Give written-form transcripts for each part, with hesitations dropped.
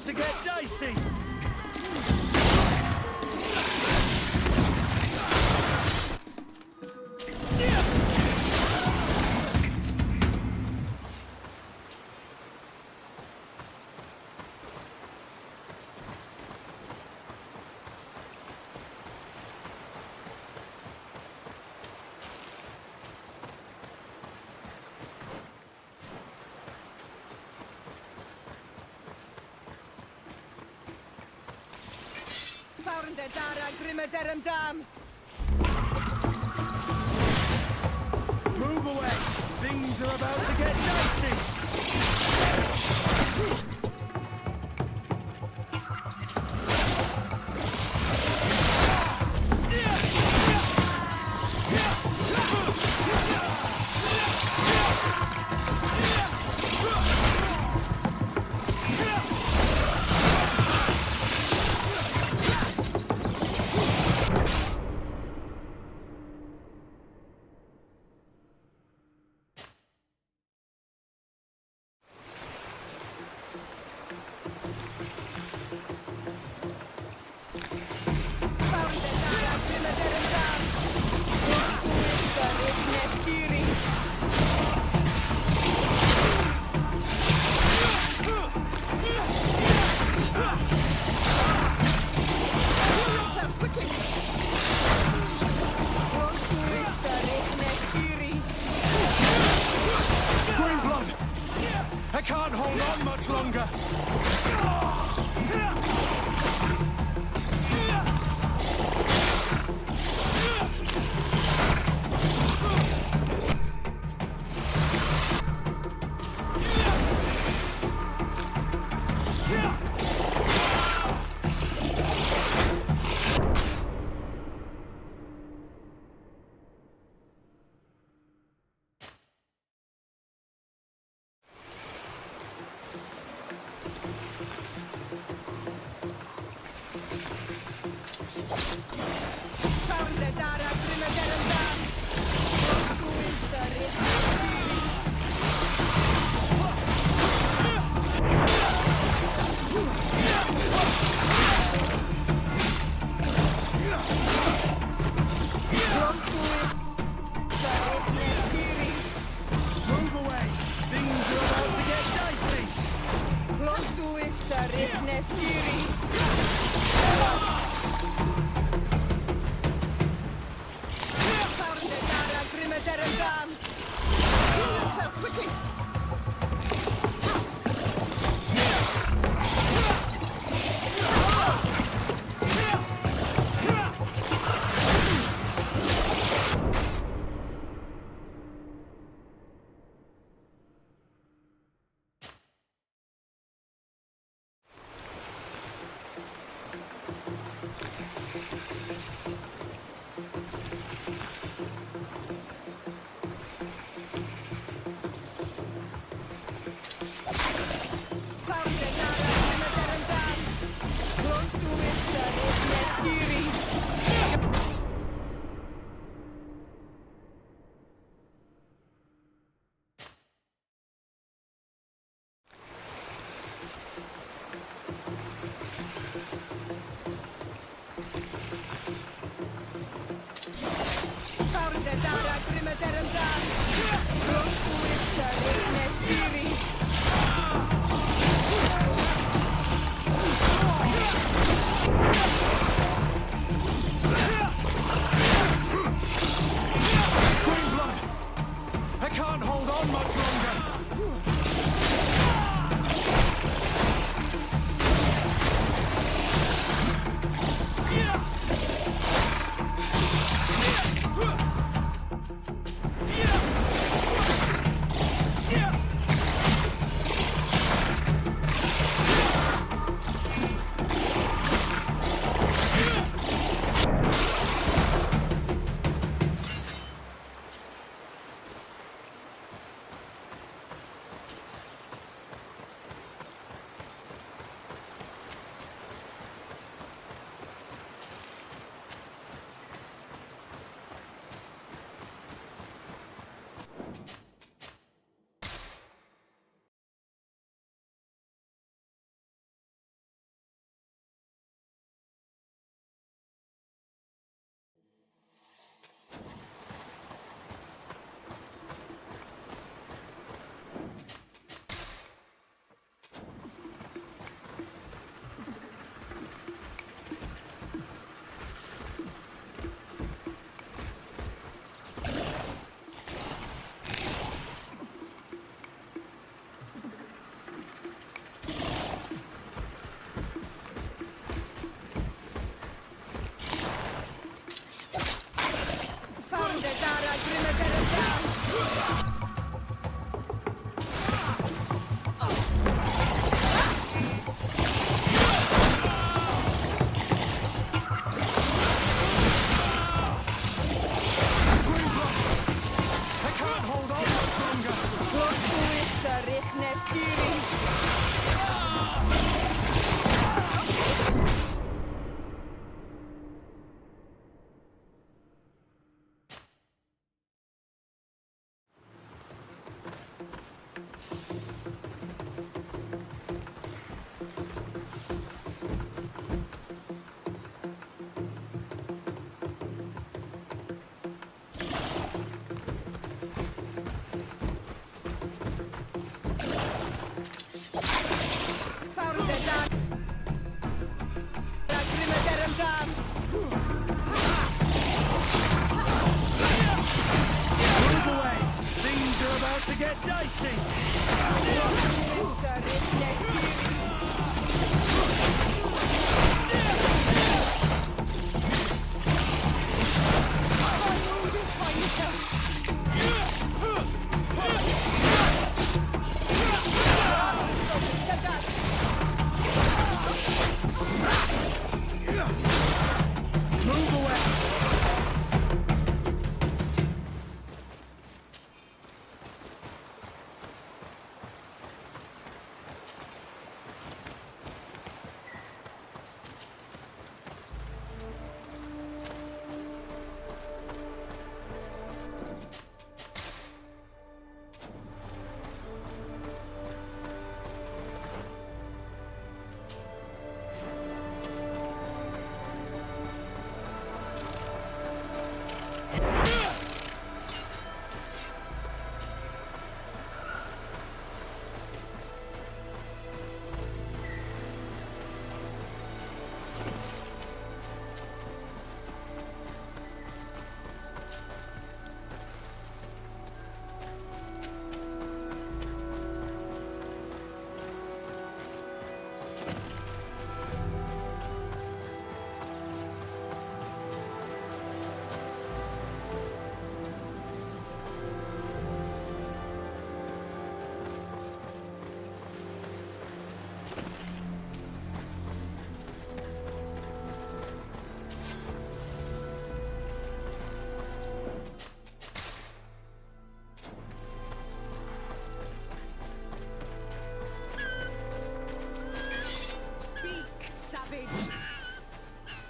to get dicey. Move away! Things are about to get dicey! I can't hold on much longer! get dicey. Move away.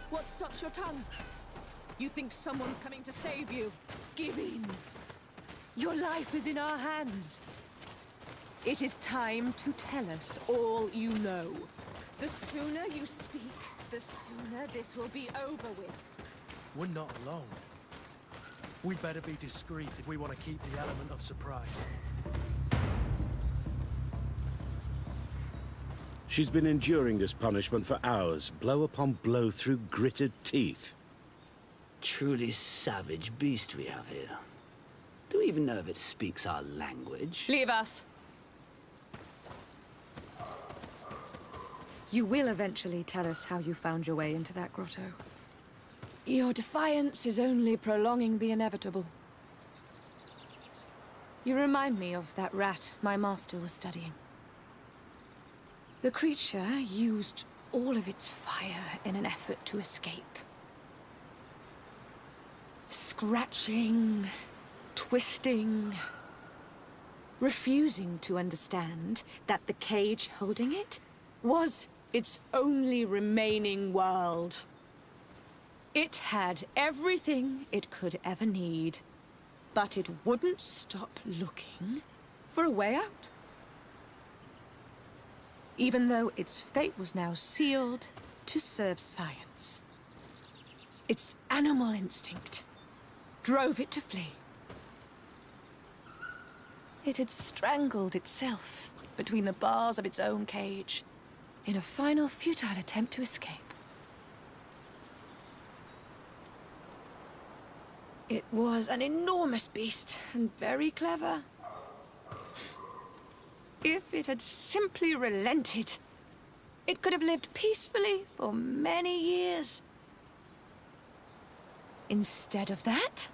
What stops your tongue? You think someone's coming to save you? Give in. Your life is in our hands. It is time to tell us all you know. The sooner you speak, the sooner this will be over with. We're not alone. We'd better be discreet if we want to keep the element of surprise. She's been enduring this punishment for hours, blow upon blow through gritted teeth. Truly savage beast we have here. Do we even know if it speaks our language? Leave us. You will eventually tell us how you found your way into that grotto. Your defiance is only prolonging the inevitable. You remind me of that rat my master was studying. The creature used all of its fire in an effort to escape. Scratching, twisting, refusing to understand that the cage holding it was its only remaining world. It had everything it could ever need, but it wouldn't stop looking for a way out. Even though its fate was now sealed to serve science. Its animal instinct drove it to flee. It had strangled itself between the bars of its own cage in a final futile attempt to escape. It was an enormous beast and very clever. If it had simply relented, it could have lived peacefully for many years. Instead of that...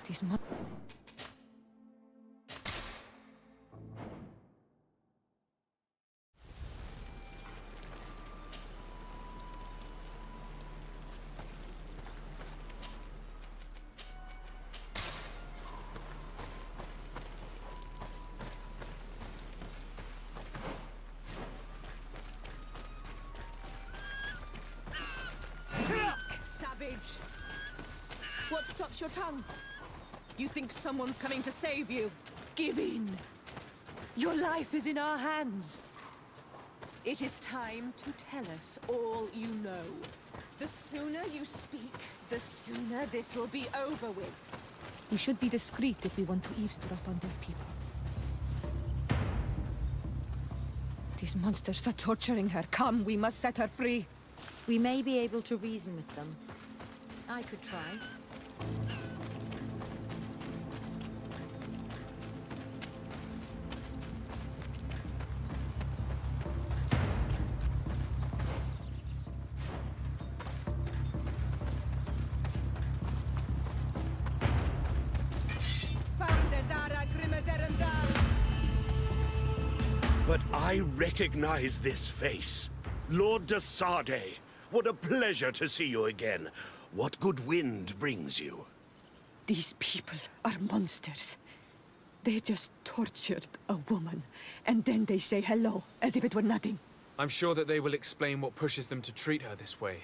These Savage! What stops your tongue? You think someone's coming to save you? Give in. Your life is in our hands. It is time to tell us all you know. The sooner you speak, the sooner this will be over with. We should be discreet if we want to eavesdrop on these people. These monsters are torturing her. Come, we must set her free. We may be able to reason with them. I could try. But I recognize this face. Lord de Sardet. What a pleasure to see you again. What good wind brings you? These people are monsters. They just tortured a woman, and then they say hello, as if it were nothing. I'm sure that they will explain what pushes them to treat her this way.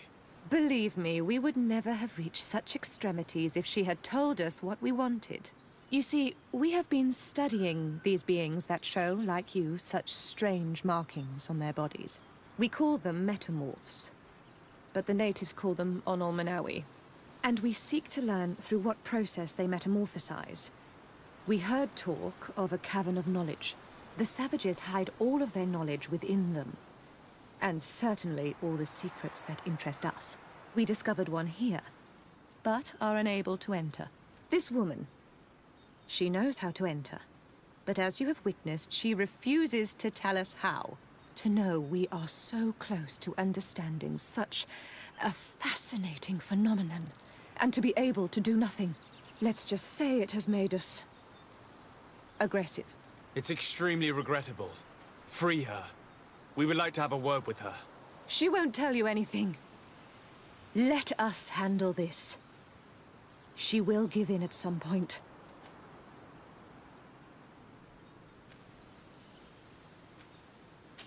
Believe me, we would never have reached such extremities if she had told us what we wanted. You see, we have been studying these beings that show, like you, such strange markings on their bodies. We call them metamorphs, but the natives call them Onol-Manawi. And we seek to learn through what process they metamorphosize. We heard talk of a cavern of knowledge. The savages hide all of their knowledge within them. And certainly all the secrets that interest us. We discovered one here, but are unable to enter. This woman, she knows how to enter. But as you have witnessed, she refuses to tell us how. To know we are so close to understanding such a fascinating phenomenon, and to be able to do nothing. Let's just say it has made us aggressive. It's extremely regrettable. Free her. We would like to have a word with her. She won't tell you anything. Let us handle this. She will give in at some point.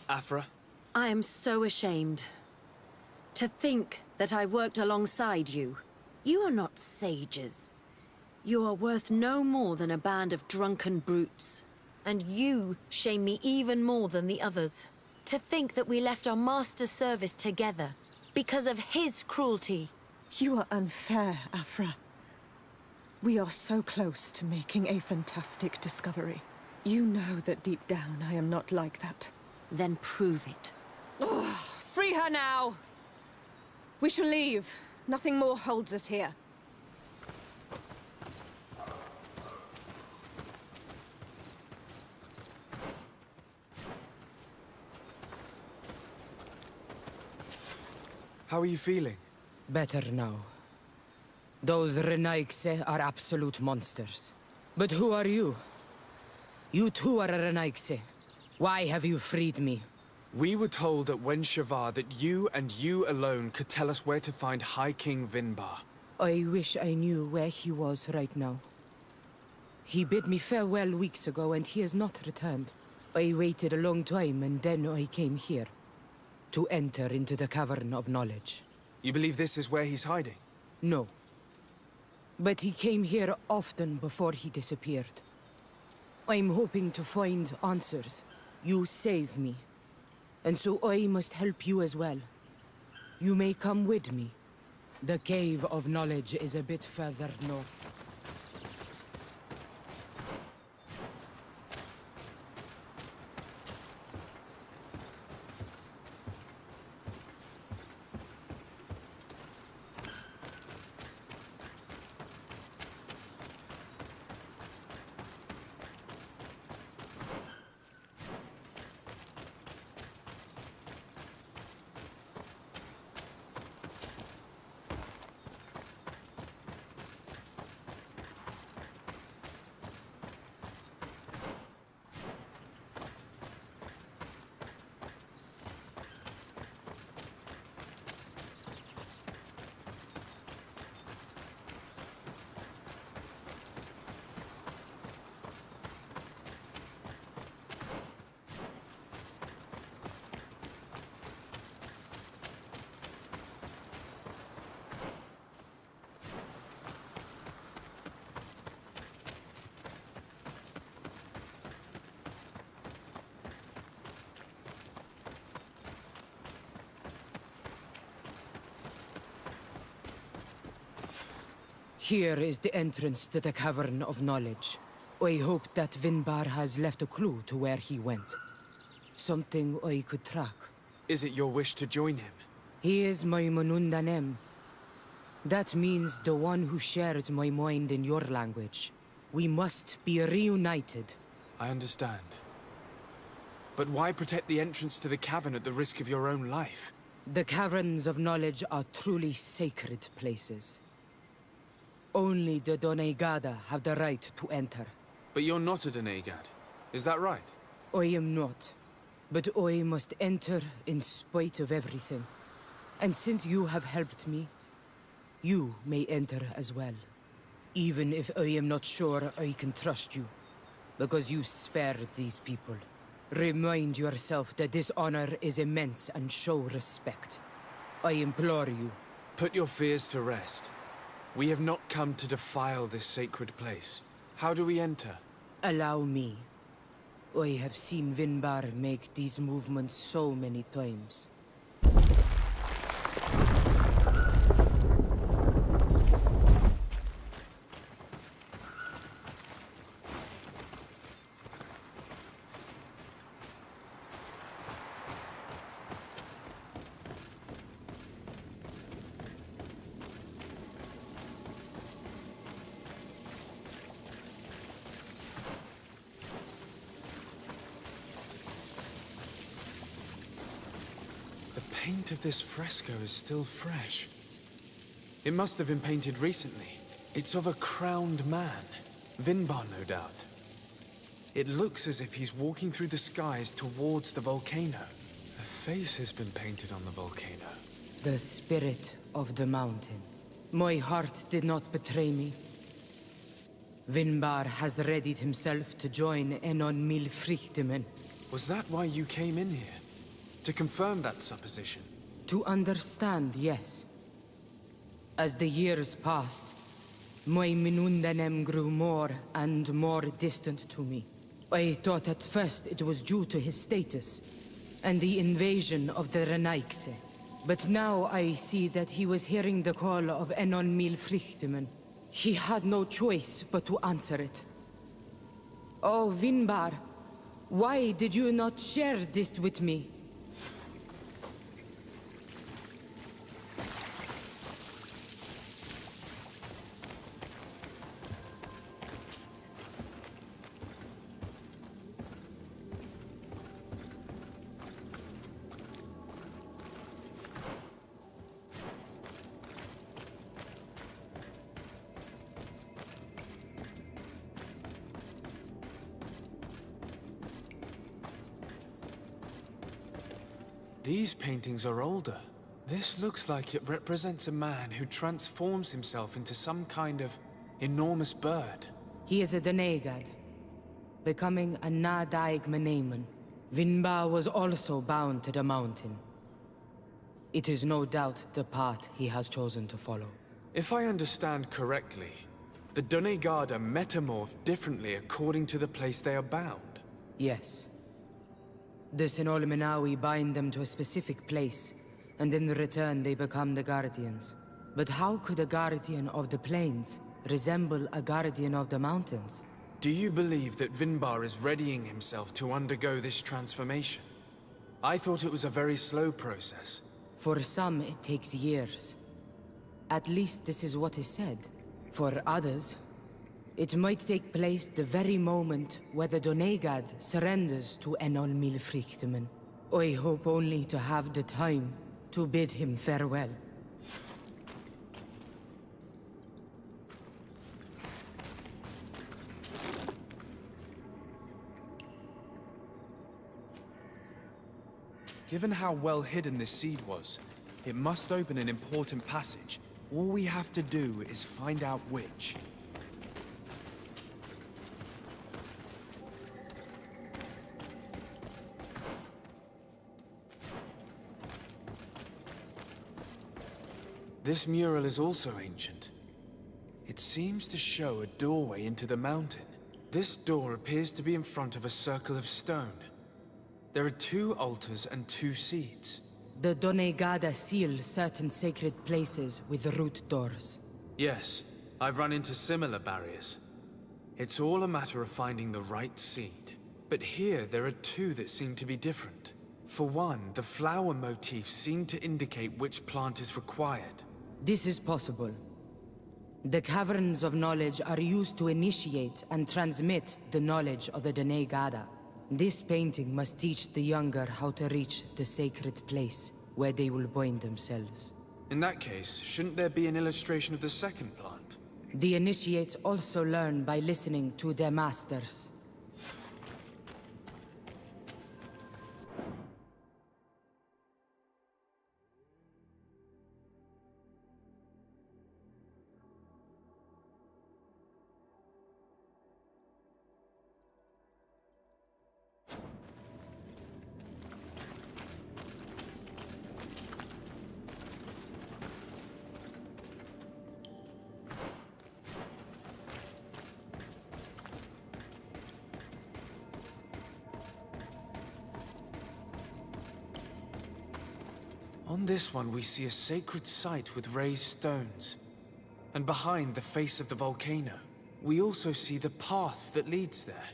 Afra? I am so ashamed. To think that I worked alongside you. You are not sages. You are worth no more than a band of drunken brutes. And you shame me even more than the others. To think that we left our master's service together because of his cruelty. You are unfair, Afra. We are so close to making a fantastic discovery. You know that deep down I am not like that. Then prove it. Free her now! We shall leave. Nothing more holds us here. How are you feeling? Better now. Those Raeins are absolute monsters. But who are you? You too are a Raeins. Why have you freed me? We were told at Shavar that you and you alone could tell us where to find High King Vinbarr. I wish I knew where he was right now. He bid me farewell weeks ago and he has not returned. I waited a long time and then I came here. To enter into the Cavern of Knowledge. You believe this is where he's hiding? No. But he came here often before he disappeared. I'm hoping to find answers. You saved me. And so I must help you as well. You may come with me. The Cave of Knowledge is a bit further north. Here is the entrance to the Cavern of Knowledge. I hope that Vinbarr has left a clue to where he went. Something I could track. Is it your wish to join him? He is my Manundanem. That means the one who shares my mind in your language. We must be reunited. I understand. But why protect the entrance to the cavern at the risk of your own life? The Caverns of Knowledge are truly sacred places. Only the Doneigada have the right to enter. But you're not a Doneigad, is that right? I am not. But I must enter in spite of everything. And since you have helped me, you may enter as well. Even if I am not sure I can trust you. Because you spared these people. Remind yourself that this honor is immense and show respect. I implore you. Put your fears to rest. We have not come to defile this sacred place. How do we enter? Allow me. I have seen Vinbarr make these movements so many times. The paint of this fresco is still fresh. It must have been painted recently. It's of a crowned man. Vinbarr, no doubt. It looks as if he's walking through the skies towards the volcano. A face has been painted on the volcano. The spirit of the mountain. My heart did not betray me. Vinbarr has readied himself to join Enon Milfrichtemen. Was that why you came in here? To confirm that supposition? To understand, yes. As the years passed, my Minundanem grew more and more distant to me. I thought at first it was due to his status and the invasion of the Raeins. But now I see that he was hearing the call of Enon Milfrichtemen. He had no choice but to answer it. Oh, Vinbarr, why did you not share this with me? These paintings are older. This looks like it represents a man who transforms himself into some kind of enormous bird. He is a Doneigad, becoming a Nadaig Meneman. Vinbarr was also bound to the mountain. It is no doubt the path he has chosen to follow. If I understand correctly, the Doneigada metamorph differently according to the place they are bound. Yes. The Sinolmenawi bind them to a specific place, and in return they become the Guardians. But how could a Guardian of the Plains resemble a Guardian of the Mountains? Do you believe that Vinbarr is readying himself to undergo this transformation? I thought it was a very slow process. For some, it takes years. At least this is what is said. For others, it might take place the very moment where the Doneigad surrenders to Enol Milfrichtemen. I hope only to have the time to bid him farewell. Given how well hidden this seed was, it must open an important passage. All we have to do is find out which. This mural is also ancient. It seems to show a doorway into the mountain. This door appears to be in front of a circle of stone. There are 2 altars and 2 seeds. The Doneigada seal certain sacred places with root doors. Yes, I've run into similar barriers. It's all a matter of finding the right seed. But here, there are two that seem to be different. For one, the flower motifs seem to indicate which plant is required. This is possible. The Caverns of Knowledge are used to initiate and transmit the knowledge of the Dene Gada. This painting must teach the younger how to reach the sacred place, where they will bind themselves. In that case, shouldn't there be an illustration of the second plant? The initiates also learn by listening to their masters. On this one, we see a sacred site with raised stones. And behind the face of the volcano, we also see the path that leads there.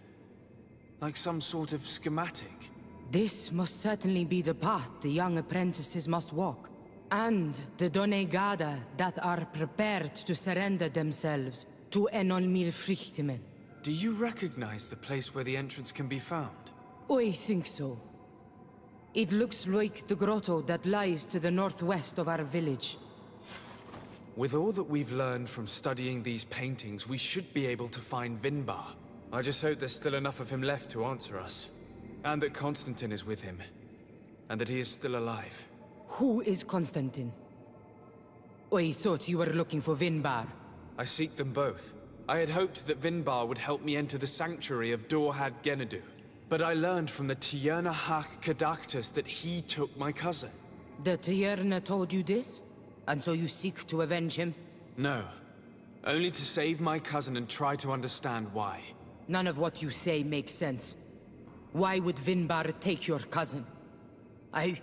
Like some sort of schematic. This must certainly be the path the young apprentices must walk. And the Done Gada that are prepared to surrender themselves to Enolmir Frichtimen. Do you recognize the place where the entrance can be found? I think so. It looks like the grotto that lies to the northwest of our village. With all that we've learned from studying these paintings, we should be able to find Vinbarr. I just hope there's still enough of him left to answer us. And that Constantine is with him. And that he is still alive. Who is Constantine? I thought you were looking for Vinbarr. I seek them both. I had hoped that Vinbarr would help me enter the sanctuary of Dorhad Genadu. But I learned from the Tierna Hak Kadactus that he took my cousin. The Tierna told you this? And so you seek to avenge him? No. Only to save my cousin and try to understand why. None of what you say makes sense. Why would Vinbarr take your cousin? I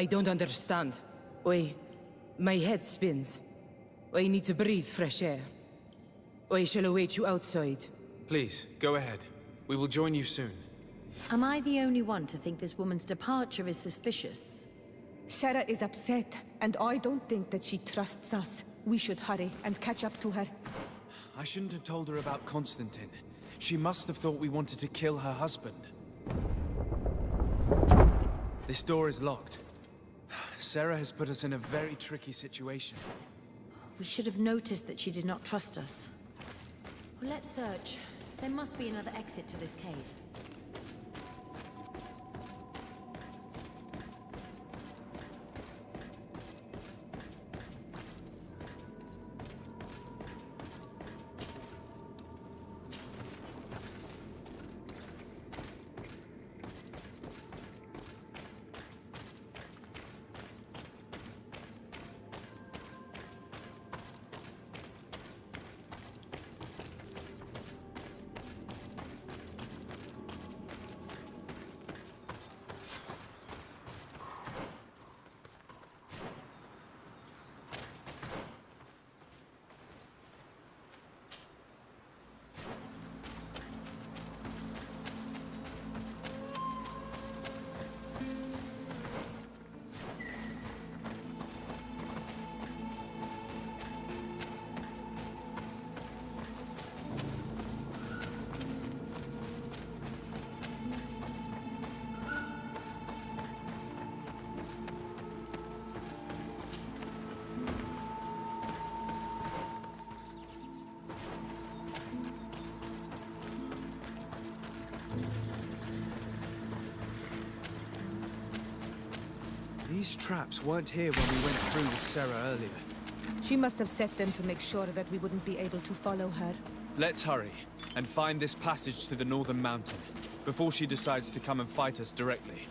don't understand. My head spins. I need to breathe fresh air. I shall await you outside. Please, go ahead. We will join you soon. Am I the only one to think this woman's departure is suspicious? Sarah is upset, and I don't think that she trusts us. We should hurry and catch up to her. I shouldn't have told her about Constantine. She must have thought we wanted to kill her husband. This door is locked. Sarah has put us in a very tricky situation. We should have noticed that she did not trust us. Well, let's search. There must be another exit to this cave. These traps weren't here when we went through with Sarah earlier. She must have set them to make sure that we wouldn't be able to follow her. Let's hurry, and find this passage to the northern mountain, before she decides to come and fight us directly.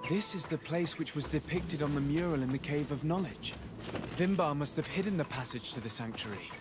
This is the place which was depicted on the mural in the Cave of Knowledge. Vinbarr must have hidden the passage to the sanctuary.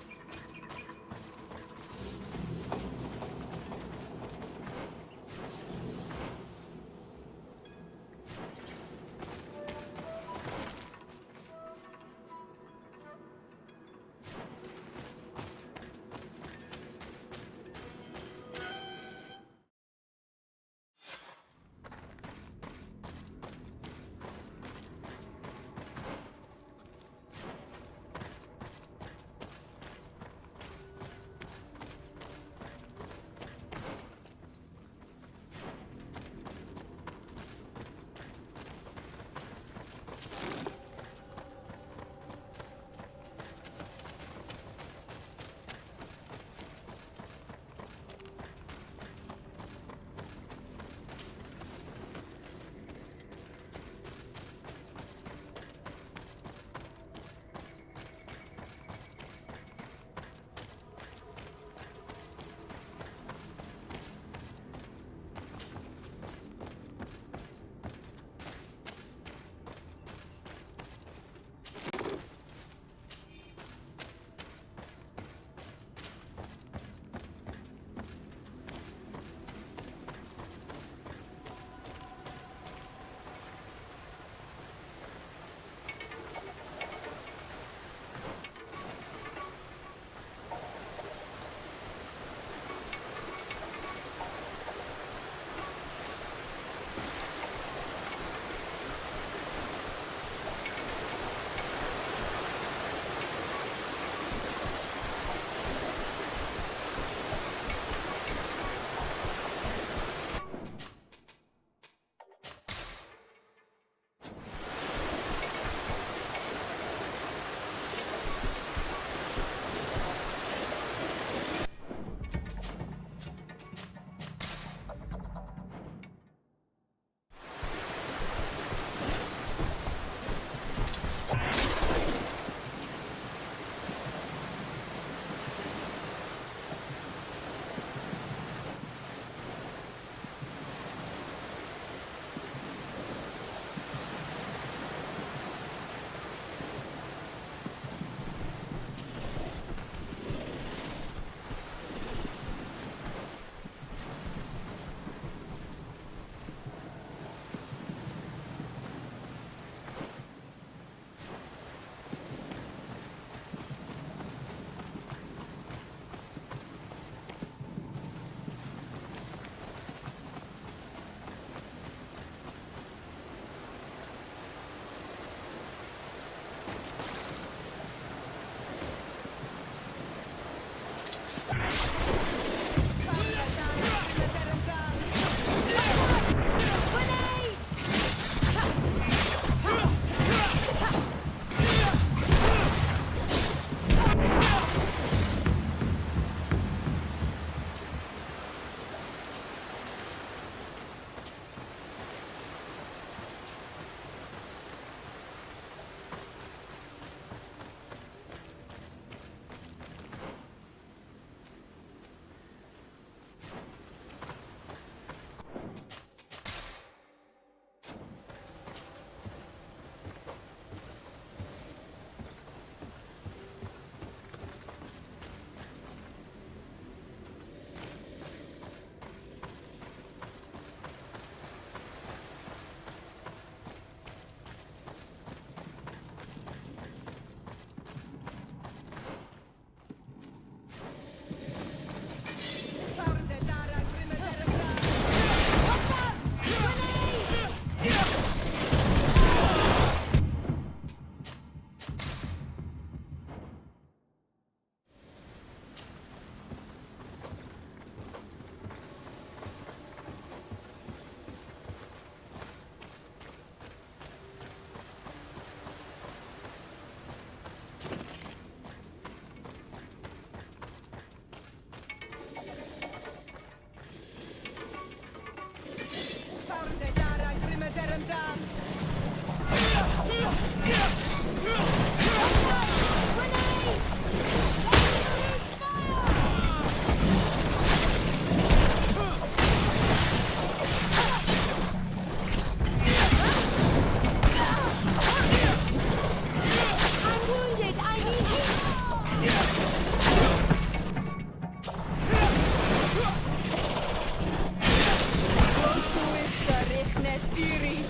Nestiri!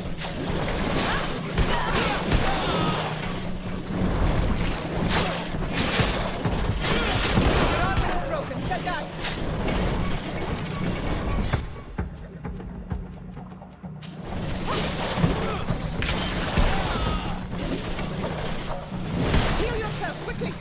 Your armor is broken, Soldat! Heal yourself, quickly!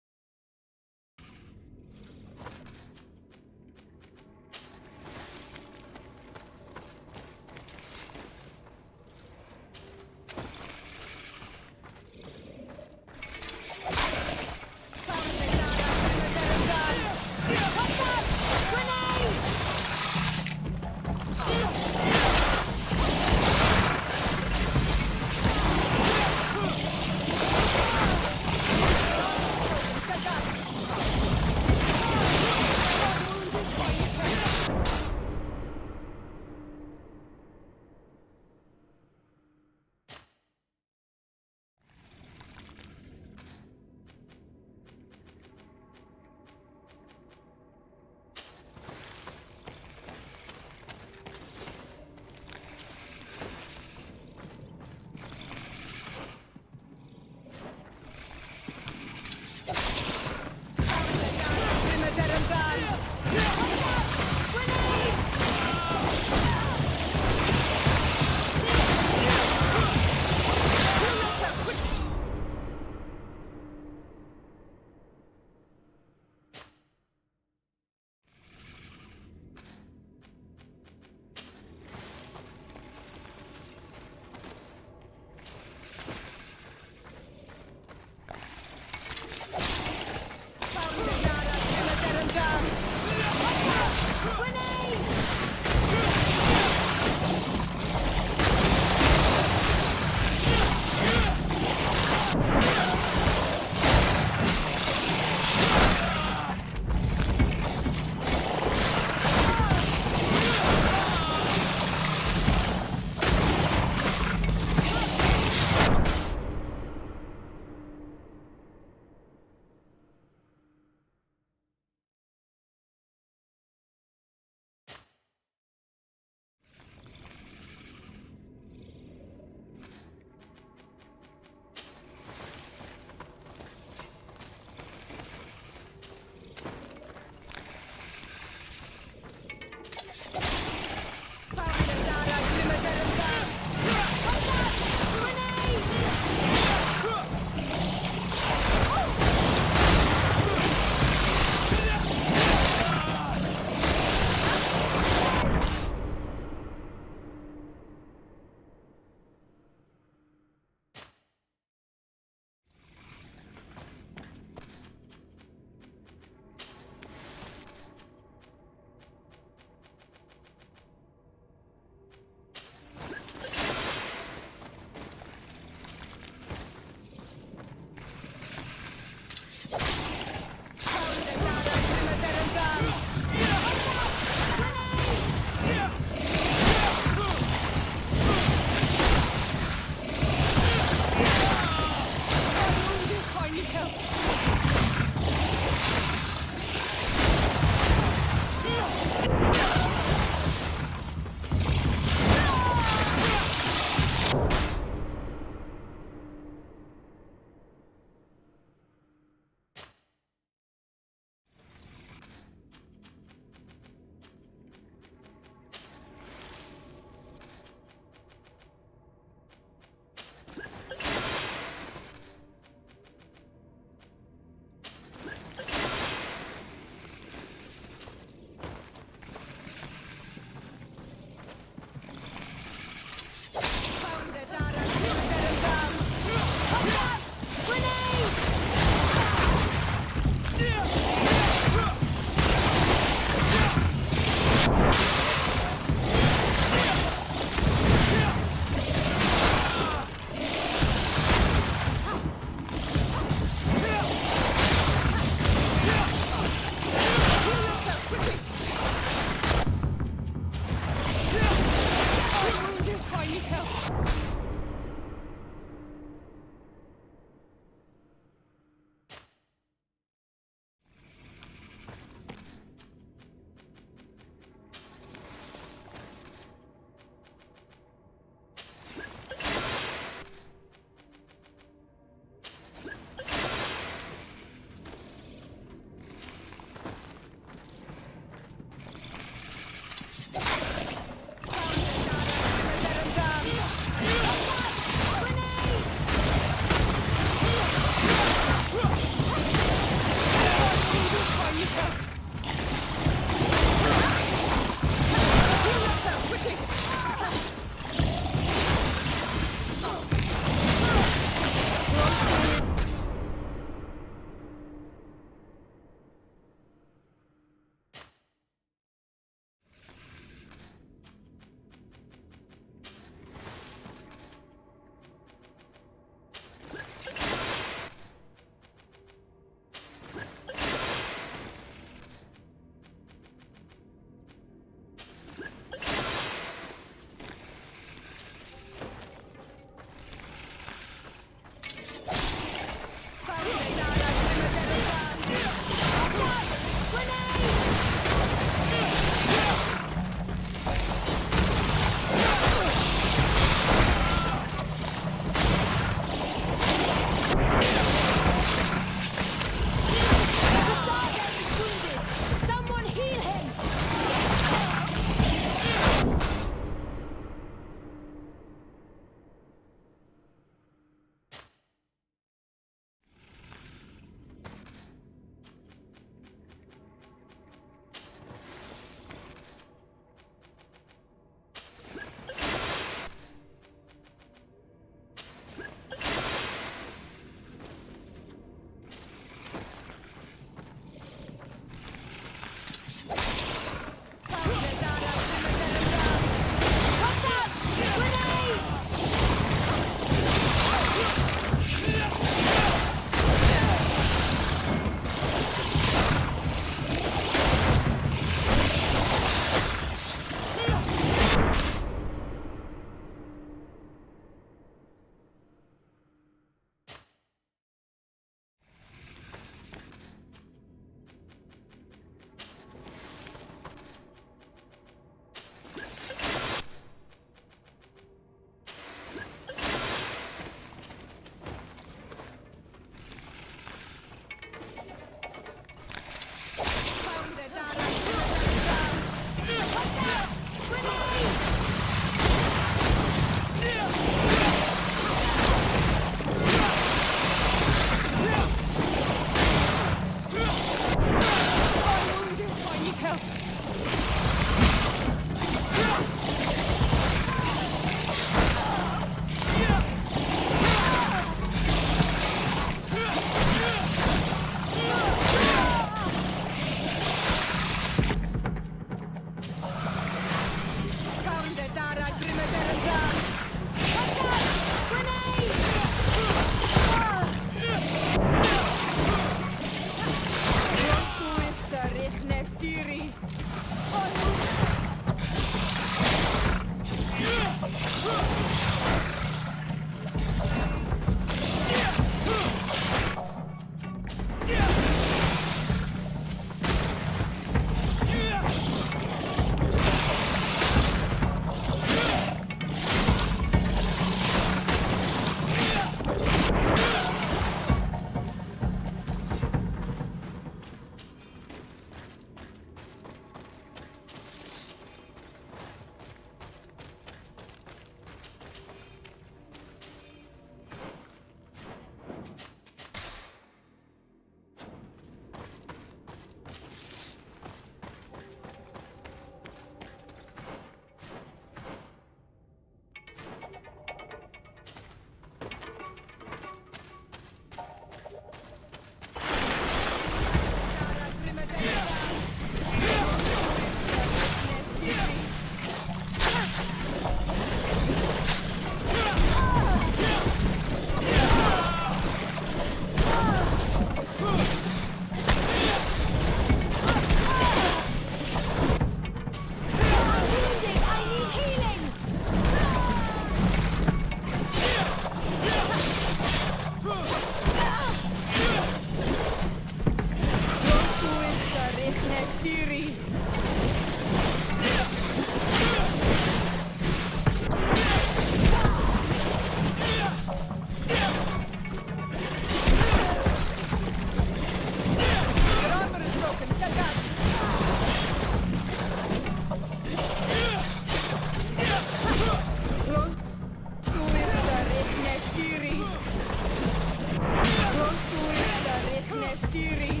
Nestiri.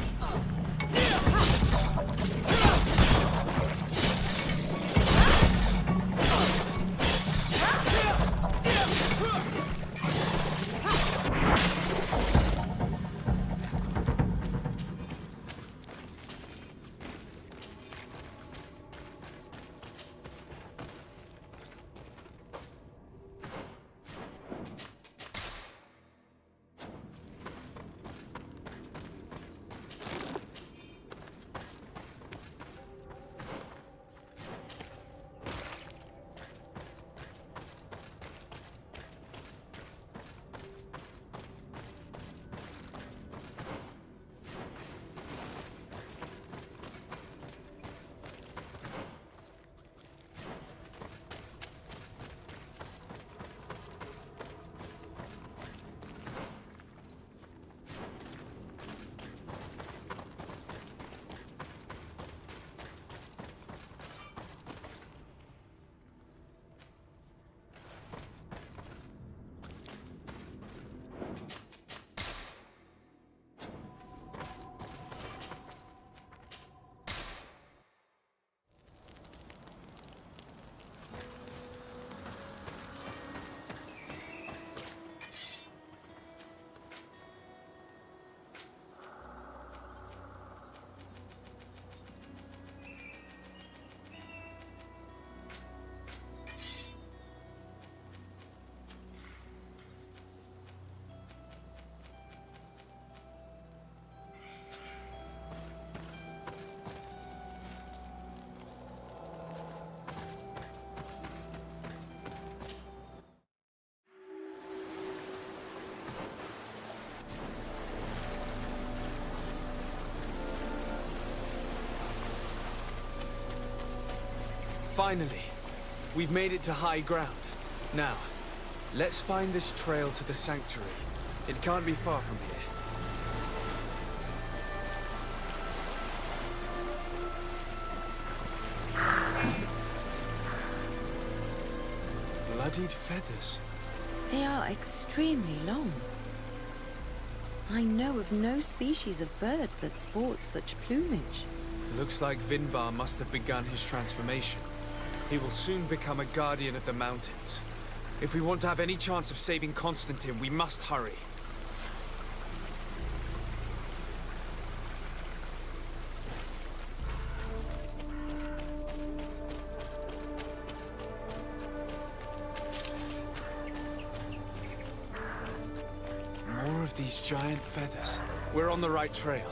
Finally, we've made it to high ground. Now, let's find this trail to the sanctuary. It can't be far from here. Bloodied feathers. They are extremely long. I know of no species of bird that sports such plumage. Looks like Vinbarr must have begun his transformation. He will soon become a guardian of the mountains. If we want to have any chance of saving Constantine, we must hurry. More of these giant feathers. We're on the right trail.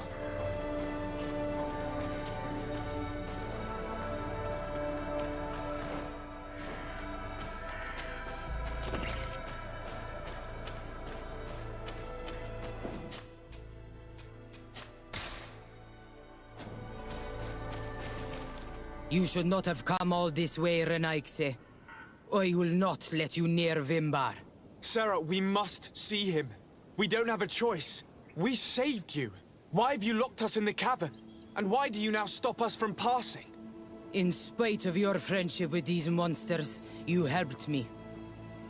You should not have come all this way, Raeins. I will not let you near Vinbarr. Sarah, we must see him. We don't have a choice. We saved you. Why have you locked us in the cavern? And why do you now stop us from passing? In spite of your friendship with these monsters, you helped me.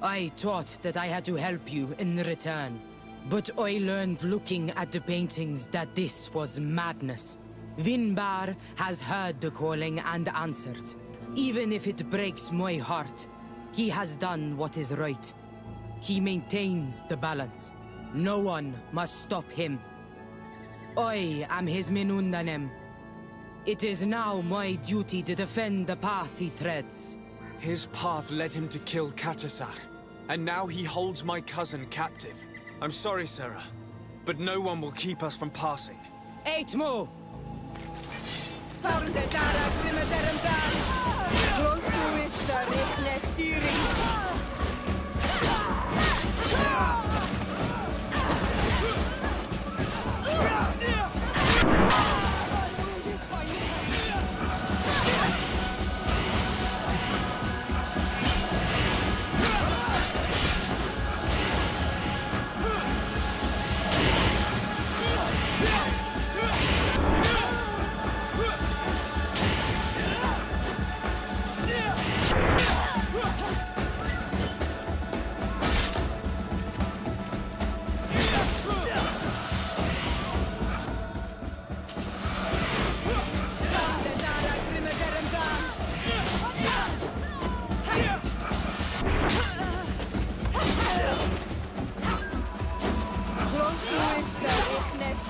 I thought that I had to help you in return. But I learned looking at the paintings that this was madness. Vinbarr has heard the calling and answered. Even if it breaks my heart, he has done what is right. He maintains the balance. No one must stop him. I am his Minundanem. It is now my duty to defend the path he treads. His path led him to kill Katasach, and now he holds my cousin captive. I'm sorry, Sarah, but no one will keep us from passing. Eitmo!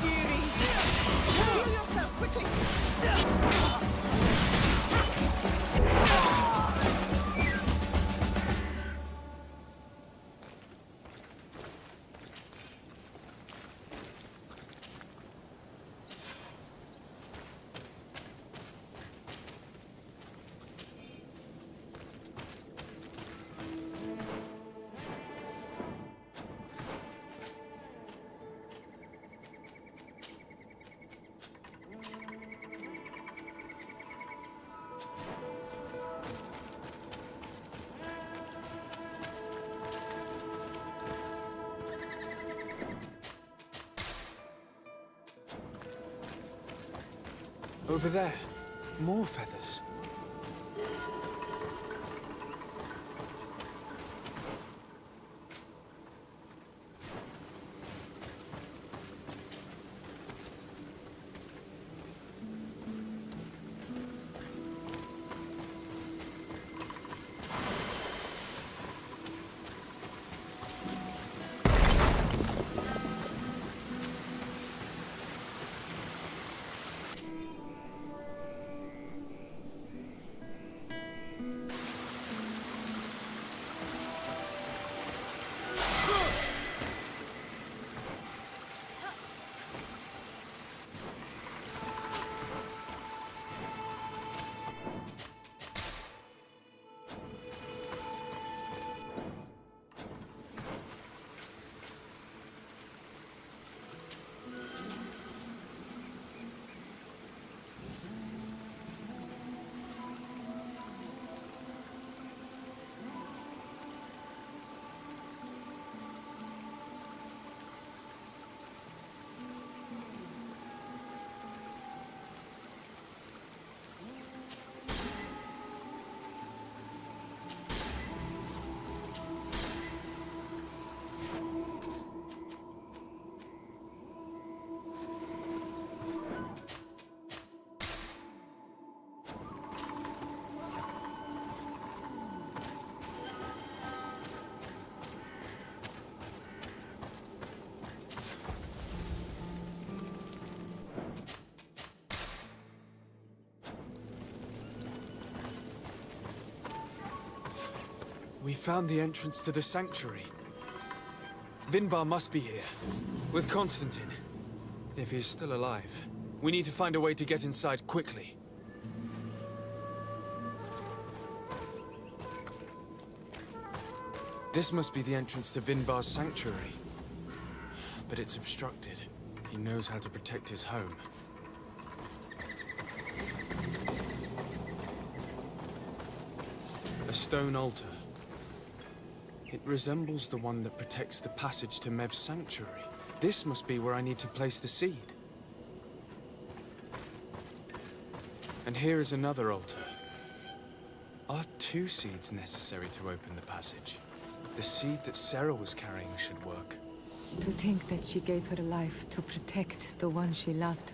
weary. Heal yourself quickly. Over there. More feathers. We found the entrance to the sanctuary. Vinbarr must be here, with Constantine. If he's still alive. We need to find a way to get inside quickly. This must be the entrance to Vinbarr's sanctuary. But it's obstructed. He knows how to protect his home. A stone altar. It resembles the one that protects the passage to Mev's sanctuary. This must be where I need to place the seed. And here is another altar. Are 2 seeds necessary to open the passage? The seed that Sarah was carrying should work. To think that she gave her life to protect the one she loved.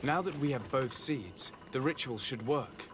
Now that we have both seeds, the ritual should work.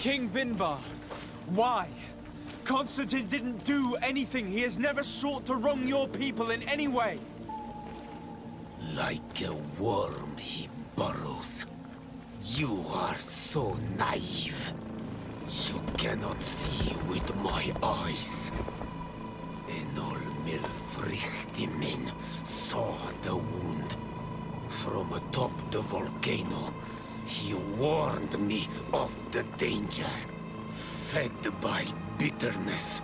King Vinbarr. Why? Constantine didn't do anything. He has never sought to wrong your people in any way. Like a worm he burrows. You are so naive. You cannot see with my eyes. Enol Milfrichtimin saw the wound. From atop the volcano, he warned me of the danger. Fed by bitterness,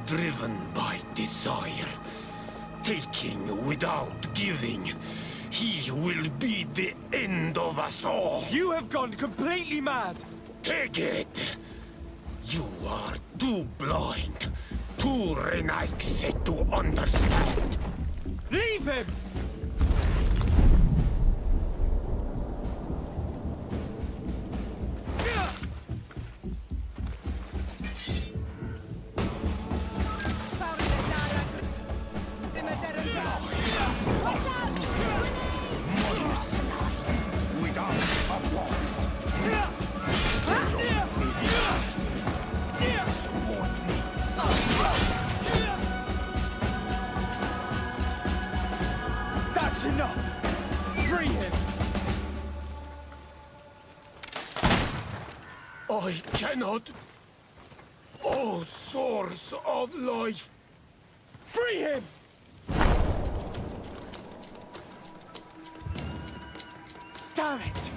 driven by desire, taking without giving, he will be the end of us all. You have gone completely mad! Take it! You are too blind, too Raeins to understand. Leave him! That's enough! Free him! I cannot. O source of life! Free him! Damn it!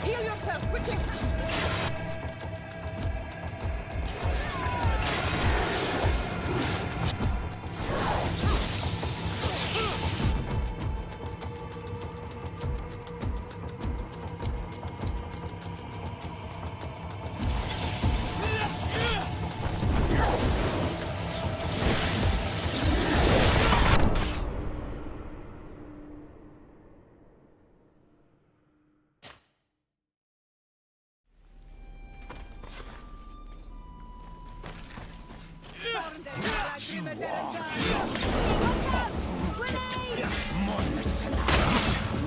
Heal yourself, quickly!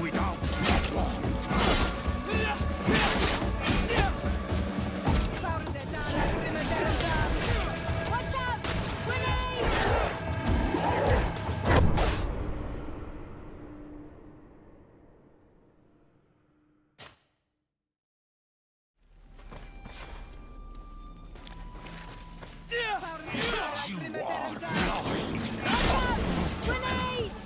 Without want. Watch out! Grenade! You are blind. Grenade!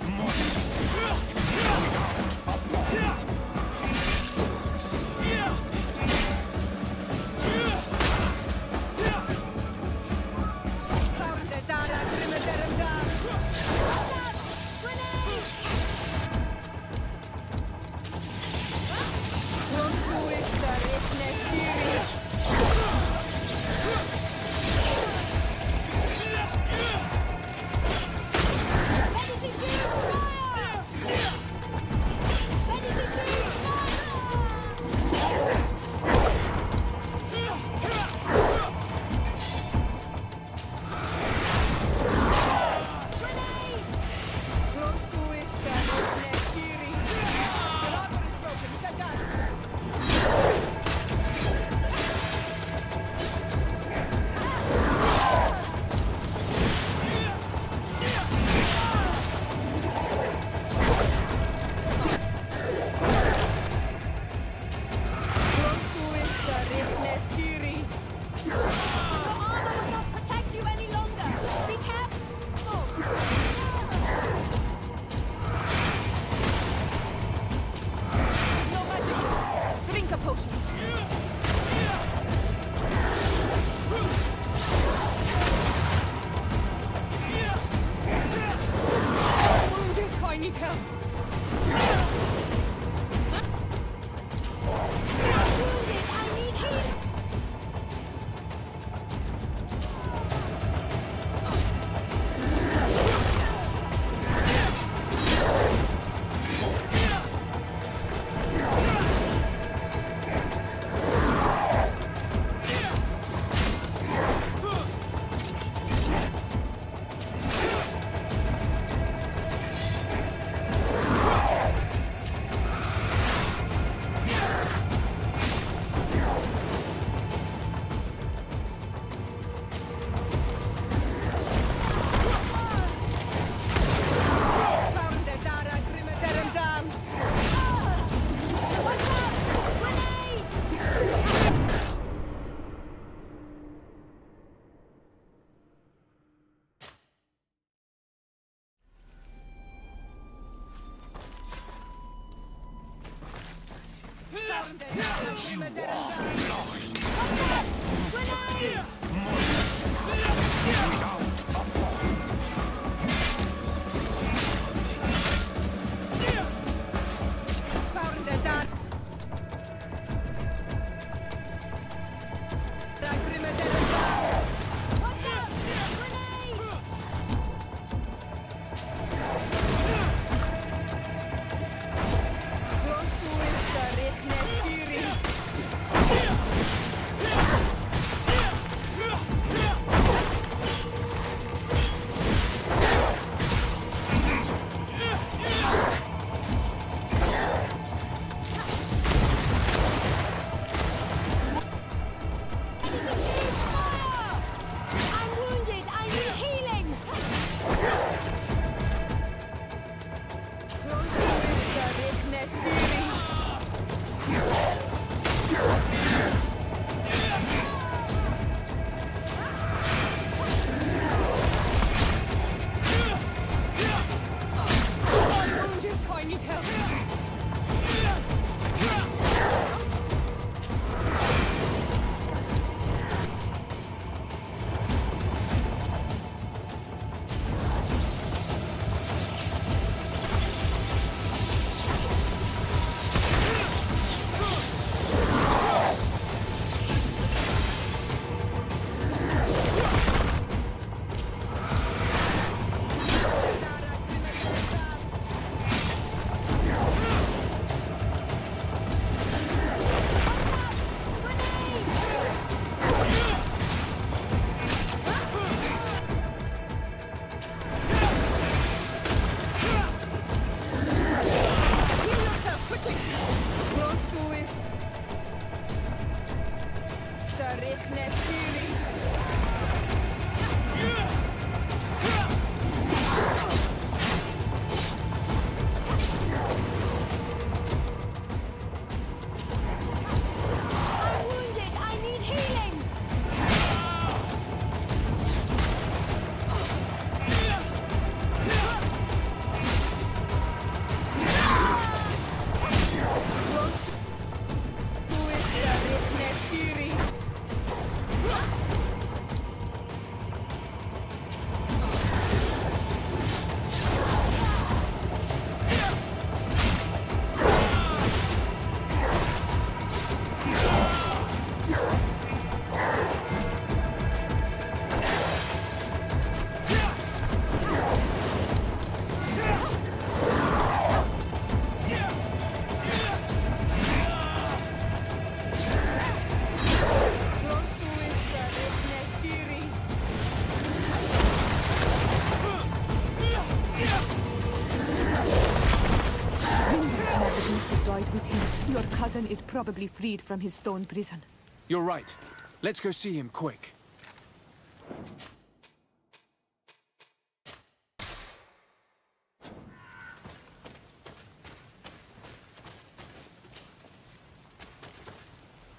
out with him. Your cousin is probably freed from his stone prison. You're right. Let's go see him quick.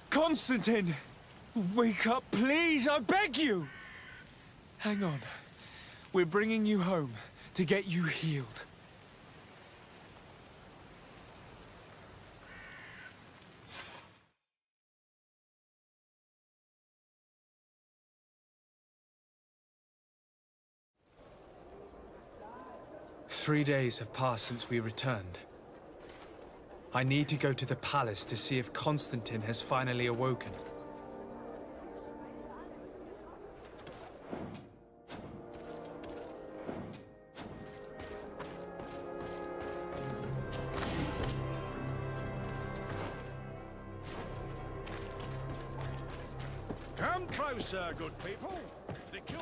Constantine! Wake up, please, I beg you! Hang on. We're bringing you home to get you healed. "3 days have passed since we returned. I need to go to the palace to see if Constantine has finally awoken. Come closer, good people. The cure...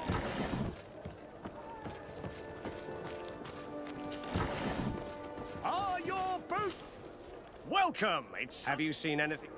Ah, your boot! Welcome! Have you seen anything?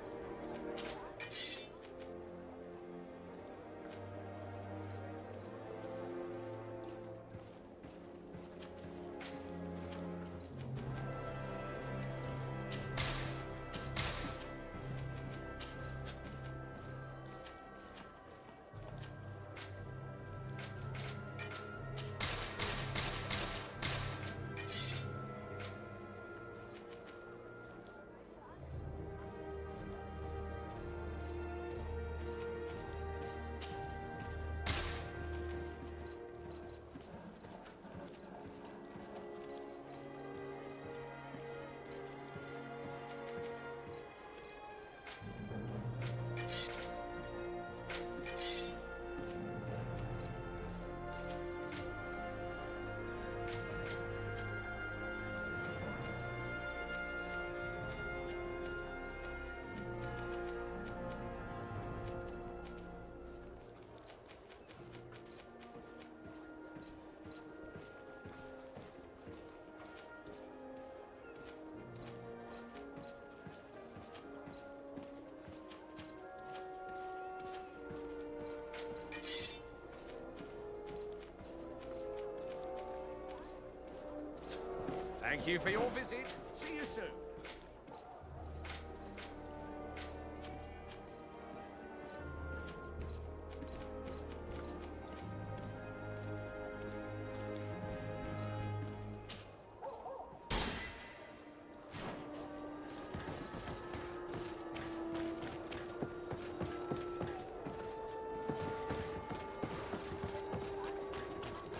Thank you for your visit. See you soon.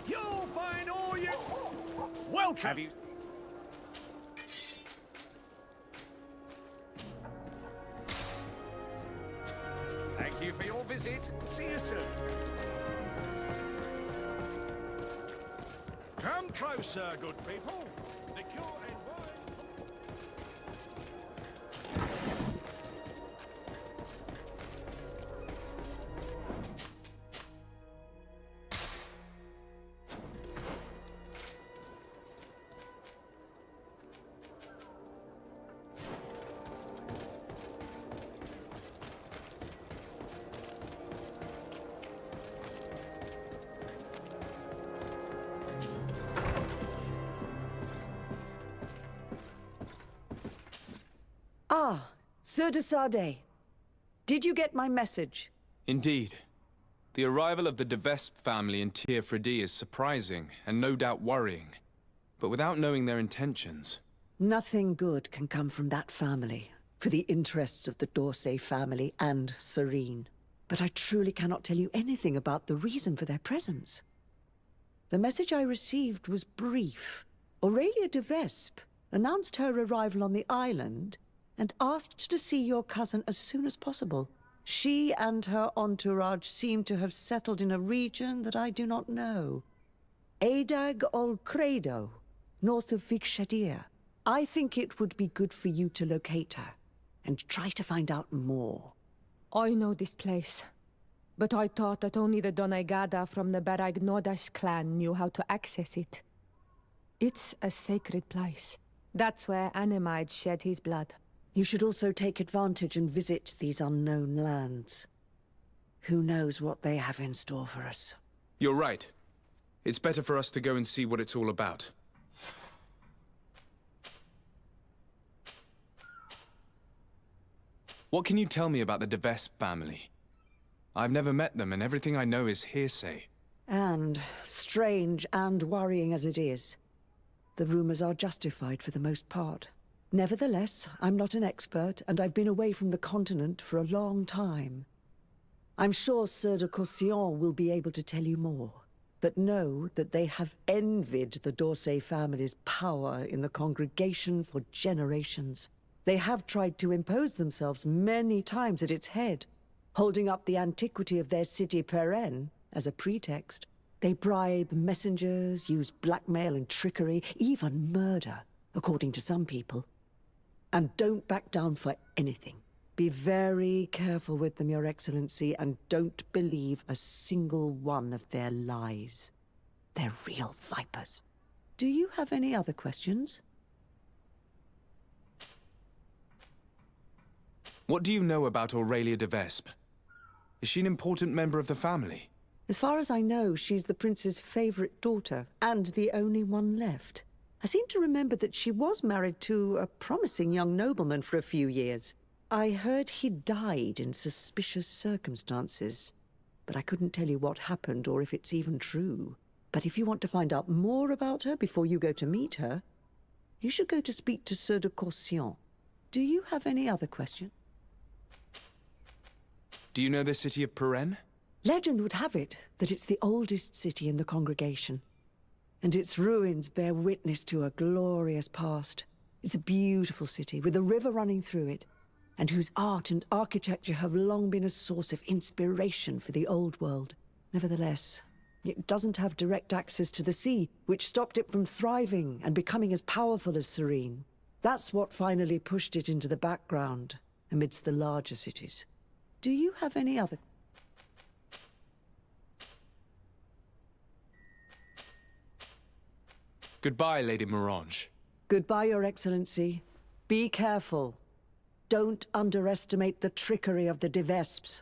You'll find all you... Welcome! Have you... Thank you for your visit. See you soon. Come closer, good people. The cure and wine... Ah, Sir de Sardet. Did you get my message? Indeed. The arrival of the de Vespe family in Tir Fredi is surprising and no doubt worrying. But without knowing their intentions... Nothing good can come from that family, for the interests of the D'Orsay family and Serene. But I truly cannot tell you anything about the reason for their presence. The message I received was brief. Aurelia de Vespe announced her arrival on the island and asked to see your cousin as soon as possible. She and her entourage seem to have settled in a region that I do not know. Adag ol Credo, north of Vikshadir. I think it would be good for you to locate her and try to find out more. I know this place, but I thought that only the Doneigada from the Baragnodas clan knew how to access it. It's a sacred place. That's where Animide shed his blood. You should also take advantage and visit these unknown lands. Who knows what they have in store for us? You're right. It's better for us to go and see what it's all about. What can you tell me about the Vespe family? I've never met them, and everything I know is hearsay. And, strange and worrying as it is, the rumors are justified for the most part. Nevertheless, I'm not an expert, and I've been away from the continent for a long time. I'm sure Sieur de Courcillon will be able to tell you more. But know that they have envied the d'Orsay family's power in the congregation for generations. They have tried to impose themselves many times at its head, holding up the antiquity of their city Raeins as a pretext. They bribe messengers, use blackmail and trickery, even murder, according to some people. And don't back down for anything. Be very careful with them, Your Excellency, and don't believe a single one of their lies. They're real vipers. Do you have any other questions? What do you know about Aurelia de Vespe? Is she an important member of the family? As far as I know, she's the prince's favorite daughter, and the only one left. I seem to remember that she was married to a promising young nobleman for a few years. I heard he died in suspicious circumstances, but I couldn't tell you what happened or if it's even true. But if you want to find out more about her before you go to meet her, you should go to speak to Sieur de Courcillon. Do you have any other questions? Do you know the city of Raeins? Legend would have it that it's the oldest city in the congregation, and its ruins bear witness to a glorious past. It's a beautiful city with a river running through it, and whose art and architecture have long been a source of inspiration for the old world. Nevertheless, it doesn't have direct access to the sea, which stopped it from thriving and becoming as powerful as Serene. That's what finally pushed it into the background, amidst the larger cities. Do you have any other? Goodbye, Lady Morange. Goodbye, Your Excellency. Be careful. Don't underestimate the trickery of the de Vespes.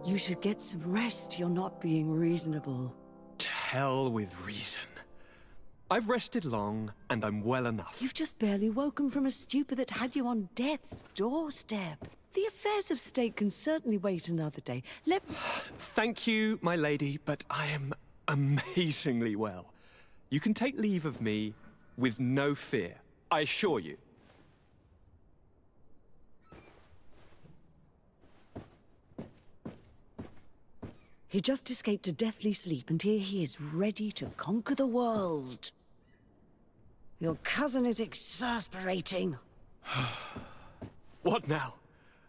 You should get some rest. You're not being reasonable. To hell with reason. I've rested long, and I'm well enough. You've just barely woken from a stupor that had you on death's doorstep. The affairs of state can certainly wait another day. Thank you, my lady, but I am amazingly well. You can take leave of me with no fear, I assure you. He just escaped a deathly sleep, and here he is, ready to conquer the world. Your cousin is exasperating. What now?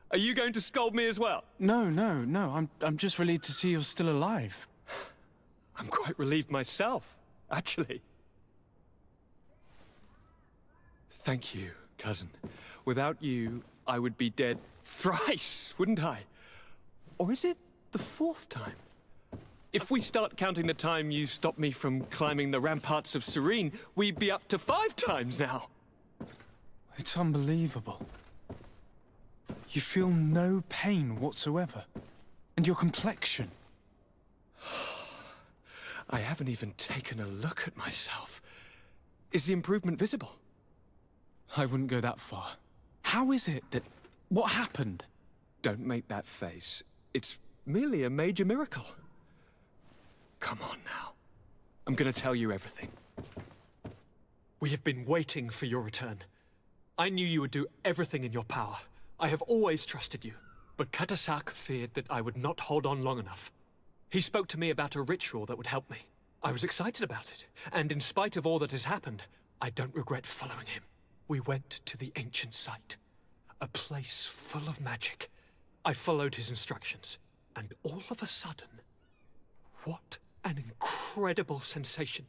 Are you going to scold me as well? No. I'm just relieved to see you're still alive. I'm quite relieved myself, actually. Thank you, cousin. Without you, I would be dead thrice, wouldn't I? Or is it the fourth time? If we start counting the time you stopped me from climbing the ramparts of Serene, we'd be up to 5 times now. It's unbelievable. You feel no pain whatsoever. And your complexion. I haven't even taken a look at myself. Is the improvement visible? I wouldn't go that far. How is it that... What happened? Don't make that face. It's merely a major miracle. Come on now. I'm gonna tell you everything. We have been waiting for your return. I knew you would do everything in your power. I have always trusted you. But Katasak feared that I would not hold on long enough. He spoke to me about a ritual that would help me. I was excited about it, and in spite of all that has happened, I don't regret following him. We went to the ancient site, a place full of magic. I followed his instructions, and all of a sudden, what an incredible sensation.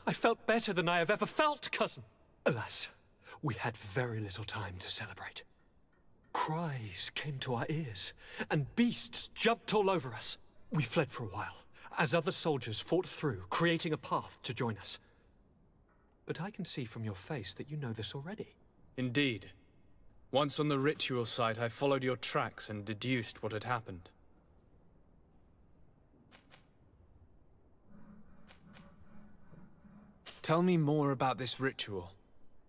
I felt better than I have ever felt, cousin. Alas, we had very little time to celebrate. Cries came to our ears, and beasts jumped all over us. We fled for a while, as other soldiers fought through, creating a path to join us. But I can see from your face that you know this already. Indeed. Once on the ritual site, I followed your tracks and deduced what had happened. Tell me more about this ritual.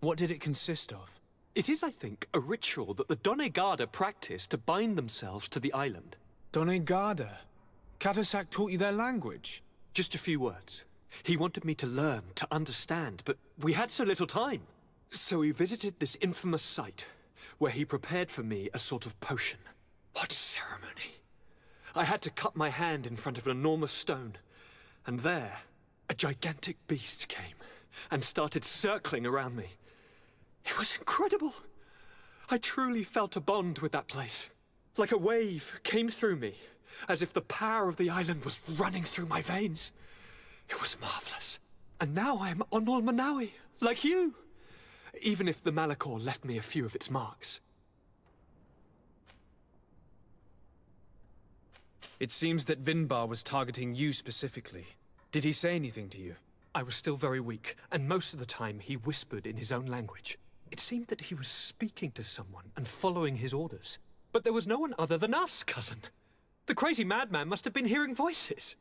What did it consist of? It is, I think, a ritual that the Doneigada practice to bind themselves to the island. Doneigada? Katasak taught you their language? Just a few words. He wanted me to learn, to understand, but we had so little time. So we visited this infamous site, where he prepared for me a sort of potion. What ceremony! I had to cut my hand in front of an enormous stone, and there, a gigantic beast came and started circling around me. It was incredible. I truly felt a bond with that place. Like a wave came through me, as if the power of the island was running through my veins. It was marvelous. And now I am Onol Manawi, like you. Even if the Malachor left me a few of its marks. It seems that Vinbarr was targeting you specifically. Did he say anything to you? I was still very weak, and most of the time he whispered in his own language. It seemed that he was speaking to someone and following his orders. But there was no one other than us, cousin. The crazy madman must have been hearing voices.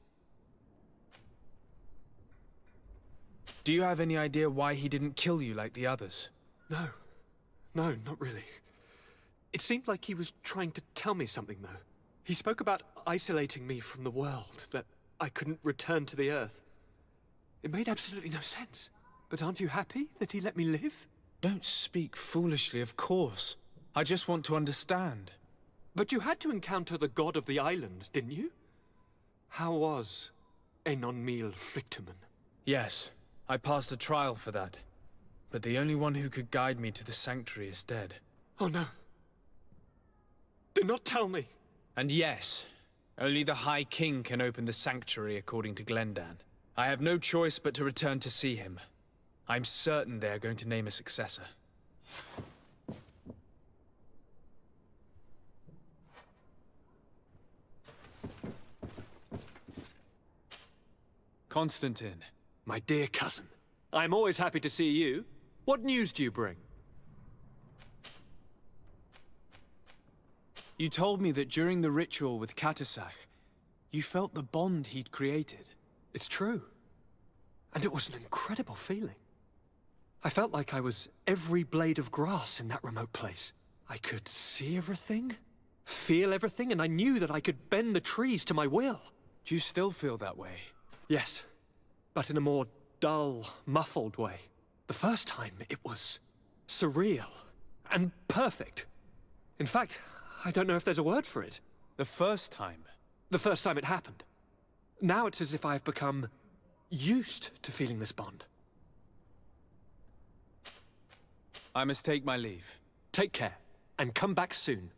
Do you have any idea why he didn't kill you like the others? No, not really. It seemed like he was trying to tell me something, though. He spoke about isolating me from the world, that I couldn't return to the Earth. It made absolutely no sense. But aren't you happy that he let me live? Don't speak foolishly, of course. I just want to understand. But you had to encounter the god of the island, didn't you? How was Einon Mil Flictumen? Yes, I passed a trial for that. But the only one who could guide me to the sanctuary is dead. Oh no. Do not tell me. And yes, only the High King can open the sanctuary according to Glendan. I have no choice but to return to see him. I'm certain they are going to name a successor. Constantine. My dear cousin, I'm always happy to see you. What news do you bring? You told me that during the ritual with Katasak, you felt the bond he'd created. It's true. And it was an incredible feeling. I felt like I was every blade of grass in that remote place. I could see everything, feel everything, and I knew that I could bend the trees to my will. Do you still feel that way? Yes, but in a more dull, muffled way. The first time, it was surreal and perfect. In fact, I don't know if there's a word for it. The first time? The first time it happened. Now it's as if I've become used to feeling this bond. I must take my leave. Take care, and come back soon.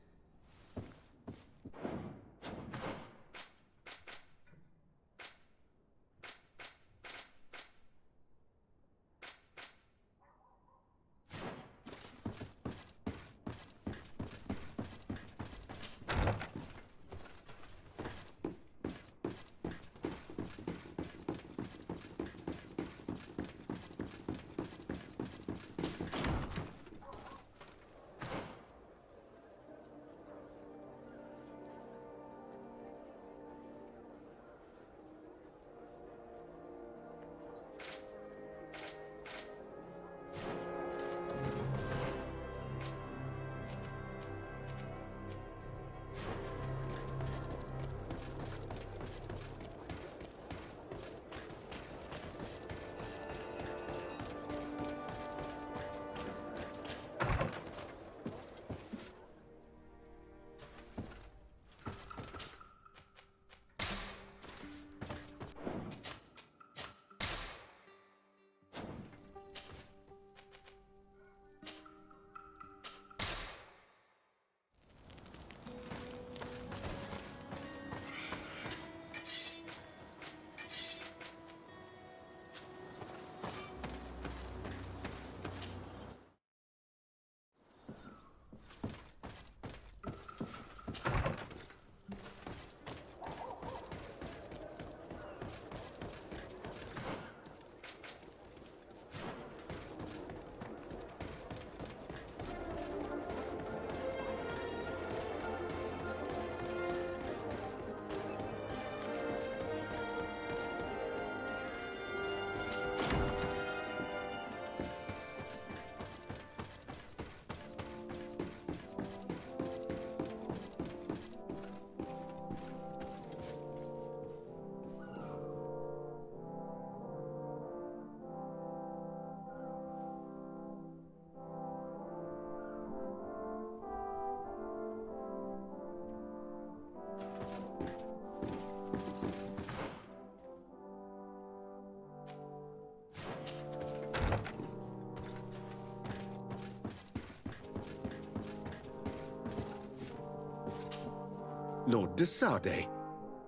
Lord de Sardet.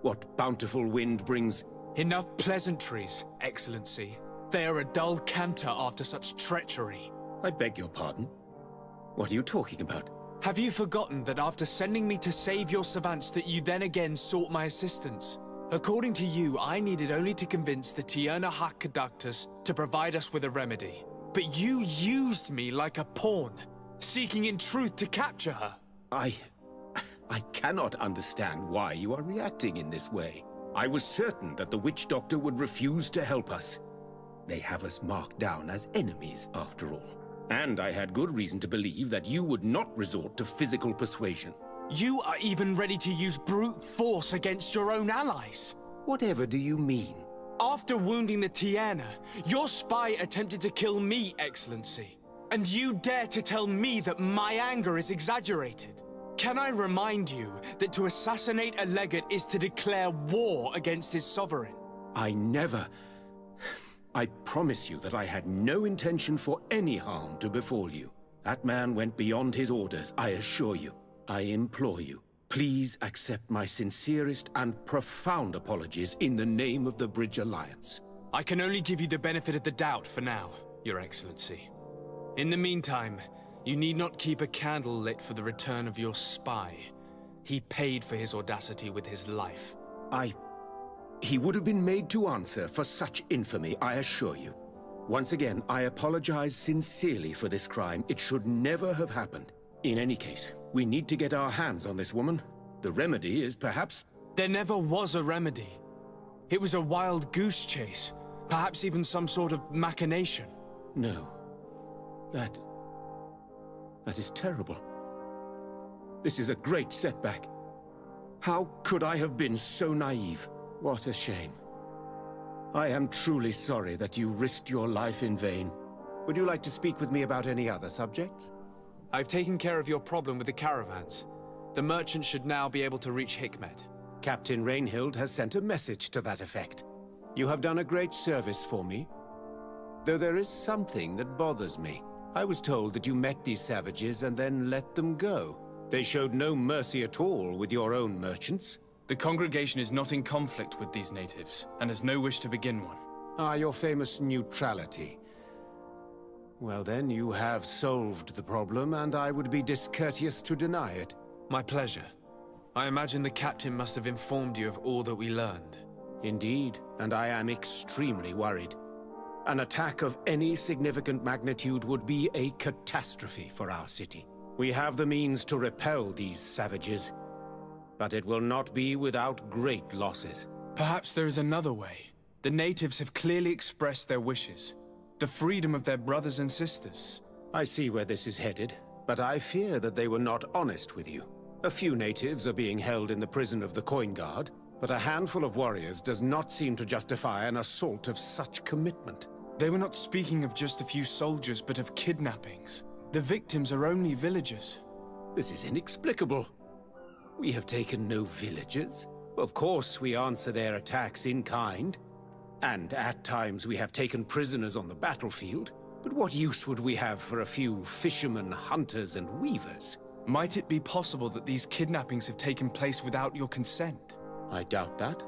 What bountiful wind brings... Enough pleasantries, Excellency. They are a dull canter after such treachery. I beg your pardon? What are you talking about? Have you forgotten that after sending me to save your savants that you then again sought my assistance? According to you, I needed only to convince the Tierna Conductors to provide us with a remedy. But you used me like a pawn, seeking in truth to capture her. I cannot understand why you are reacting in this way. I was certain that the witch doctor would refuse to help us. They have us marked down as enemies, after all. And I had good reason to believe that you would not resort to physical persuasion. You are even ready to use brute force against your own allies. Whatever do you mean? After wounding the Tierna, your spy attempted to kill me, Excellency. And you dare to tell me that my anger is exaggerated? Can I remind you that to assassinate a legate is to declare war against his sovereign? I never... I promise you that I had no intention for any harm to befall you. That man went beyond his orders, I assure you. I implore you, please accept my sincerest and profound apologies in the name of the Bridge Alliance. I can only give you the benefit of the doubt for now, Your Excellency. In the meantime, you need not keep a candle lit for the return of your spy. He paid for his audacity with his life. He would have been made to answer for such infamy, I assure you. Once again, I apologize sincerely for this crime. It should never have happened. In any case, we need to get our hands on this woman. The remedy is perhaps... There never was a remedy. It was a wild goose chase. Perhaps even some sort of machination. No. That is terrible. This is a great setback. How could I have been so naive? What a shame. I am truly sorry that you risked your life in vain. Would you like to speak with me about any other subjects? I've taken care of your problem with the caravans. The merchant should now be able to reach Hikmet. Captain Rainhild has sent a message to that effect. You have done a great service for me. Though there is something that bothers me. I was told that you met these savages and then let them go. They showed no mercy at all with your own merchants. The congregation is not in conflict with these natives, and has no wish to begin one. Ah, your famous neutrality. Well then, you have solved the problem, and I would be discourteous to deny it. My pleasure. I imagine the captain must have informed you of all that we learned. Indeed, and I am extremely worried. An attack of any significant magnitude would be a catastrophe for our city. We have the means to repel these savages, but it will not be without great losses. Perhaps there is another way. The natives have clearly expressed their wishes. The freedom of their brothers and sisters. I see where this is headed, but I fear that they were not honest with you. A few natives are being held in the prison of the Coin Guard, but a handful of warriors does not seem to justify an assault of such commitment. They were not speaking of just a few soldiers, but of kidnappings. The victims are only villagers. This is inexplicable. We have taken no villagers. Of course, we answer their attacks in kind. And at times we have taken prisoners on the battlefield. But what use would we have for a few fishermen, hunters, and weavers? Might it be possible that these kidnappings have taken place without your consent? I doubt that.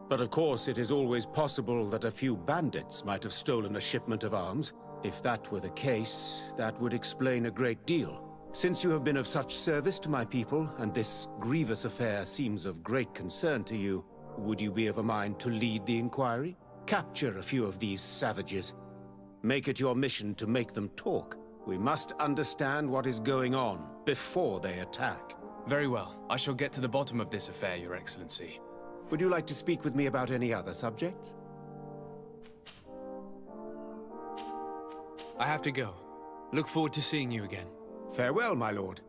But of course, it is always possible that a few bandits might have stolen a shipment of arms. If that were the case, that would explain a great deal. Since you have been of such service to my people, and this grievous affair seems of great concern to you, would you be of a mind to lead the inquiry? Capture a few of these savages. Make it your mission to make them talk. We must understand what is going on before they attack. Very well. I shall get to the bottom of this affair, Your Excellency. Would you like to speak with me about any other subjects? I have to go. Look forward to seeing you again. Farewell, my lord.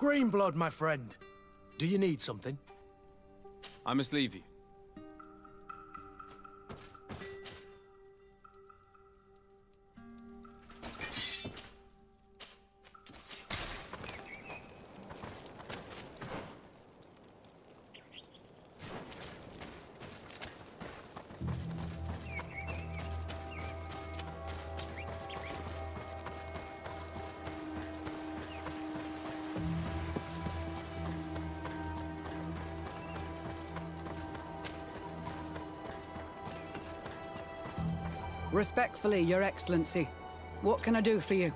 Greenblood, my friend. Do you need something? I must leave you. Respectfully, Your Excellency. What can I do for you?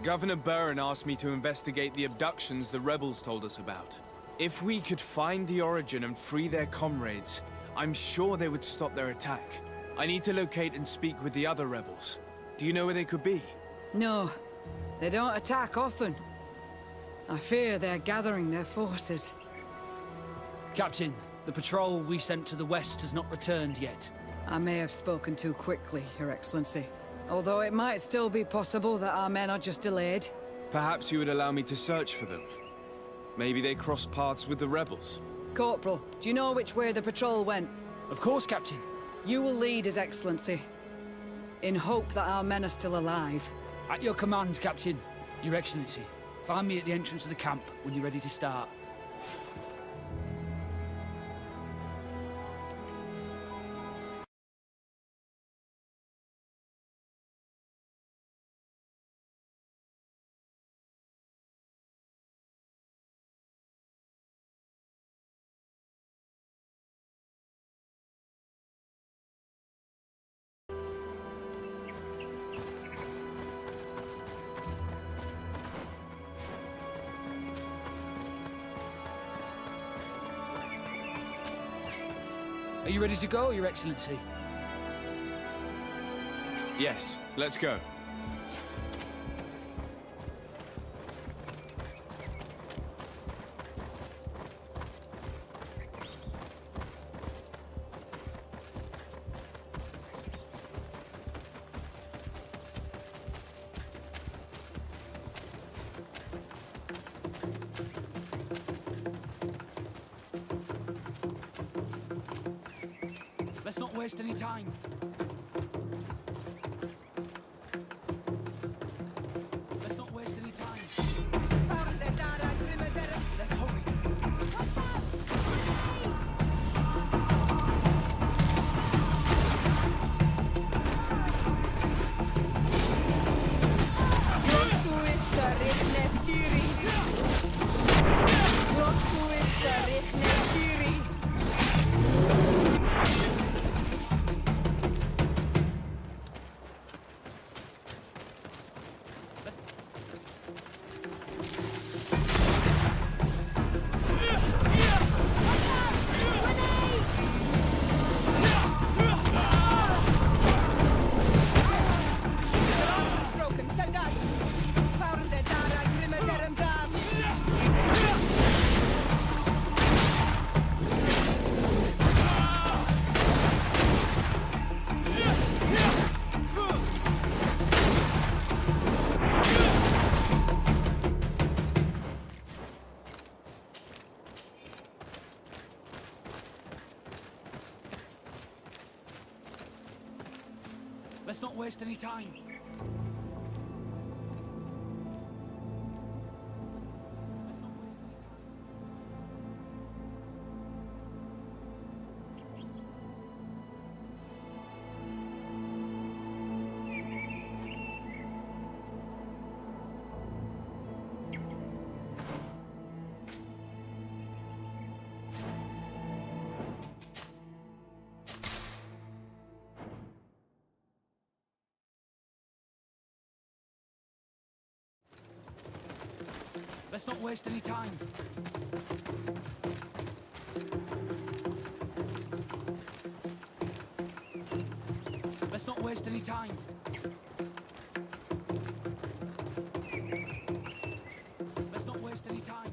Governor Burren asked me to investigate the abductions the rebels told us about. If we could find the origin and free their comrades, I'm sure they would stop their attack. I need to locate and speak with the other rebels. Do you know where they could be? No, they don't attack often. I fear they're gathering their forces. Captain, the patrol we sent to the west has not returned yet. I may have spoken too quickly, Your Excellency. Although it might still be possible that our men are just delayed. Perhaps you would allow me to search for them. Maybe they crossed paths with the rebels. Corporal, do you know which way the patrol went? Of course, Captain. You will lead, His Excellency, in hope that our men are still alive. At your command, Captain. Your Excellency. Find me at the entrance of the camp when you're ready to start. Are you ready to go, Your Excellency? Yes, let's go. Let's not waste any time. Let's not waste any time. Let's hurry. Let's not waste any time. Let's not waste any time. Let's not waste any time. Let's not waste any time.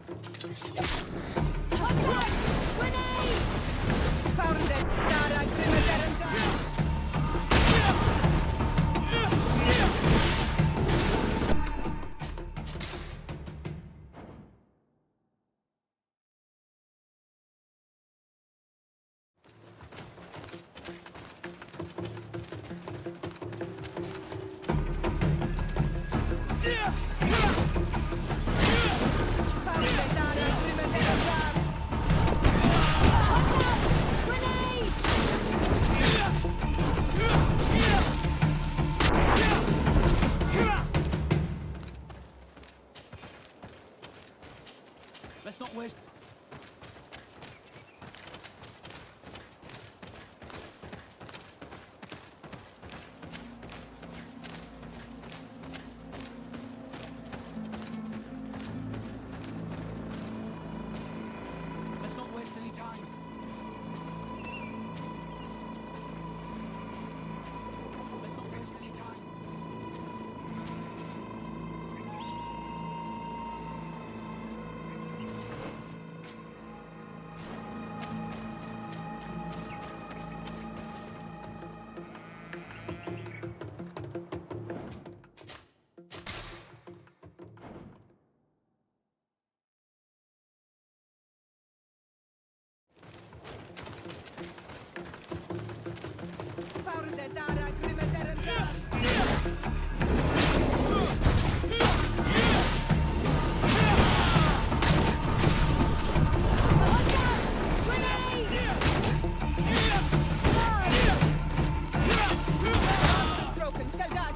Broken, soldat!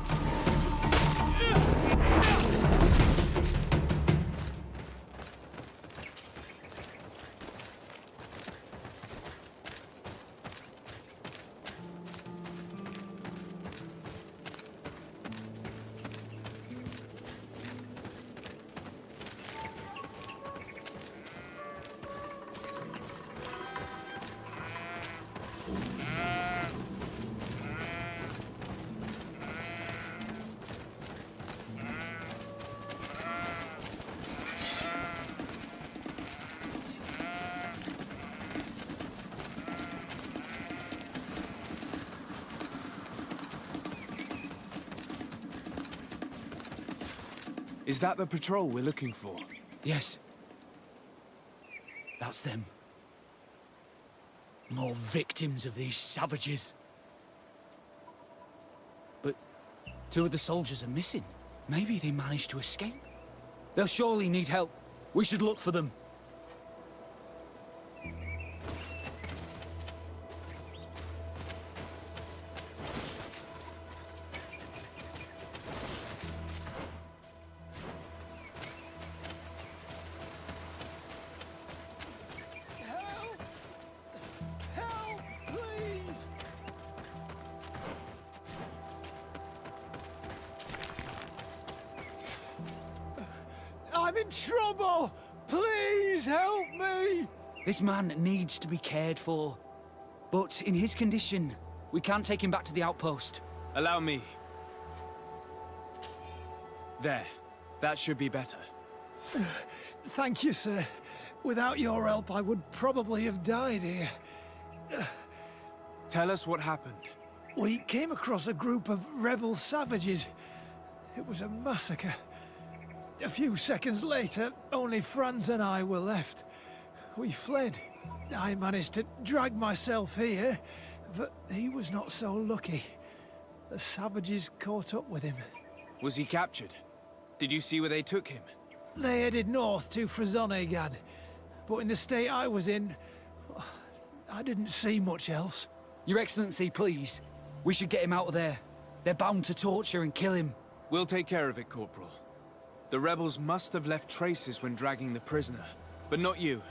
Is that the patrol we're looking for? Yes. That's them. More victims of these savages. But 2 of the soldiers are missing. Maybe they managed to escape. They'll surely need help. We should look for them. I'm in trouble! Please help me! This man needs to be cared for. But in his condition, we can't take him back to the outpost. Allow me. There. That should be better. Thank you, sir. Without your help, I would probably have died here. Tell us what happened. We came across a group of rebel savages. It was a massacre. A few seconds later, only Franz and I were left. We fled. I managed to drag myself here, but he was not so lucky. The savages caught up with him. Was he captured? Did you see where they took him? They headed north to Frazonegan, but in the state I was in, I didn't see much else. Your Excellency, please. We should get him out of there. They're bound to torture and kill him. We'll take care of it, Corporal. The rebels must have left traces when dragging the prisoner. But not you.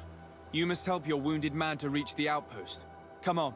You must help your wounded man to reach the outpost. Come on.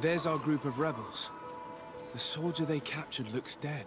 There's our group of rebels. The soldier they captured looks dead.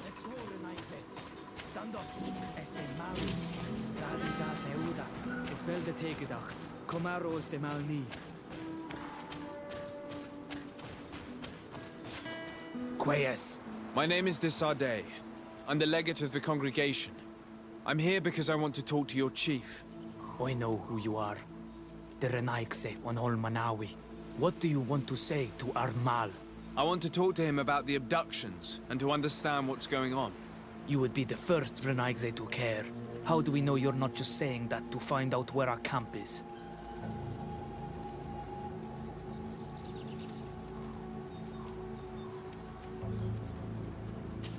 Let's go, Raeins. Stand up. Esse Maui. Dadi dat neuda. Is wel de tegendag. Comaros de Malni. Quayes. My name is Desade. I'm the legate of the congregation. I'm here because I want to talk to your chief. I know who you are. The Raeins on Ol Manawi. What do you want to say to Armal? I want to talk to him about the abductions and to understand what's going on. You would be the first Raeins to care. How do we know you're not just saying that to find out where our camp is?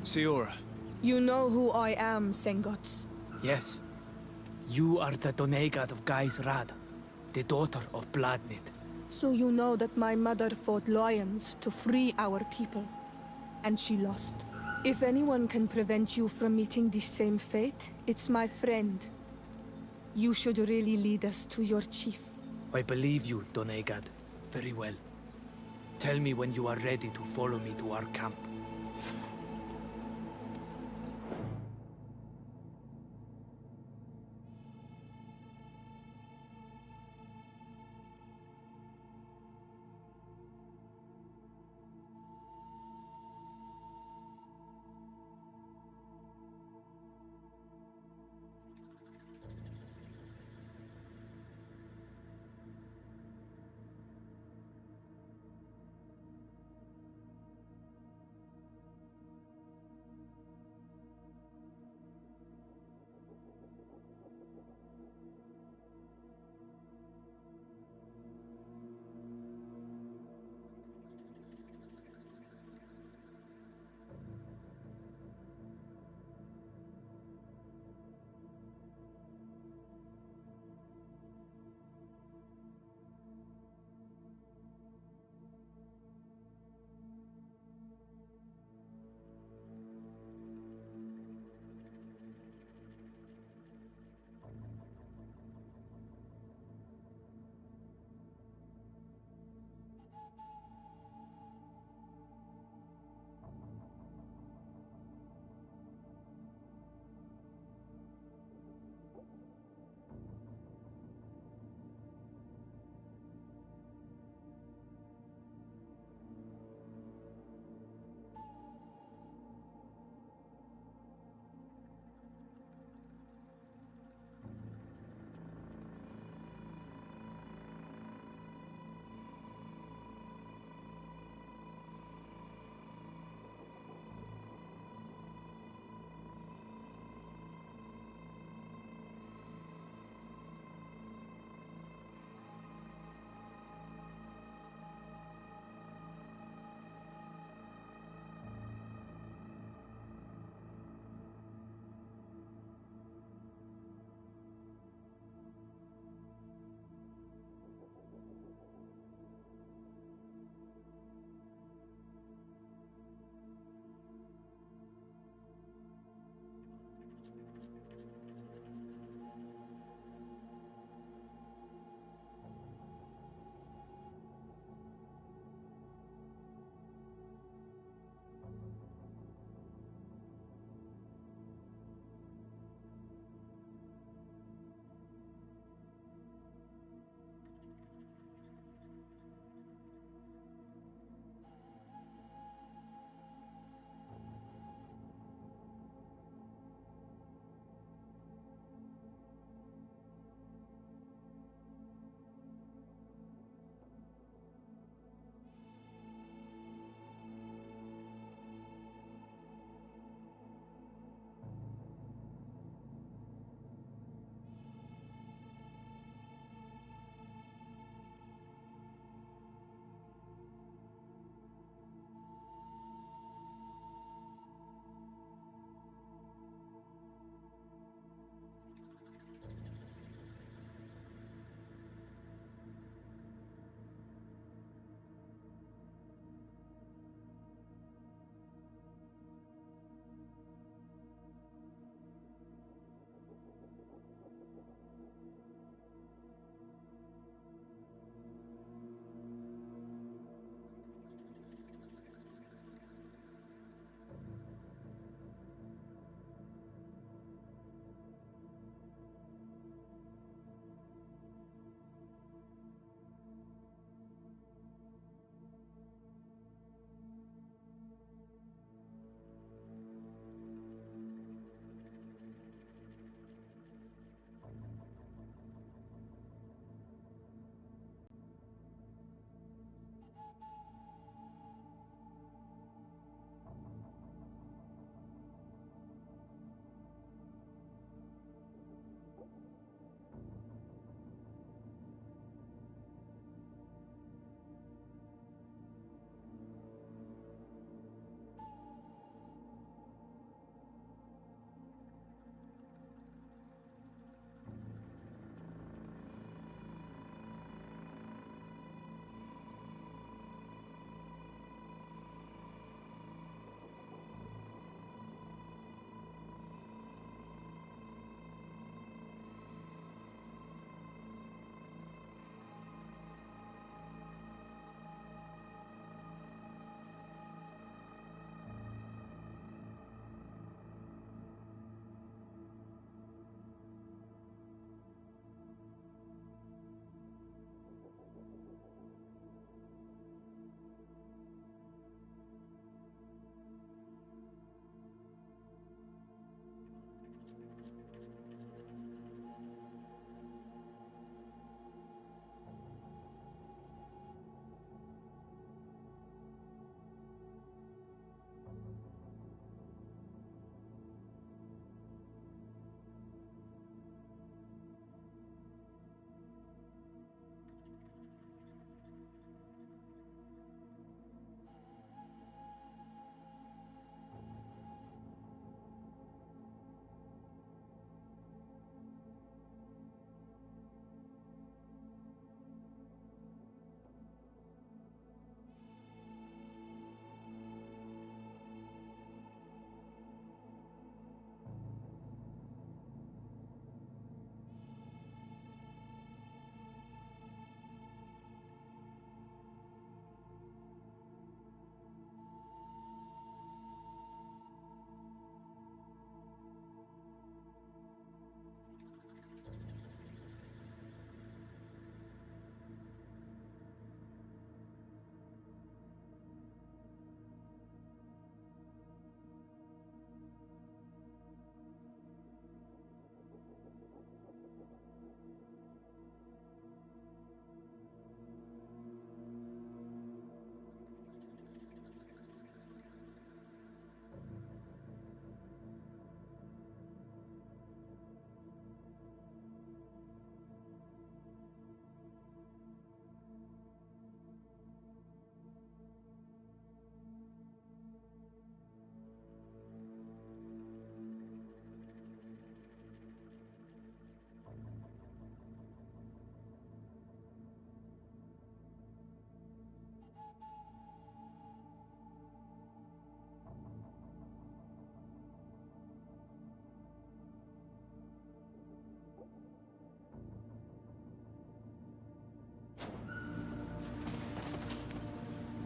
Siora. You know who I am, Sengots. Yes. You are the Donegad of Gai's Rad, the daughter of Bladnid. So you know that my mother fought lions to free our people. And she lost. If anyone can prevent you from meeting the same fate, it's my friend. You should really lead us to your chief. I believe you, Donegad. Very well. Tell me when you are ready to follow me to our camp.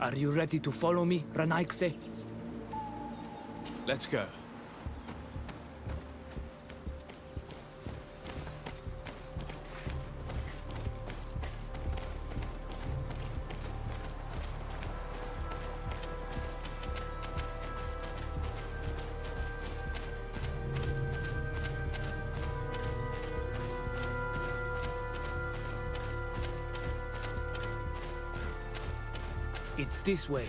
Are you ready to follow me, Raeins? Let's go. It's this way.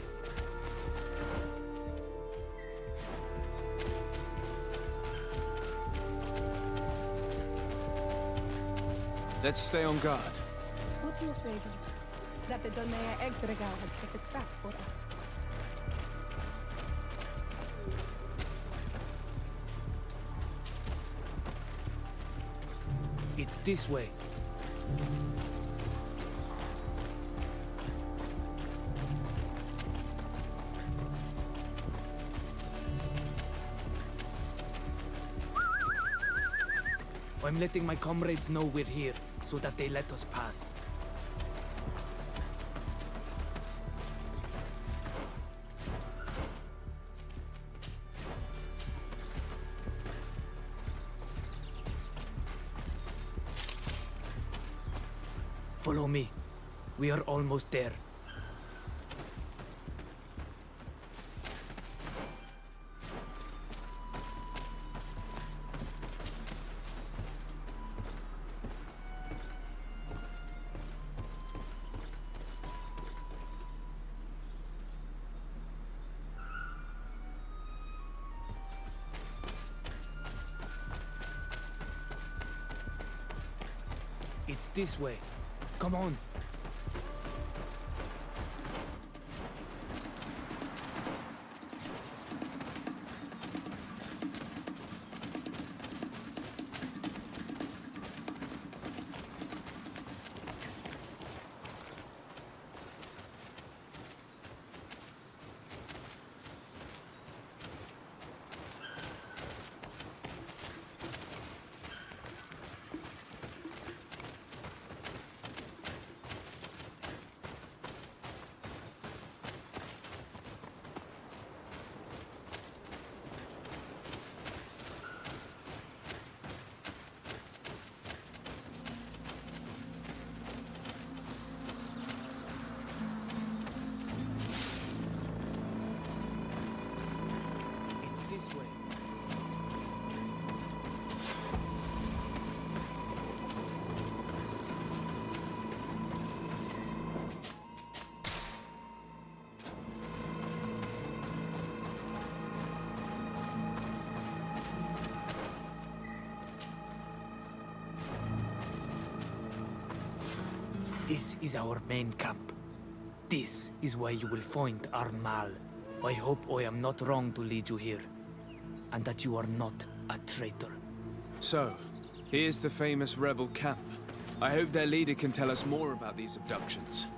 Let's stay on guard. What are you afraid of? That the Donea Exregal have set a trap for us. It's this way. I'm letting my comrades know we're here, so that they let us pass. Follow me. We are almost there. It's this way. Come on. This way. This is our main camp. This is where you will find our Mal. I hope I am not wrong to lead you here, and that you are not a traitor. So, here's the famous rebel camp. I hope their leader can tell us more about these abductions.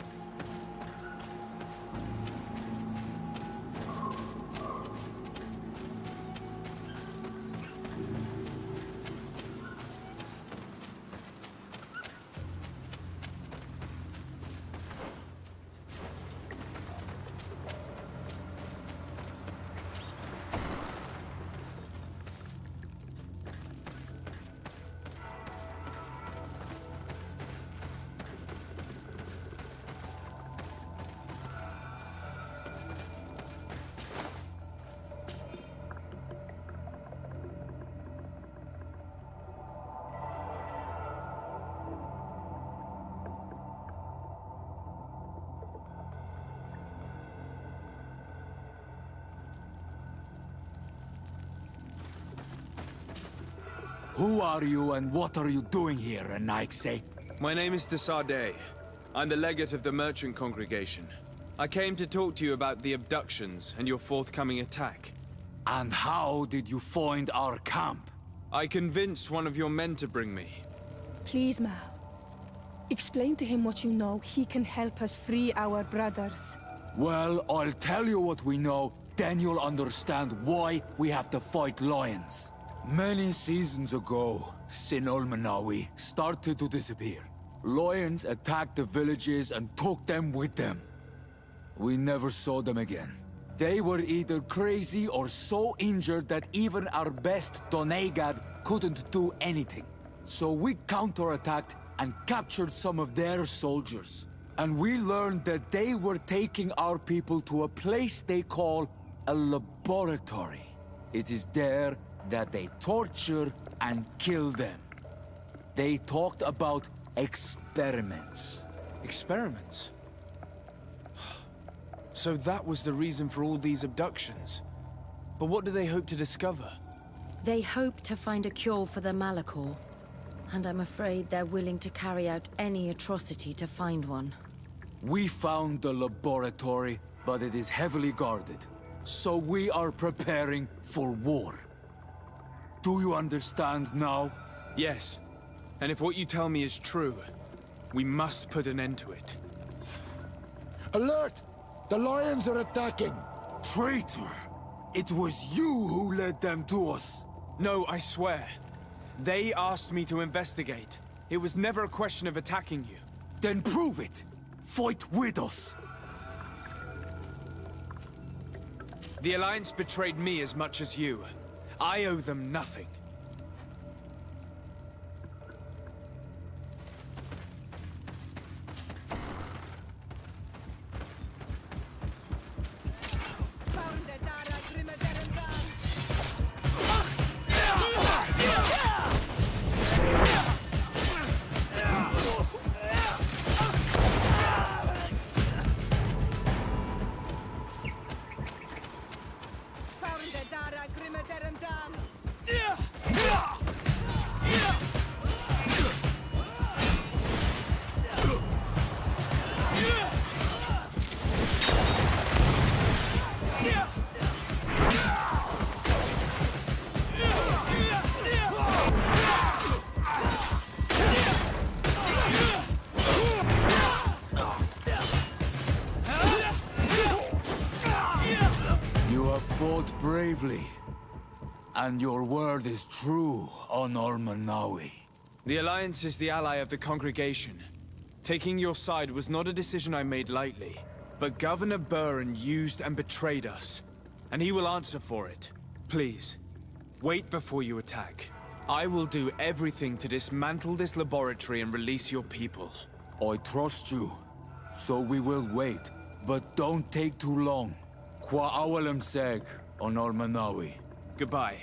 Who are you and what are you doing here, Raeins? My name is Desardet. I'm the legate of the merchant congregation. I came to talk to you about the abductions and your forthcoming attack. And how did you find our camp? I convinced one of your men to bring me. Please, Mal. Explain to him what you know. He can help us free our brothers. Well, I'll tell you what we know, then you'll understand why we have to fight lions. Many seasons ago, Sinol Manawi started to disappear. Lions attacked the villages and took them with them. We never saw them again. They were either crazy or so injured that even our best Doneigad couldn't do anything. So we counterattacked and captured some of their soldiers. And we learned that they were taking our people to a place they call a laboratory. It is there that they torture and kill them. They talked about experiments. Experiments? So that was the reason for all these abductions. But what do they hope to discover? They hope to find a cure for the Malachor. And I'm afraid they're willing to carry out any atrocity to find one. We found the laboratory, but it is heavily guarded. So we are preparing for war. Do you understand now? Yes. And if what you tell me is true, we must put an end to it. Alert! The lions are attacking! Traitor! It was you who led them to us! No, I swear. They asked me to investigate. It was never a question of attacking you. Then prove it! Fight with us! The Alliance betrayed me as much as you. I owe them nothing. Bravely. And your word is true on Ormanawi. The Alliance is the ally of the congregation. Taking your side was not a decision I made lightly. But Governor Burren used and betrayed us. And he will answer for it. Please, wait before you attack. I will do everything to dismantle this laboratory and release your people. I trust you. So we will wait. But don't take too long. Qua awalem seg on Ormanawi. Goodbye.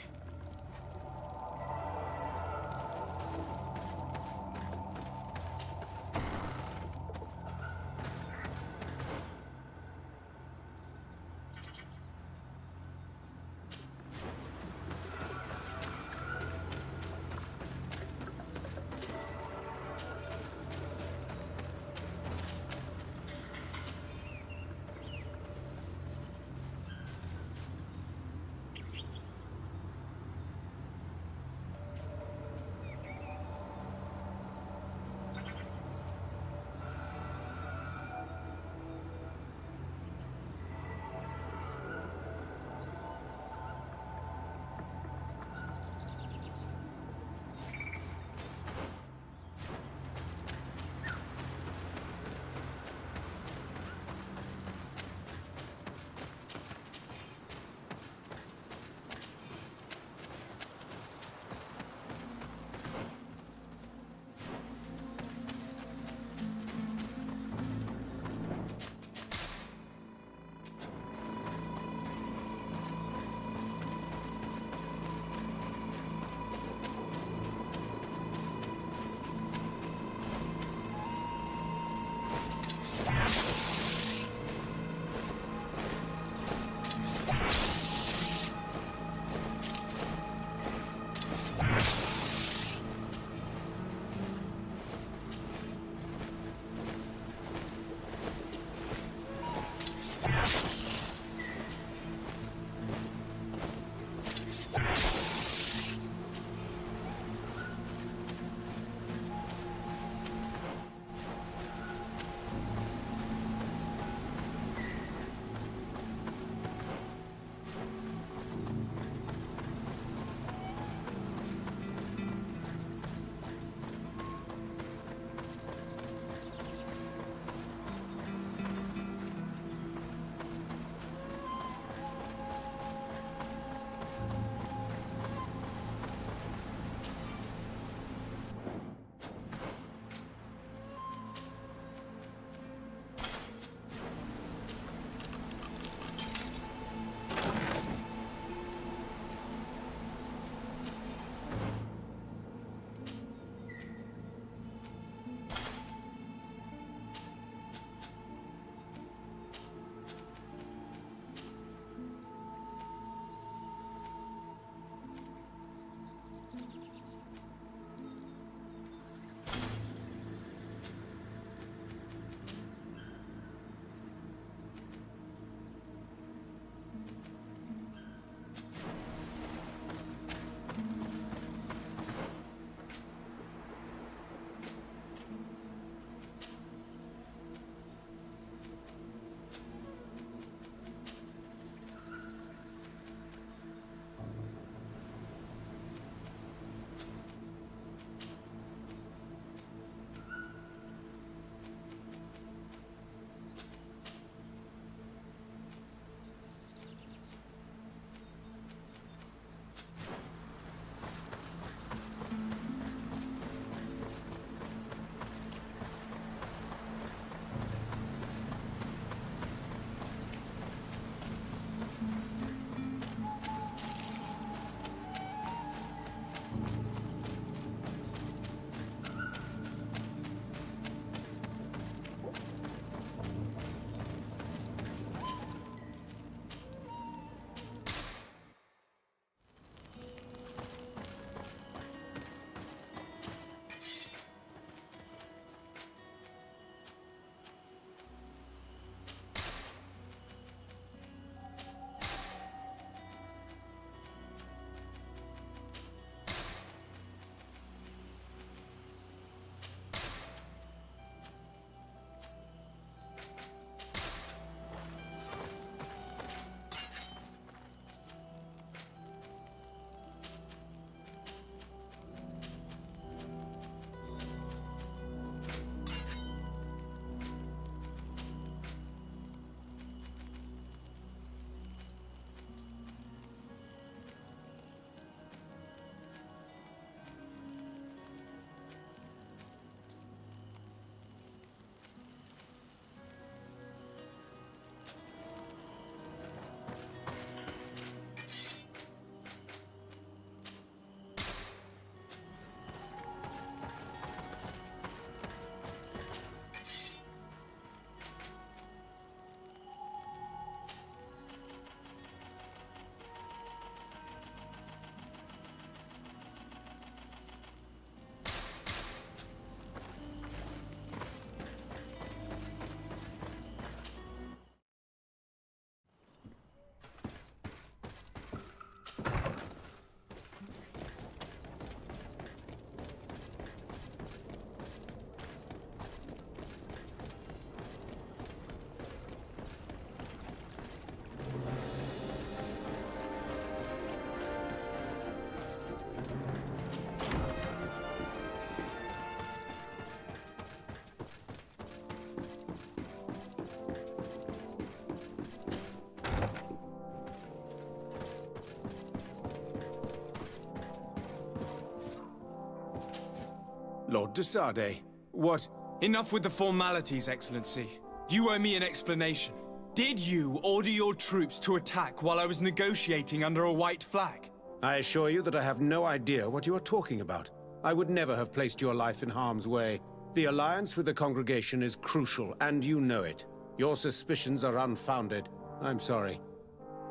Lord de Sardet, what... Enough with the formalities, Excellency. You owe me an explanation. Did you order your troops to attack while I was negotiating under a white flag? I assure you that I have no idea what you are talking about. I would never have placed your life in harm's way. The alliance with the congregation is crucial, and you know it. Your suspicions are unfounded. I'm sorry.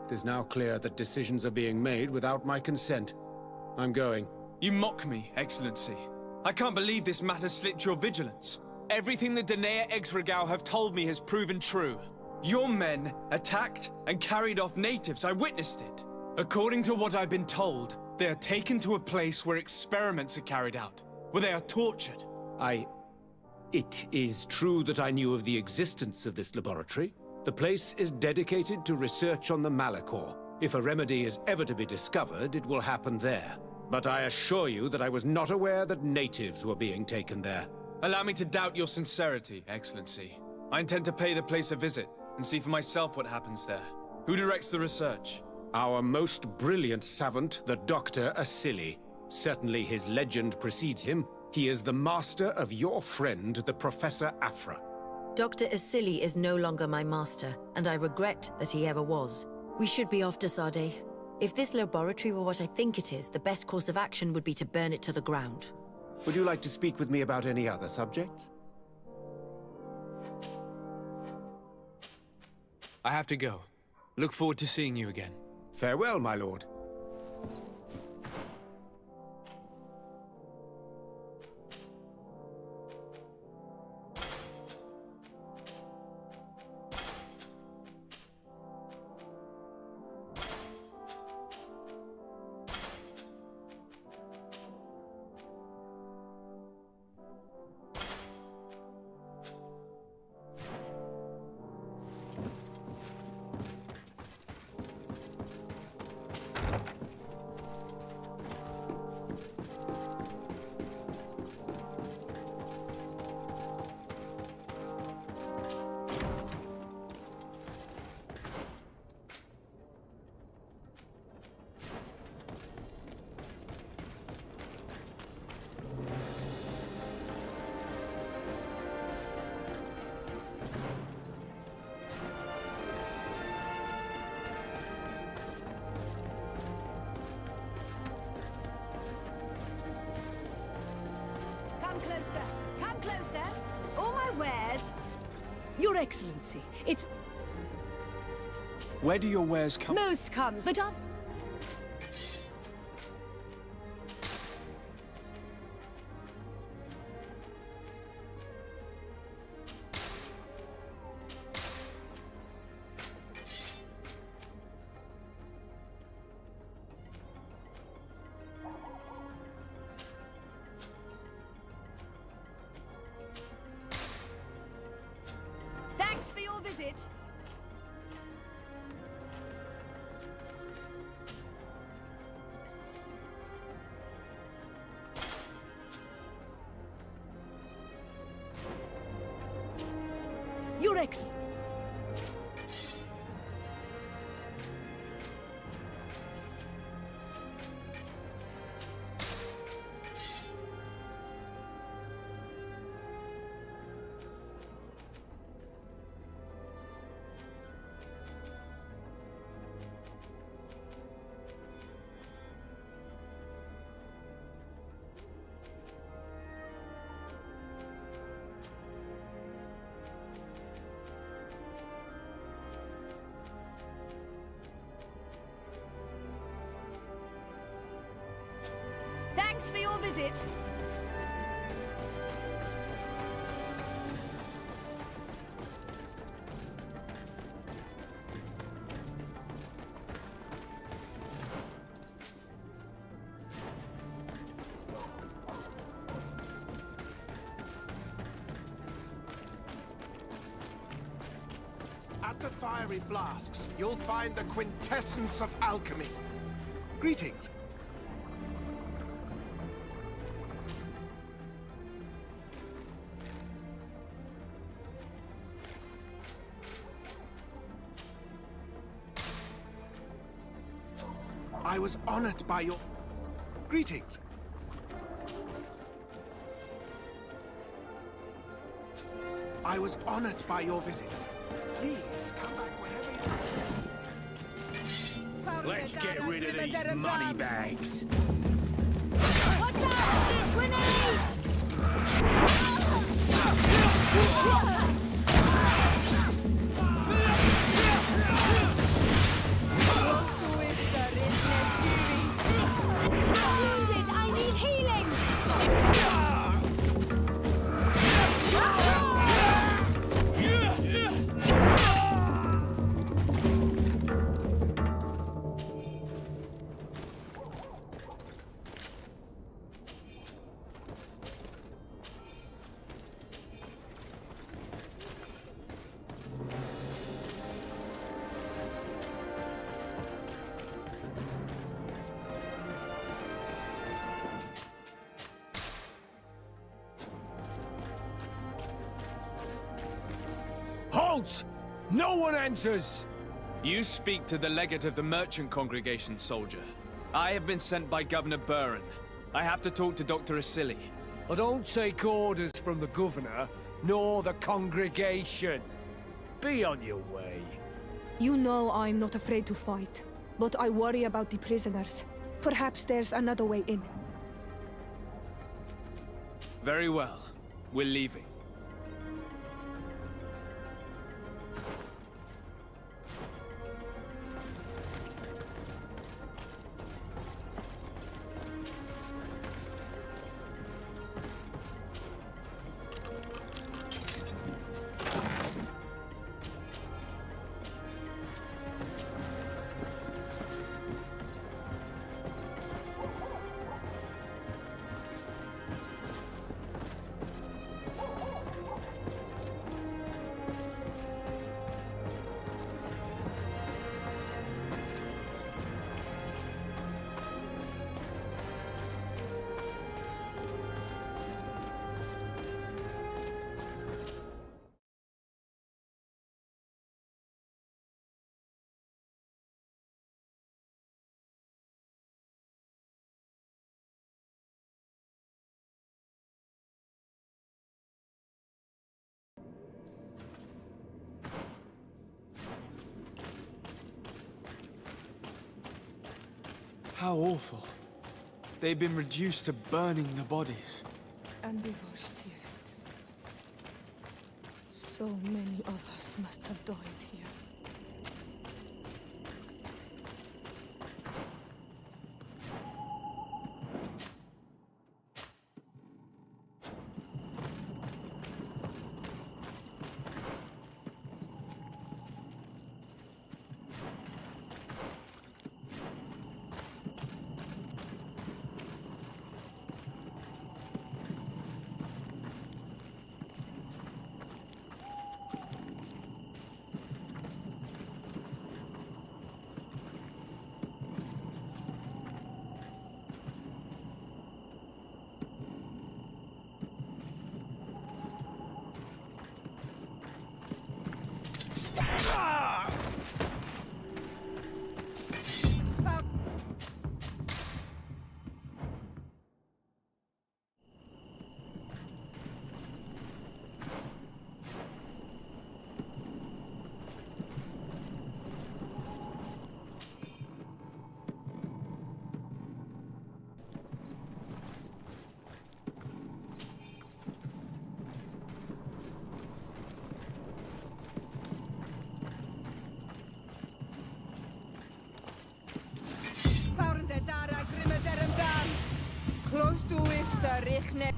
It is now clear that decisions are being made without my consent. I'm going. You mock me, Excellency. I can't believe this matter slipped your vigilance. Everything the Danea Exregao have told me has proven true. Your men attacked and carried off natives. I witnessed it. According to what I've been told, they are taken to a place where experiments are carried out, where they are tortured. It is true that I knew of the existence of this laboratory. The place is dedicated to research on the Malachor. If a remedy is ever to be discovered, it will happen there. But I assure you that I was not aware that natives were being taken there. Allow me to doubt your sincerity, Excellency. I intend to pay the place a visit and see for myself what happens there. Who directs the research? Our most brilliant savant, the Dr. Asili. Certainly his legend precedes him. He is the master of your friend, the Professor Afra. Dr. Asili is no longer my master, and I regret that he ever was. We should be off to Sardet. If this laboratory were what I think it is, the best course of action would be to burn it to the ground. Would you like to speak with me about any other subjects? I have to go. Look forward to seeing you again. Farewell, my lord. Come closer. Come closer. All my wares. Your Excellency, it's... Where do your wares come? Most comes, but I'm... Thanks for your visit. Your Excellency. Thanks for your visit. At the fiery flasks, you'll find the quintessence of alchemy. Greetings. I was honored by your... Greetings. I was honored by your visit. Please, come back whenever you... Let's get rid of these money bags. Watch out! Grenade! Wounded! I need healing! Halt! No one enters! You speak to the legate of the merchant congregation, soldier. I have been sent by Governor Burren. I have to talk to Dr. Asili. I don't take orders from the governor, nor the congregation. Be on your way. You know I'm not afraid to fight, but I worry about the prisoners. Perhaps there's another way in. Very well. We're leaving. How awful. They've been reduced to burning the bodies. And devastated. So many of us must have died here. Close to is Richtne.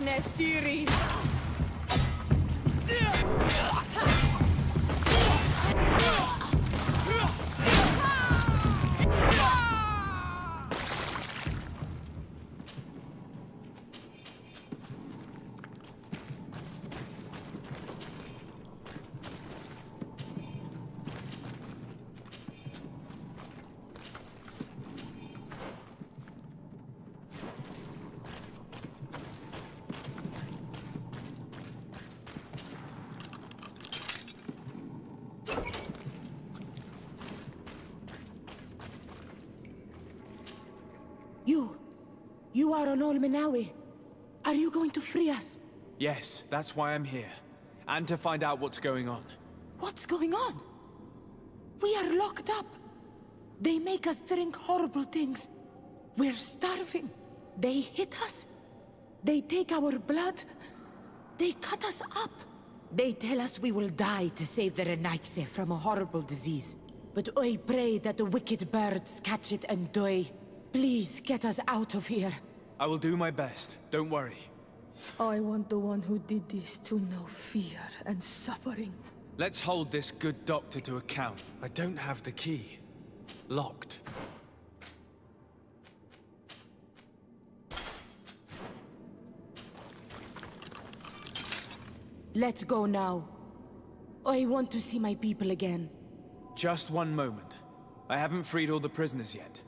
Rihnestiri! You are an Olmenawi. Are you going to free us? Yes, that's why I'm here. And to find out what's going on. What's going on? We are locked up. They make us drink horrible things. We're starving. They hit us. They take our blood. They cut us up. They tell us we will die to save the Raeins from a horrible disease. But I pray that the wicked birds catch it and die. Please get us out of here. I will do my best. Don't worry. I want the one who did this to know fear and suffering. Let's hold this good doctor to account. I don't have the key. Locked. Let's go now. I want to see my people again. Just one moment. I haven't freed all the prisoners yet.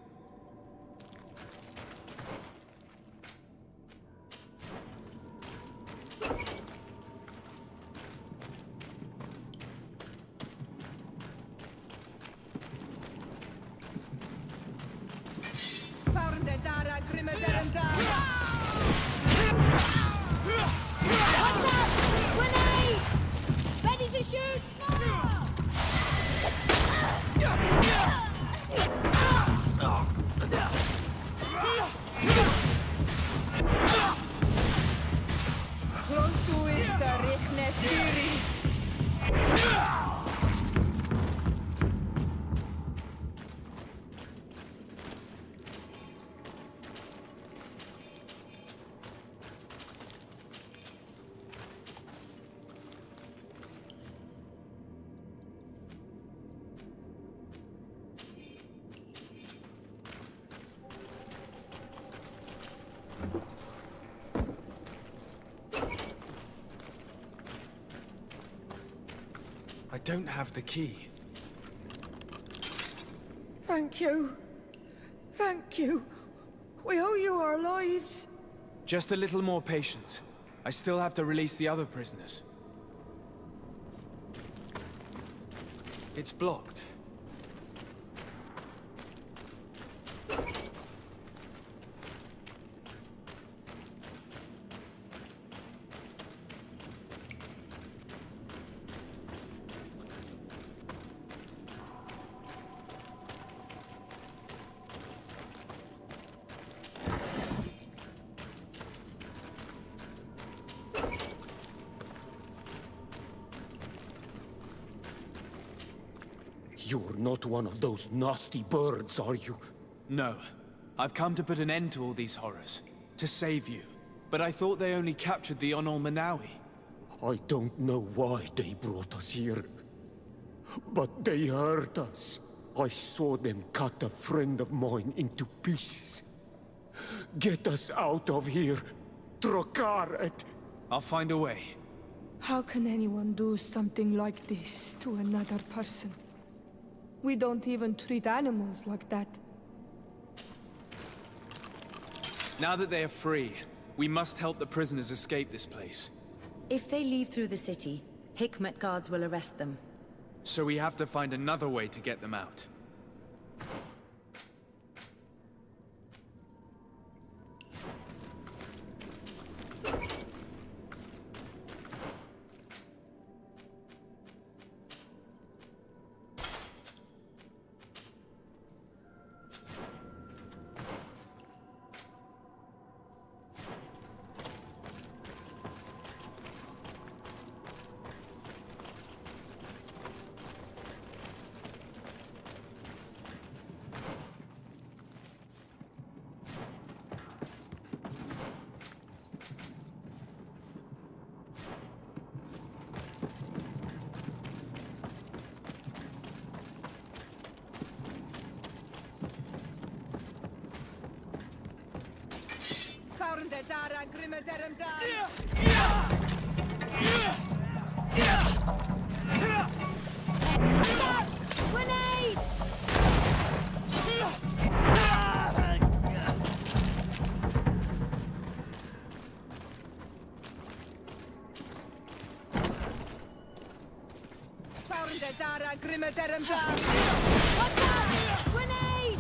I don't have the key. Thank you. Thank you. We owe you our lives. Just a little more patience. I still have to release the other prisoners. It's blocked. You're not one of those nasty birds, are you? No. I've come to put an end to all these horrors. To save you. But I thought they only captured the Onol-Manawi. I don't know why they brought us here. But they hurt us. I saw them cut a friend of mine into pieces. Get us out of here. Trokaret. I'll find a way. How can anyone do something like this to another person? We don't even treat animals like that. Now that they are free, we must help the prisoners escape this place. If they leave through the city, Hikmet guards will arrest them. So we have to find another way to get them out. Grenade! What's up? Grenade!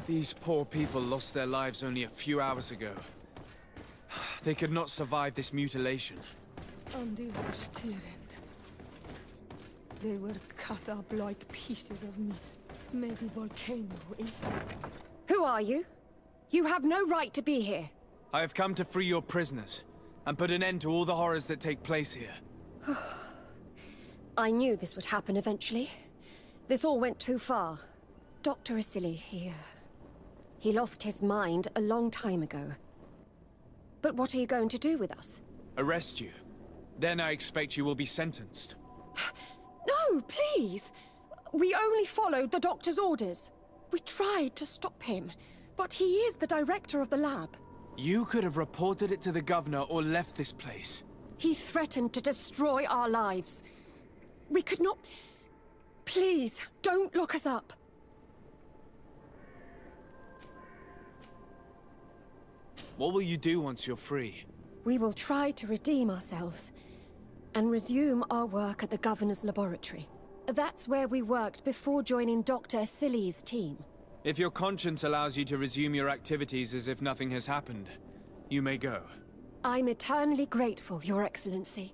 These poor people lost their lives only a few hours ago. They could not survive this mutilation. And they were stirred. They were cut up like pieces of meat. May the volcano eat. Who are you? You have no right to be here. I have come to free your prisoners, and put an end to all the horrors that take place here. I knew this would happen eventually. This all went too far. Dr. Asili, he lost his mind a long time ago. But what are you going to do with us? Arrest you. Then I expect you will be sentenced. No, please! We only followed the doctor's orders. We tried to stop him, but he is the director of the lab. You could have reported it to the governor or left this place. He threatened to destroy our lives. We could not... Please, don't look us up. What will you do once you're free? We will try to redeem ourselves and resume our work at the governor's laboratory. That's where we worked before joining Dr. Asili's team. If your conscience allows you to resume your activities as if nothing has happened, you may go. I'm eternally grateful, Your Excellency.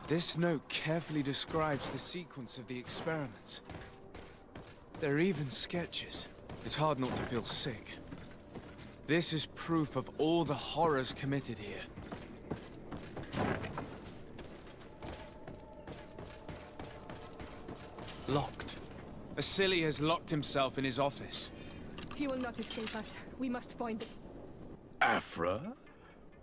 This note carefully describes the sequence of the experiments. There are even sketches. It's hard not to feel sick. This is proof of all the horrors committed here. Locked. Asili has locked himself in his office. He will not escape us. We must find him. Afra?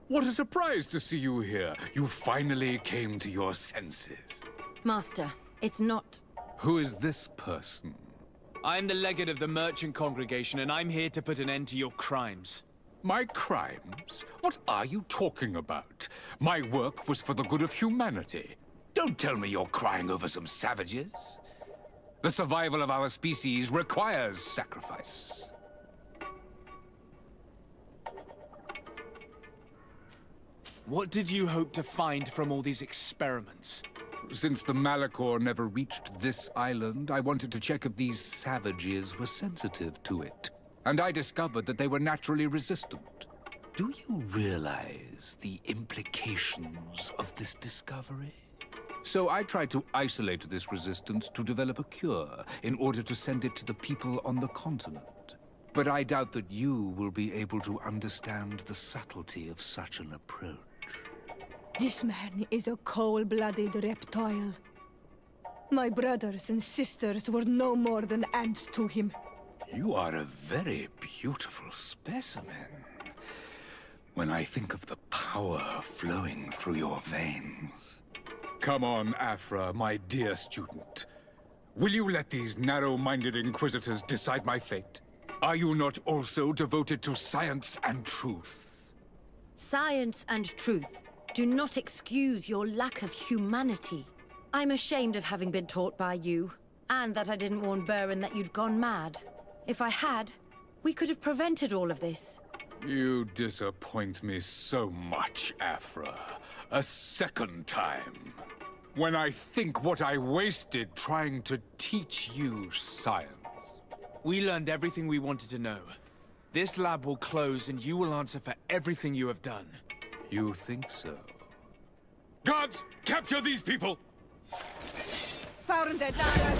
What a surprise to see you here. You finally came to your senses. Master, it's not... Who is this person? I'm the legate of the merchant congregation, and I'm here to put an end to your crimes. My crimes? What are you talking about? My work was for the good of humanity. Don't tell me you're crying over some savages. The survival of our species requires sacrifice. What did you hope to find from all these experiments? Since the Malachor never reached this island, I wanted to check if these savages were sensitive to it. And I discovered that they were naturally resistant. Do you realize the implications of this discovery? So I tried to isolate this resistance to develop a cure in order to send it to the people on the continent. But I doubt that you will be able to understand the subtlety of such an approach. This man is a cold-blooded reptile. My brothers and sisters were no more than ants to him. You are a very beautiful specimen. When I think of the power flowing through your veins. Come on, Afra, my dear student. Will you let these narrow-minded inquisitors decide my fate? Are you not also devoted to science and truth? Science and truth. do not excuse your lack of humanity. I'm ashamed of having been taught by you, and that I didn't warn Burren that you'd gone mad. If I had, we could have prevented all of this. You disappoint me so much, Afra. A second time. When I think what I wasted trying to teach you science. We learned everything we wanted to know. This lab will close and you will answer for everything you have done. You think so? Guards, capture these people! Found it, Dara,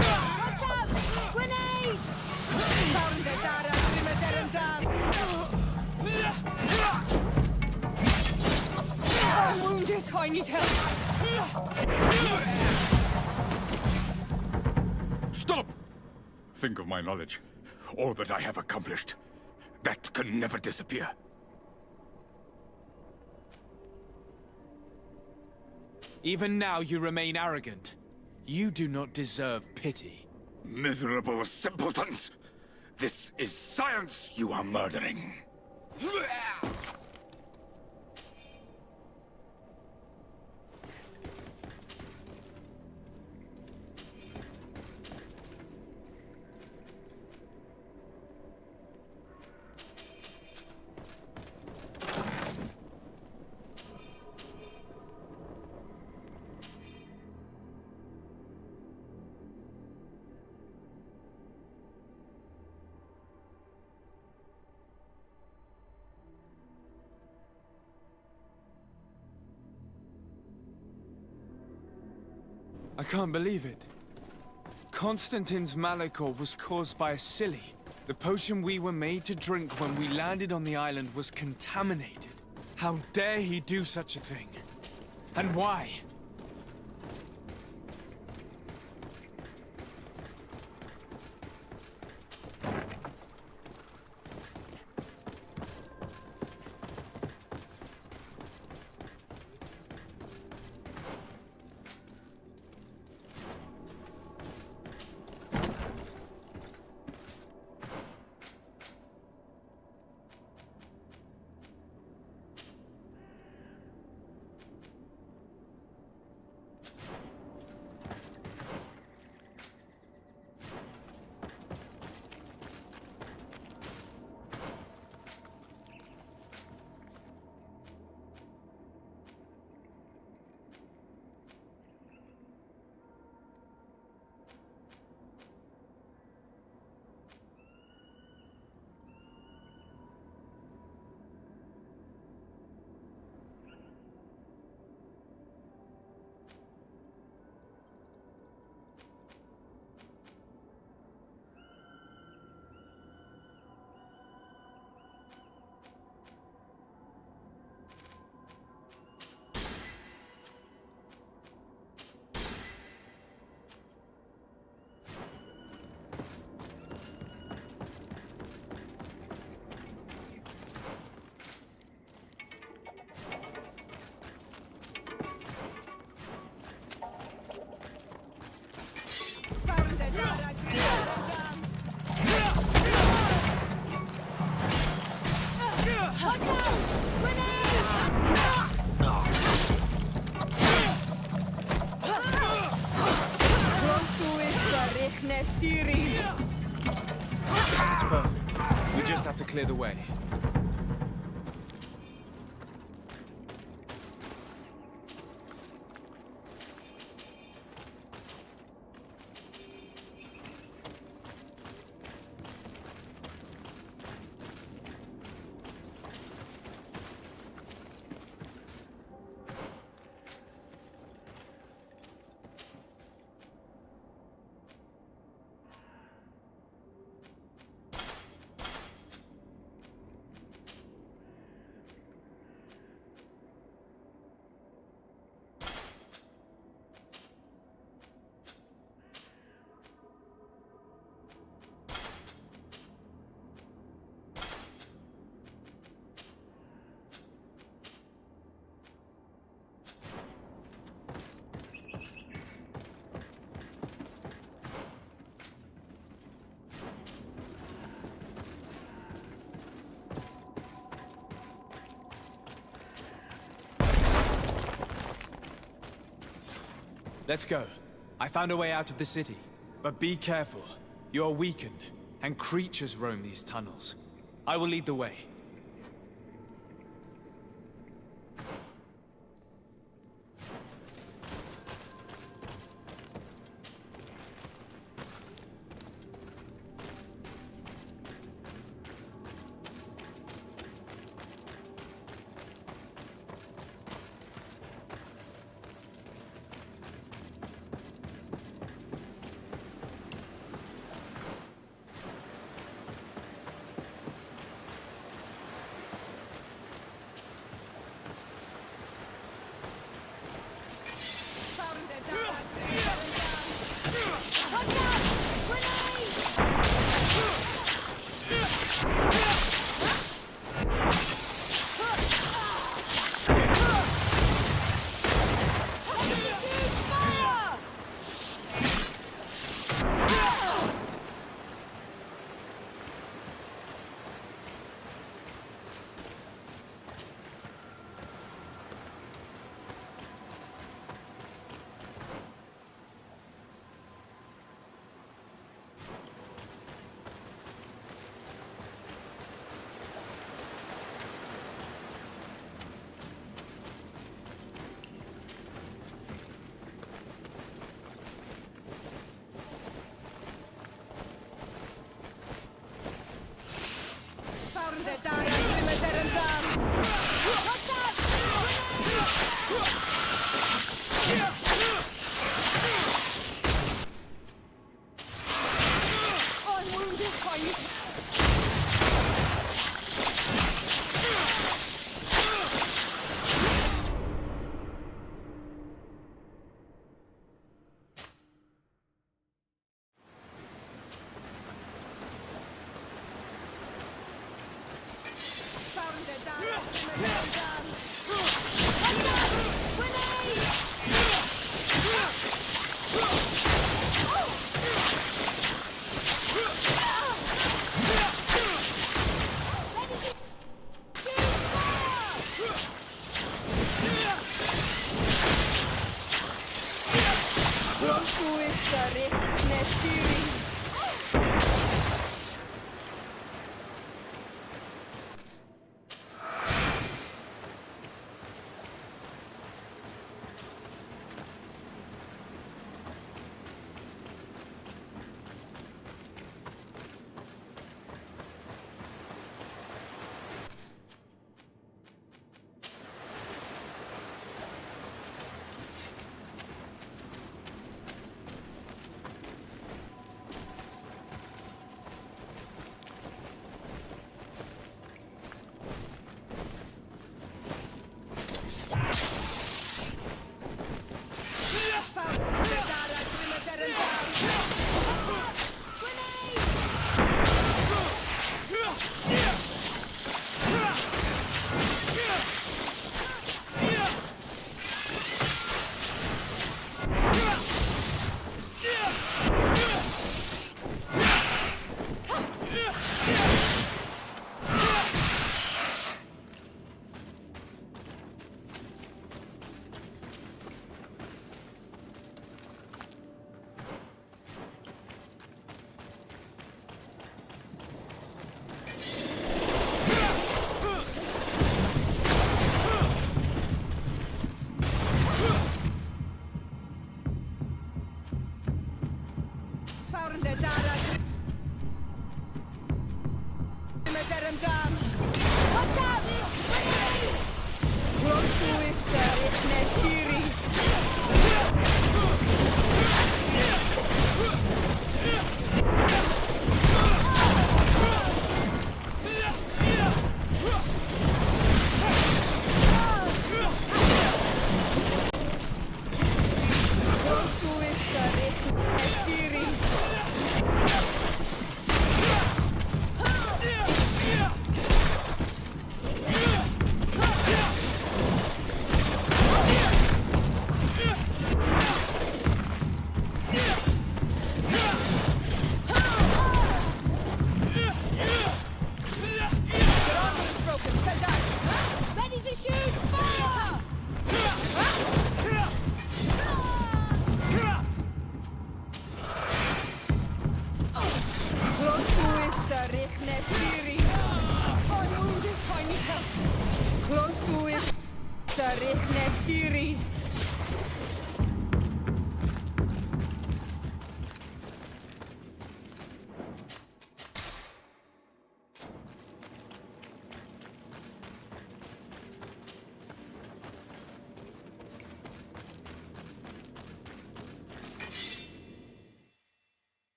watch out! Grenade! Found it, Dara, I'm wounded, I need help. Stop! Think of my knowledge. All that I have accomplished. That can never disappear. Even now you remain arrogant. You do not deserve pity. Miserable simpletons! This is science you are murdering. I can't believe it. Constantine's Malachor was caused by a silly. The potion we were made to drink when we landed on the island was contaminated. How dare he do such a thing? And why? It's perfect. We just have to clear the way. Let's go. I found a way out of the city. But be careful. You are weakened, and creatures roam these tunnels. I will lead the way.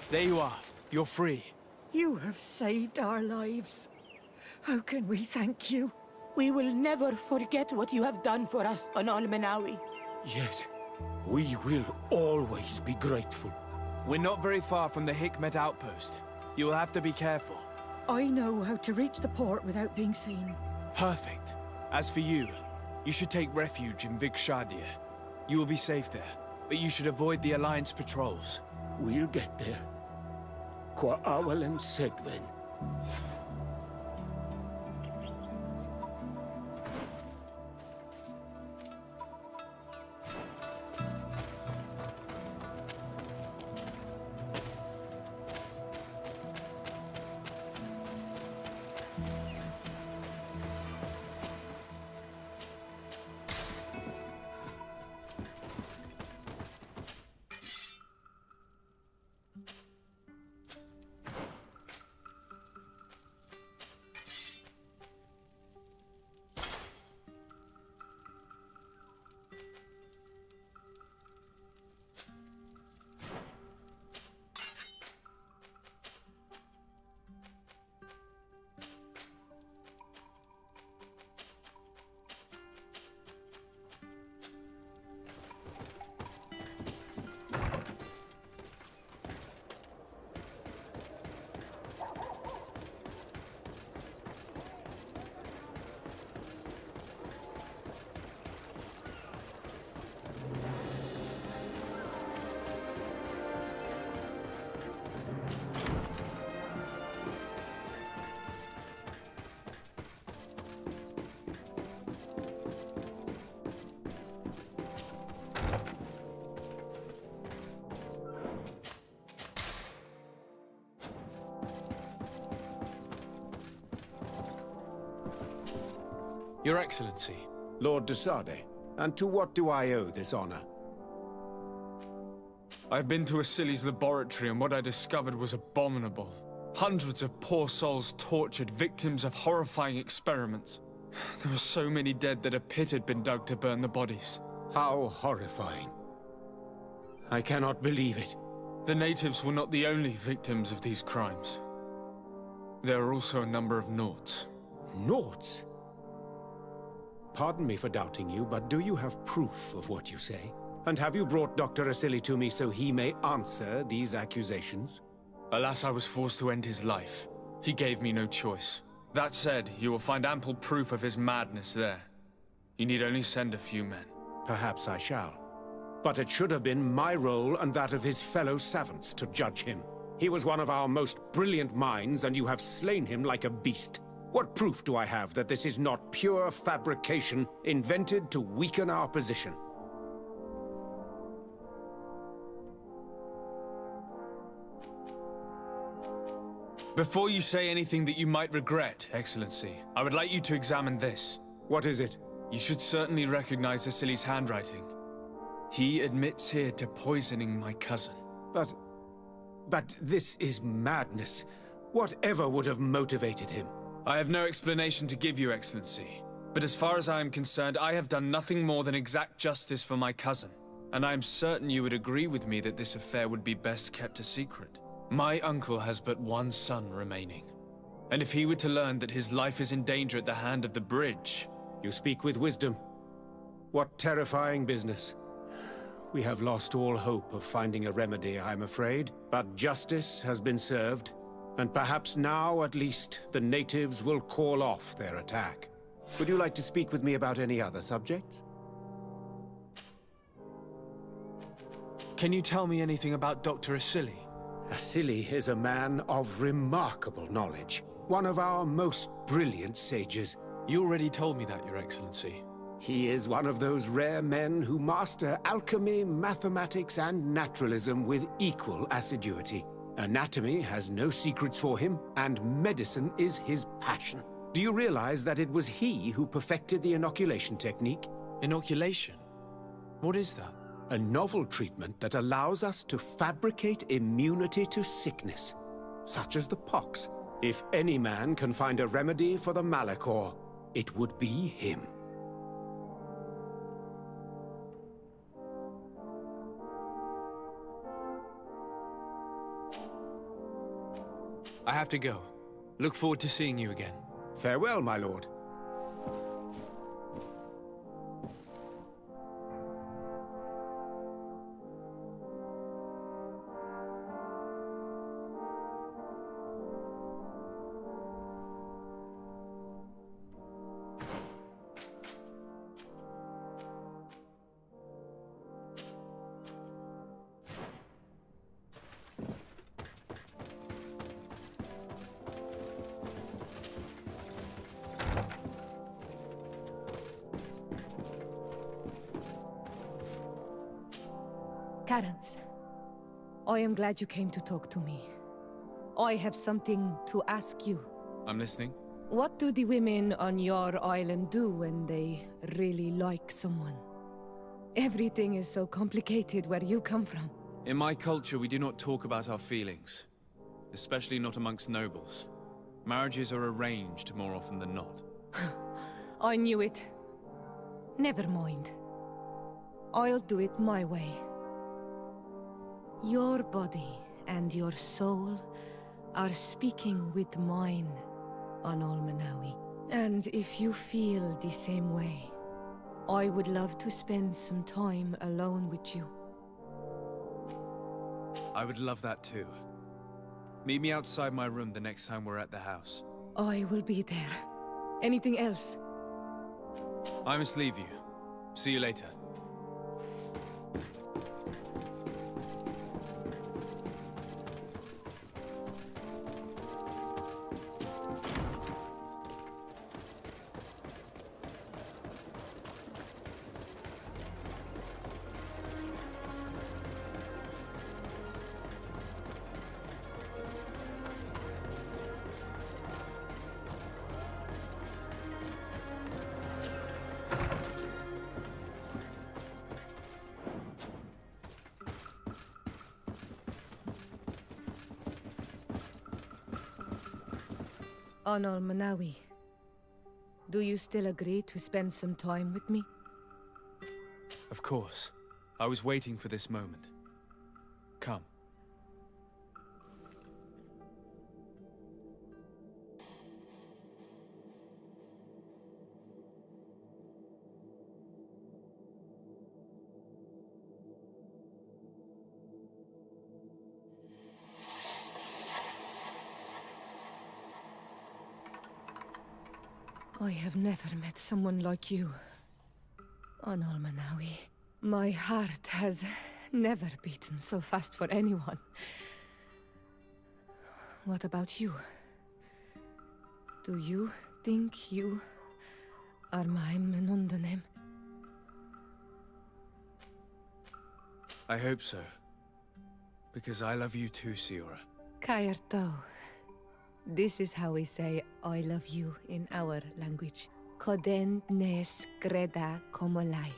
There you are. You're free. You have saved our lives. How can we thank you? We will never forget what you have done for us on Almenawi. Yes, we will always be grateful. We're not very far from the Hikmet outpost. You'll have to be careful. I know how to reach the port without being seen. Perfect. As for you, you should take refuge in Vikshadia. You will be safe there, but you should avoid the Alliance patrols. We'll get there. Qua awalem segven. Your Excellency. Lord de Sade, and to what do I owe this honor? I've been to Asili's laboratory and what I discovered was abominable. Hundreds of poor souls tortured, victims of horrifying experiments. There were so many dead that a pit had been dug to burn the bodies. How horrifying. I cannot believe it. The natives were not the only victims of these crimes. There are also a number of Naughts. Naughts? Pardon me for doubting you, but do you have proof of what you say? And have you brought Dr. Asili to me so he may answer these accusations? Alas, I was forced to end his life. He gave me no choice. That said, you will find ample proof of his madness there. You need only send a few men. Perhaps I shall. But it should have been my role and that of his fellow savants to judge him. He was one of our most brilliant minds, and you have slain him like a beast. What proof do I have that this is not pure fabrication invented to weaken our position? Before you say anything that you might regret, Excellency, I would like you to examine this. What is it? You should certainly recognize Asili's handwriting. He admits here to poisoning my cousin. But this is madness. Whatever would have motivated him? I have no explanation to give you, Excellency. But as far as I am concerned, I have done nothing more than exact justice for my cousin. And I am certain you would agree with me that this affair would be best kept a secret. My uncle has but one son remaining. And if he were to learn that his life is in danger at the hand of the bridge... You speak with wisdom. What terrifying business. We have lost all hope of finding a remedy, I'm afraid. But justice has been served. And perhaps now, at least, the natives will call off their attack. Would you like to speak with me about any other subjects? Can you tell me anything about Dr. Asili? Asili is a man of remarkable knowledge. One of our most brilliant sages. You already told me that, Your Excellency. He is one of those rare men who master alchemy, mathematics, and naturalism with equal assiduity. Anatomy has no secrets for him, and medicine is his passion. Do you realize that it was he who perfected the inoculation technique? Inoculation? What is that? A novel treatment that allows us to fabricate immunity to sickness, such as the pox. If any man can find a remedy for the Malachor, it would be him. I have to go. Look forward to seeing you again. Farewell, my lord. Raeins, I am glad you came to talk to me. I have something to ask you. I'm listening. What do the women on your island do when they really like someone? Everything is so complicated where you come from. In my culture, we do not talk about our feelings. Especially not amongst nobles. Marriages are arranged more often than not. I knew it. Never mind. I'll do it my way. Your body and your soul are speaking with mine, Anol Manawi. And if you feel the same way, I would love to spend some time alone with you. I would love that too. Meet me outside my room the next time we're at the house. I will be there. Anything else? I must leave you. See you later. Anol Manawi, do you still agree to spend some time with me? Of course. I was waiting for this moment. Come. I have never met someone like you, Anol Manawi. My heart has never beaten so fast for anyone. What about you? Do you think you are my Menundanem? I hope so. Because I love you too, Siora. Kayarto. This is how we say I love you in our language. Koden nes greda komolai.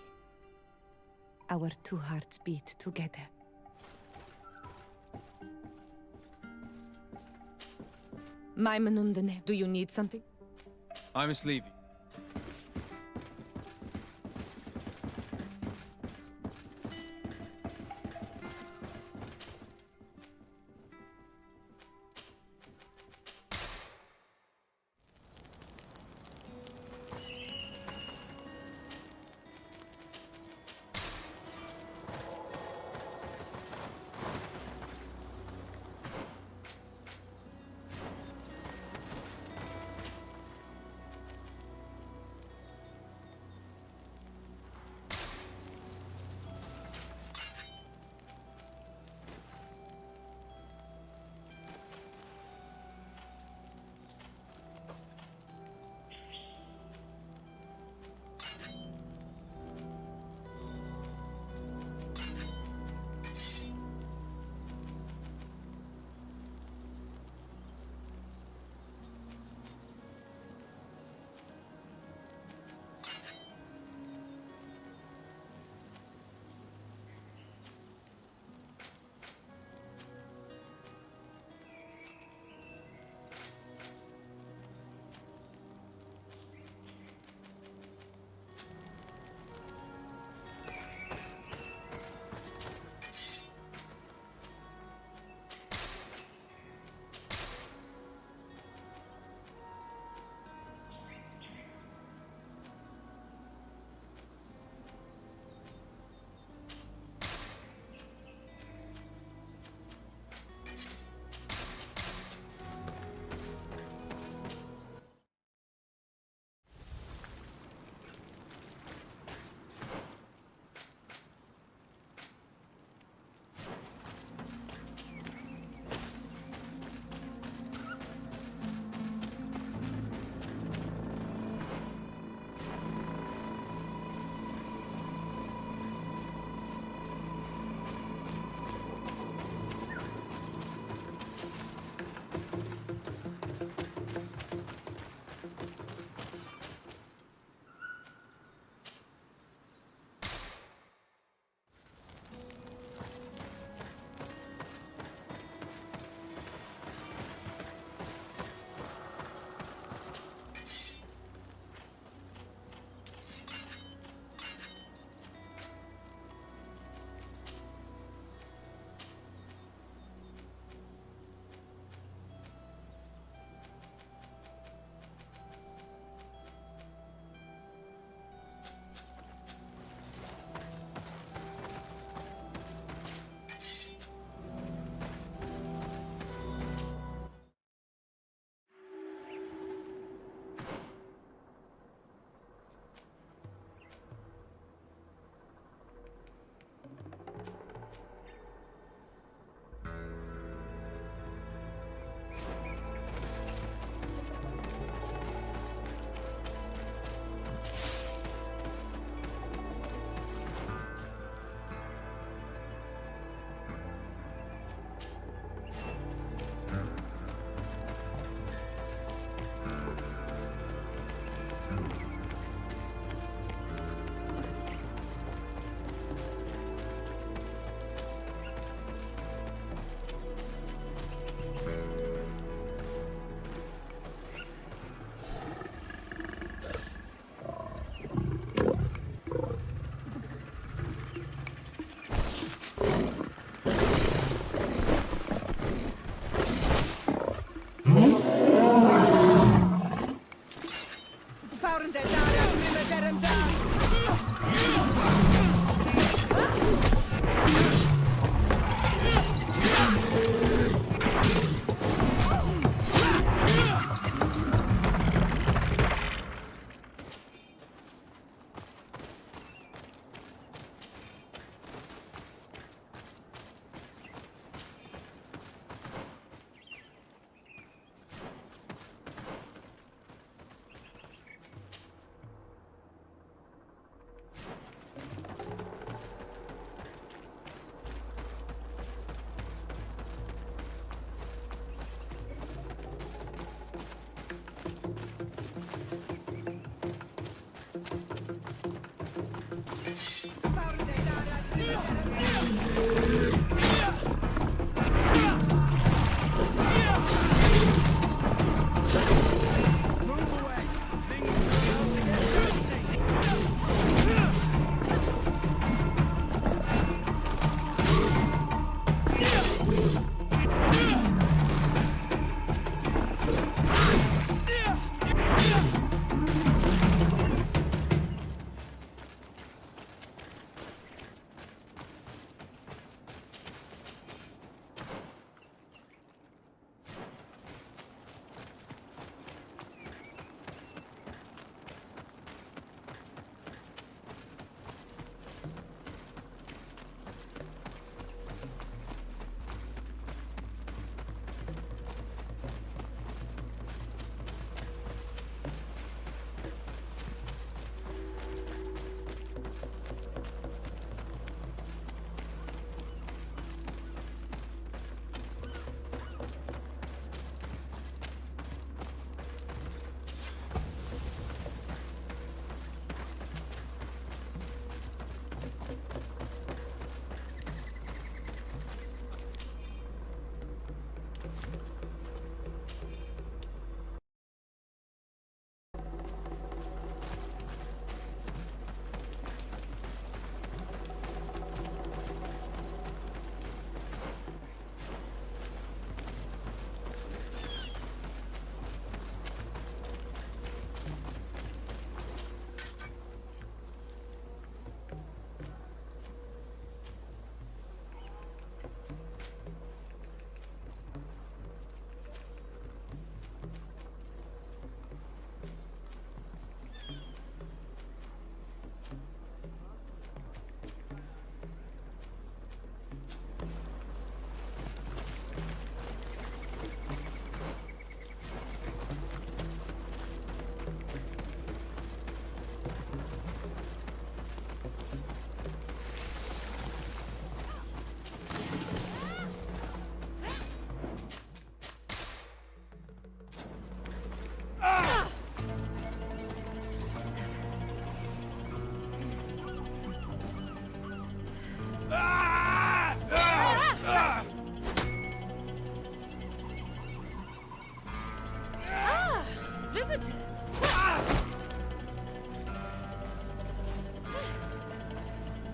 Our two hearts beat together. My Menundane, do you need something? I must leave you.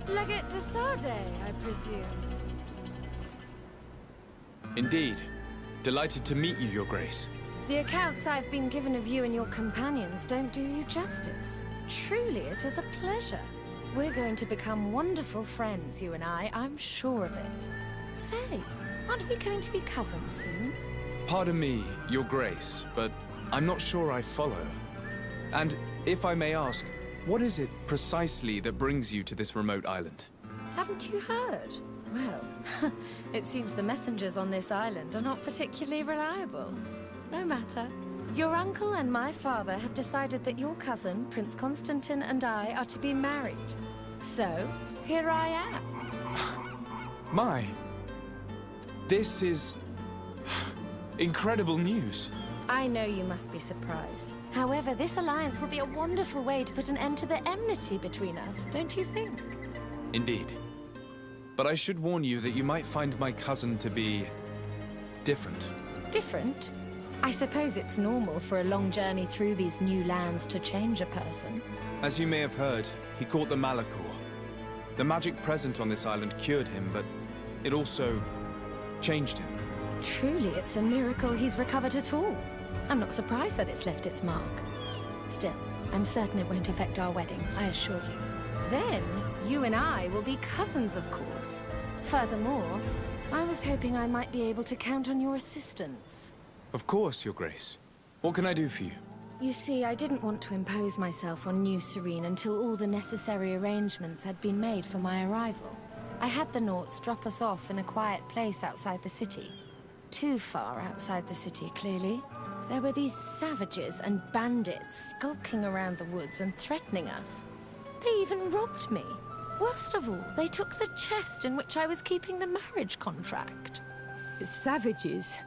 Legate de Sade, I presume. Indeed. Delighted to meet you, Your Grace. The accounts I've been given of you and your companions don't do you justice. Truly, it is a pleasure. We're going to become wonderful friends, you and I'm sure of it. Say, aren't we going to be cousins soon? Pardon me, Your Grace, but I'm not sure I follow. And if I may ask, what is it precisely that brings you to this remote island? Haven't you heard? Well, it seems the messengers on this island are not particularly reliable. No matter. Your uncle and my father have decided that your cousin, Prince Constantine, and I are to be married. So, here I am. This is incredible news. I know you must be surprised. However, this alliance will be a wonderful way to put an end to the enmity between us, don't you think? Indeed. But I should warn you that you might find my cousin to be different. Different? I suppose it's normal for a long journey through these new lands to change a person. As you may have heard, he caught the Malachor. The magic present on this island cured him, but it also changed him. Truly, it's a miracle he's recovered at all. I'm not surprised that it's left its mark. Still, I'm certain it won't affect our wedding, I assure you. Then, you and I will be cousins, of course. Furthermore, I was hoping I might be able to count on your assistance. Of course, Your Grace. What can I do for you? You see, I didn't want to impose myself on New Serene until all the necessary arrangements had been made for my arrival. I had the Nauts drop us off in a quiet place outside the city. Too far outside the city, clearly. There were these savages and bandits skulking around the woods and threatening us. They even robbed me. Worst of all, they took the chest in which I was keeping the marriage contract. Savages?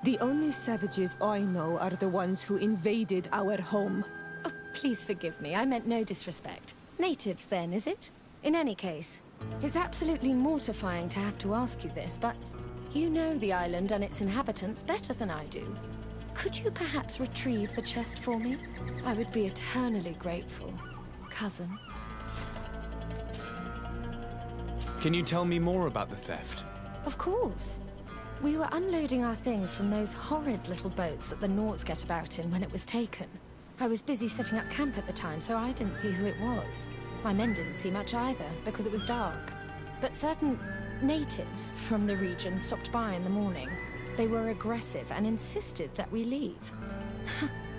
The only savages I know are the ones who invaded our home. Oh, please forgive me. I meant no disrespect. Natives, then, is it? In any case, it's absolutely mortifying to have to ask you this, but you know the island and its inhabitants better than I do. Could you perhaps retrieve the chest for me? I would be eternally grateful, cousin. Can you tell me more about the theft? Of course. We were unloading our things from those horrid little boats that the Nauts get about in when it was taken. I was busy setting up camp at the time, so I didn't see who it was. My men didn't see much either, because it was dark. But certain natives from the region stopped by in the morning. They were aggressive and insisted that we leave.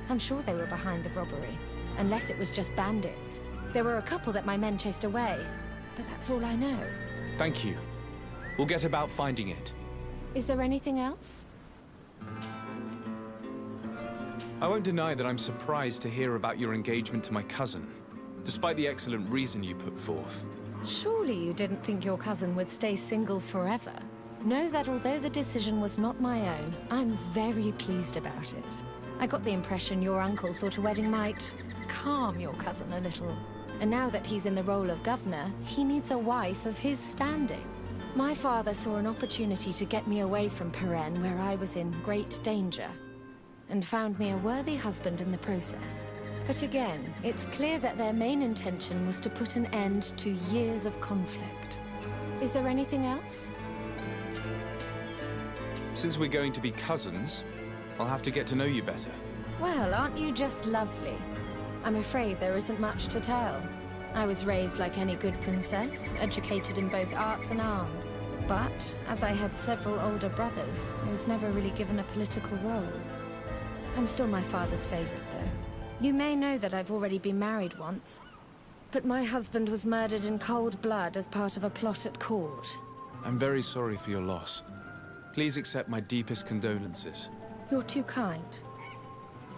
I'm sure they were behind the robbery, unless it was just bandits. There were a couple that my men chased away, but that's all I know. Thank you. We'll get about finding it. Is there anything else? I won't deny that I'm surprised to hear about your engagement to my cousin, despite the excellent reason you put forth. Surely you didn't think your cousin would stay single forever. Know that although the decision was not my own, I'm very pleased about it. I got the impression your uncle thought a wedding might calm your cousin a little. And now that he's in the role of governor, he needs a wife of his standing. My father saw an opportunity to get me away from Peren, where I was in great danger, and found me a worthy husband in the process. But again, it's clear that their main intention was to put an end to years of conflict. Is there anything else? Since we're going to be cousins, I'll have to get to know you better. Well, aren't you just lovely? I'm afraid there isn't much to tell. I was raised like any good princess, educated in both arts and arms. But, as I had several older brothers, I was never really given a political role. I'm still my father's favorite, though. You may know that I've already been married once, but my husband was murdered in cold blood as part of a plot at court. I'm very sorry for your loss. Please accept my deepest condolences. You're too kind.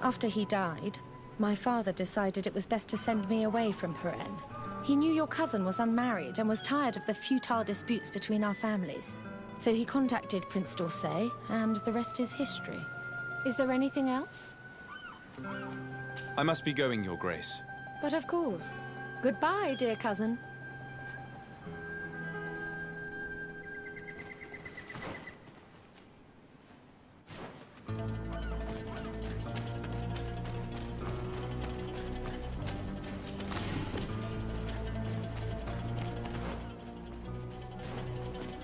After he died, my father decided it was best to send me away from Peren. He knew your cousin was unmarried and was tired of the futile disputes between our families. So he contacted Prince d'Orsay, and the rest is history. Is there anything else? I must be going, Your Grace. But of course. Goodbye, dear cousin.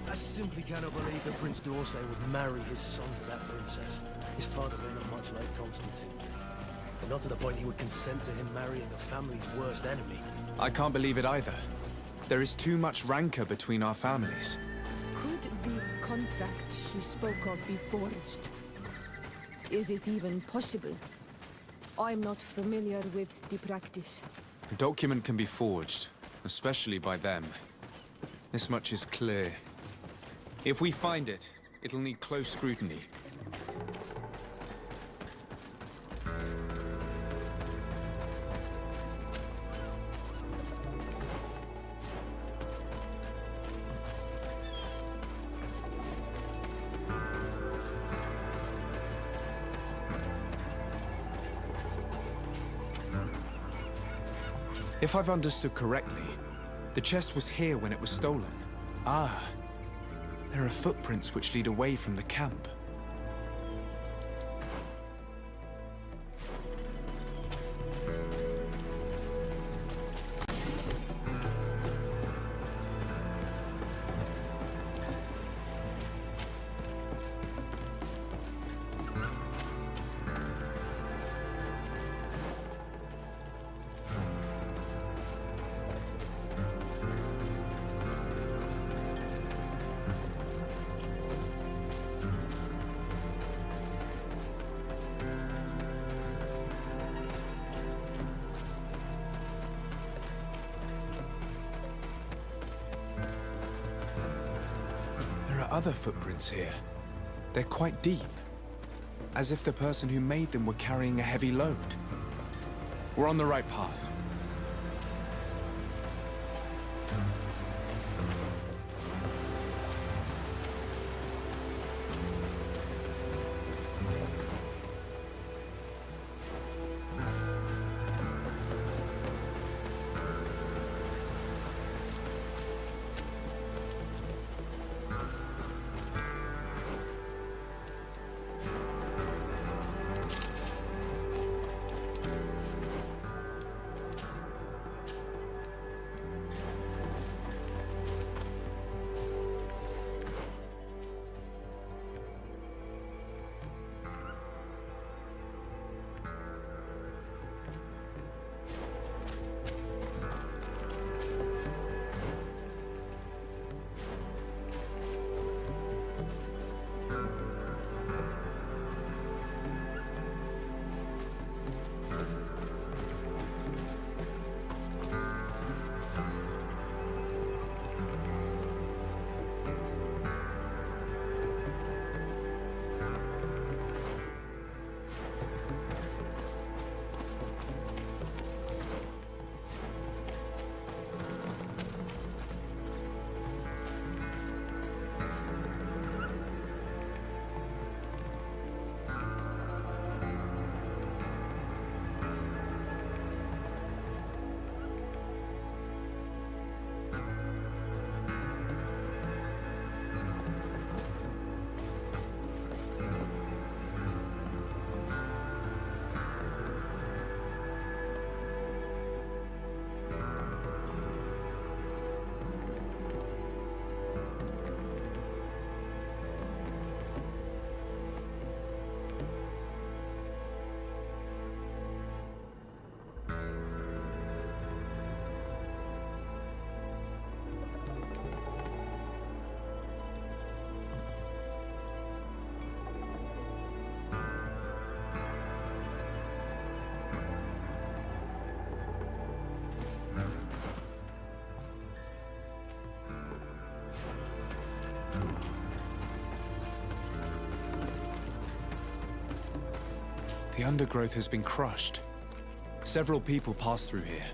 I simply cannot believe that Prince d'Orsay would marry his son to that princess. His father being not much like Constantine. And not to the point he would consent to him marrying the family's worst enemy. I can't believe it either. There is too much rancor between our families. Could the contract she spoke of be forged? Is it even possible? I'm not familiar with the practice. A document can be forged, especially by them. This much is clear. If we find it, it'll need close scrutiny. If I've understood correctly, the chest was here when it was stolen. Ah, there are footprints which lead away from the camp. other footprints here. They're quite deep. As if the person who made them were carrying a heavy load. We're on the right path. The undergrowth has been crushed. Several people pass through here.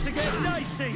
To get dicey!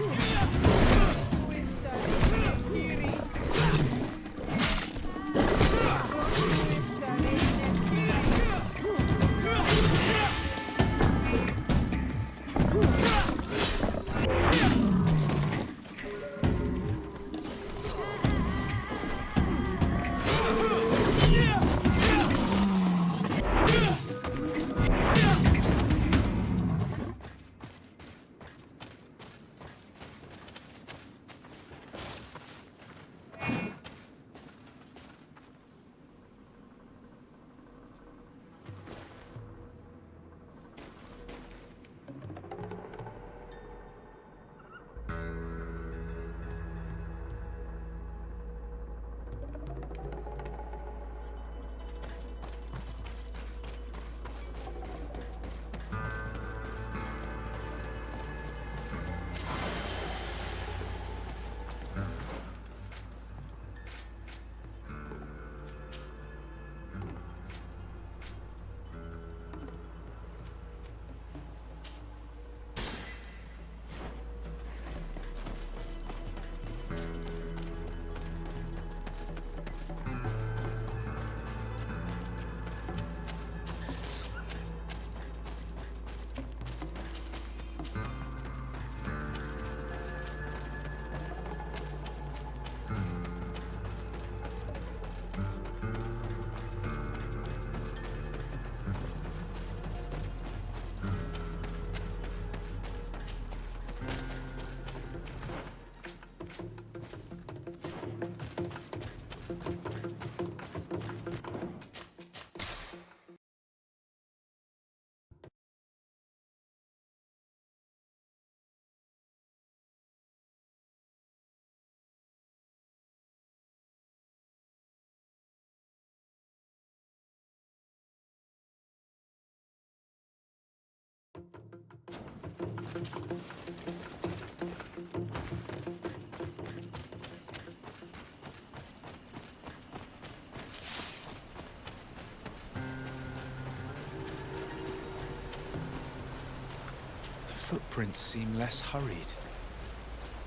footprints seem less hurried.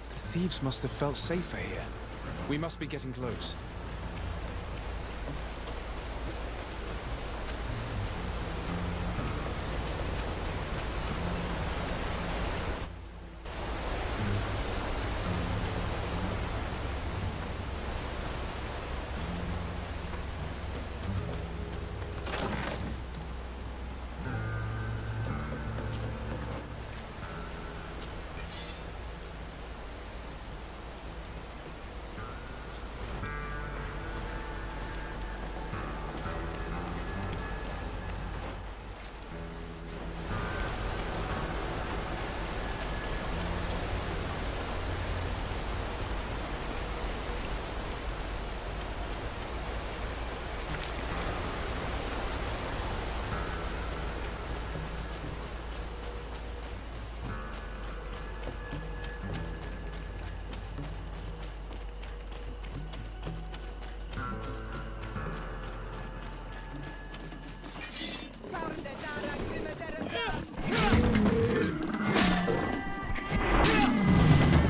The thieves must have felt safer here. We must be getting close.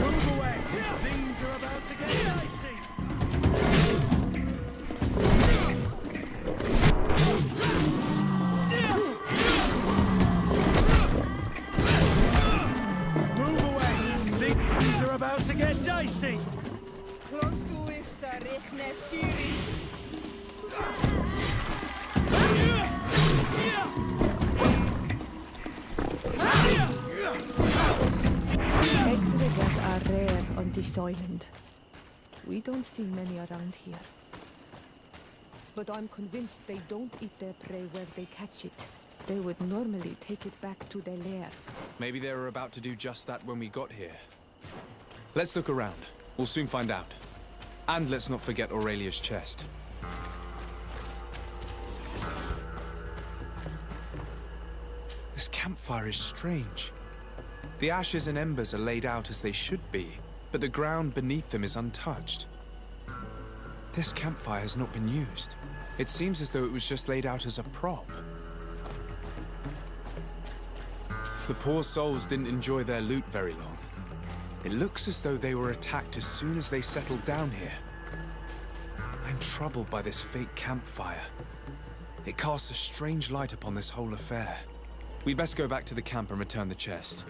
Move away! Things are about to get dicey! Move away! Things are about to get dicey! Close to is Raeins Stiri. Eggs regret are rare on this island. We don't see many around here. But I'm convinced they don't eat their prey where they catch it. They would normally take it back to their lair. Maybe they were about to do just that when we got here. Let's look around. We'll soon find out. And let's not forget Aurelia's chest. This campfire is strange. The ashes and embers are laid out as they should be, but the ground beneath them is untouched. This campfire has not been used. It seems as though it was just laid out as a prop. The poor souls didn't enjoy their loot very long. It looks as though they were attacked as soon as they settled down here. I'm troubled by this fake campfire. It casts a strange light upon this whole affair. We'd best go back to the camp and return the chest.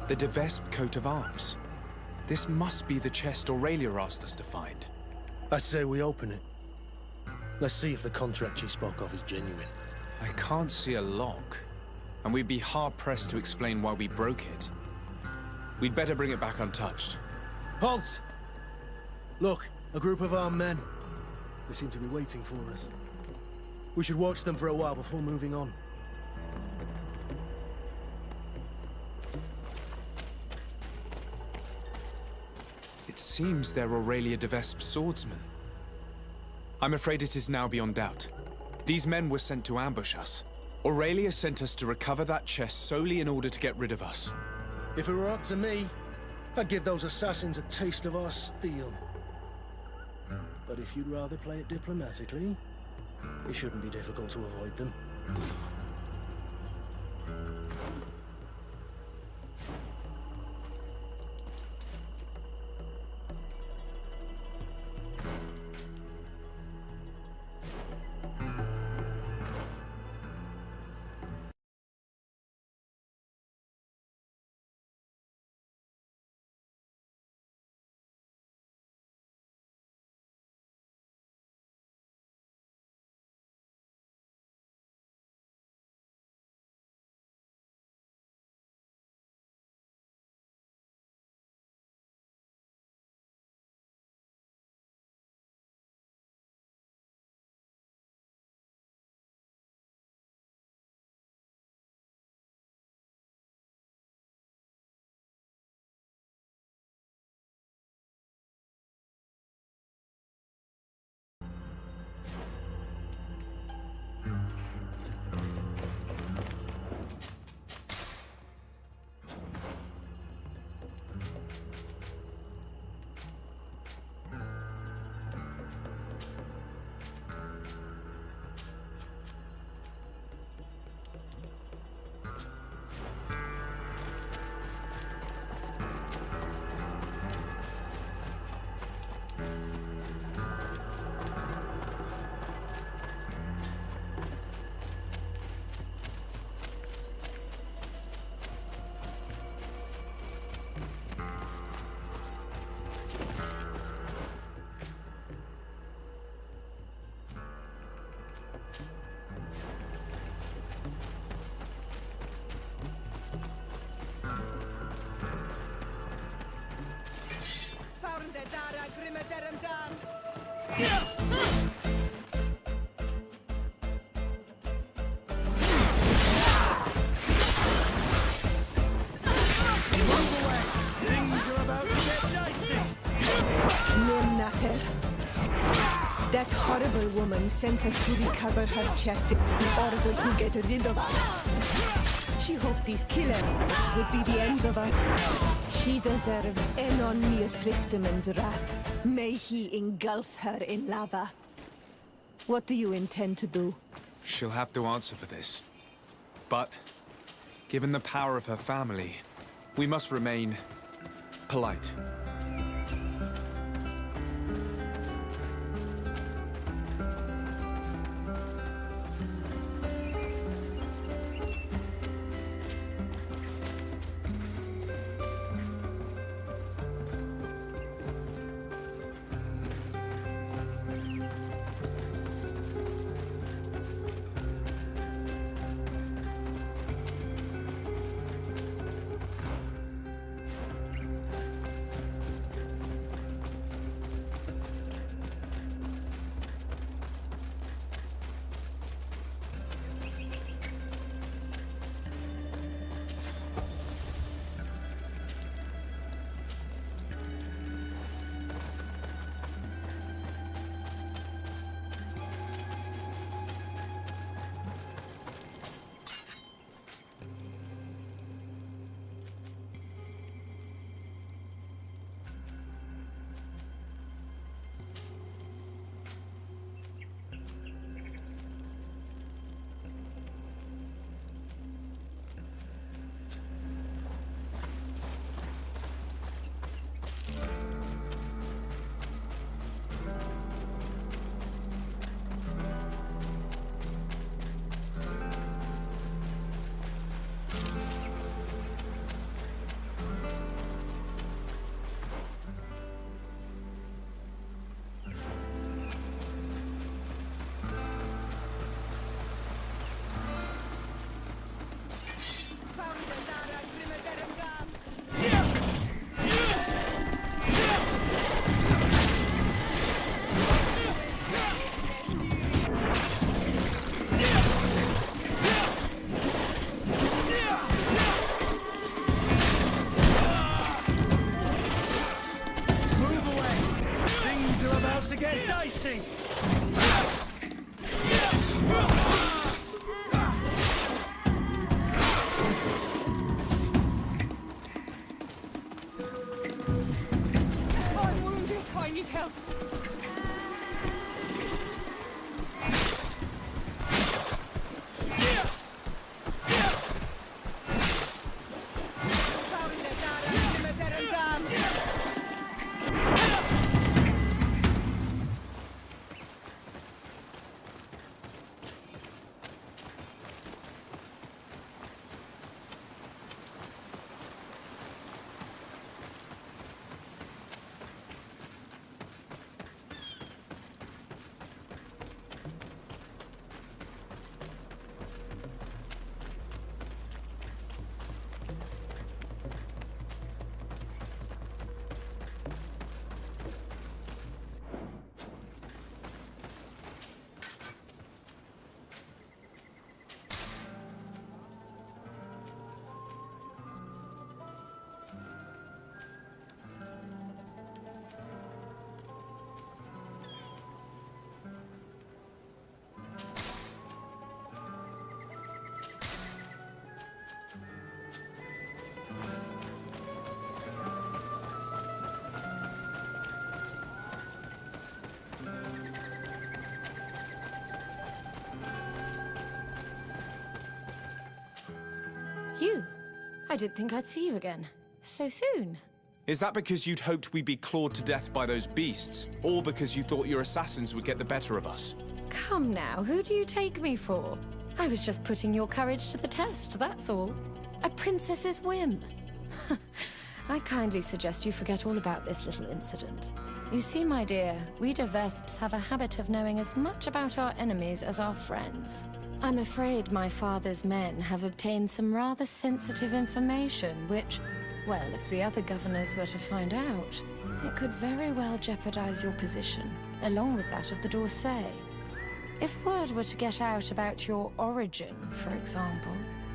The de Vespe coat of arms. This must be the chest Aurelia asked us to find. I say we open it. Let's see if the contract she spoke of is genuine. I can't see a lock, and we'd be hard-pressed to explain why we broke it. We'd better bring it back untouched. Halt! Look, a group of armed men. They seem to be waiting for us. We should watch them for a while before moving on. It seems they're Aurelia de Vespe's swordsmen. I'm afraid it is now beyond doubt. These men were sent to ambush us. Aurelia sent us to recover that chest solely in order to get rid of us. If it were up to me, I'd give those assassins a taste of our steel. But if you'd rather play it diplomatically, it shouldn't be difficult to avoid them. Things are about to get dicey. Nimnater. That horrible woman sent us to recover her chest in order to get rid of us. She hoped these killers would be the end of her. She deserves Enon Mirfrichtemann's wrath. May he engulf her in lava. What do you intend to do? She'll have to answer for this. But, given the power of her family, we must remain polite. To get dicey. I'm wounded. I need help. You? I didn't think I'd see you again. So soon. Is that because you'd hoped we'd be clawed to death by those beasts? Or because you thought your assassins would get the better of us? Come now, who do you take me for? I was just putting your courage to the test, that's all. A princess's whim. I kindly suggest you forget all about this little incident. You see, my dear, we de Vespes have a habit of knowing as much about our enemies as our friends. I'm afraid my father's men have obtained some rather sensitive information, which, Well, if the other governors were to find out, it could very well jeopardize your position, along with that of the D'Orsay. If word were to get out about your origin, for example...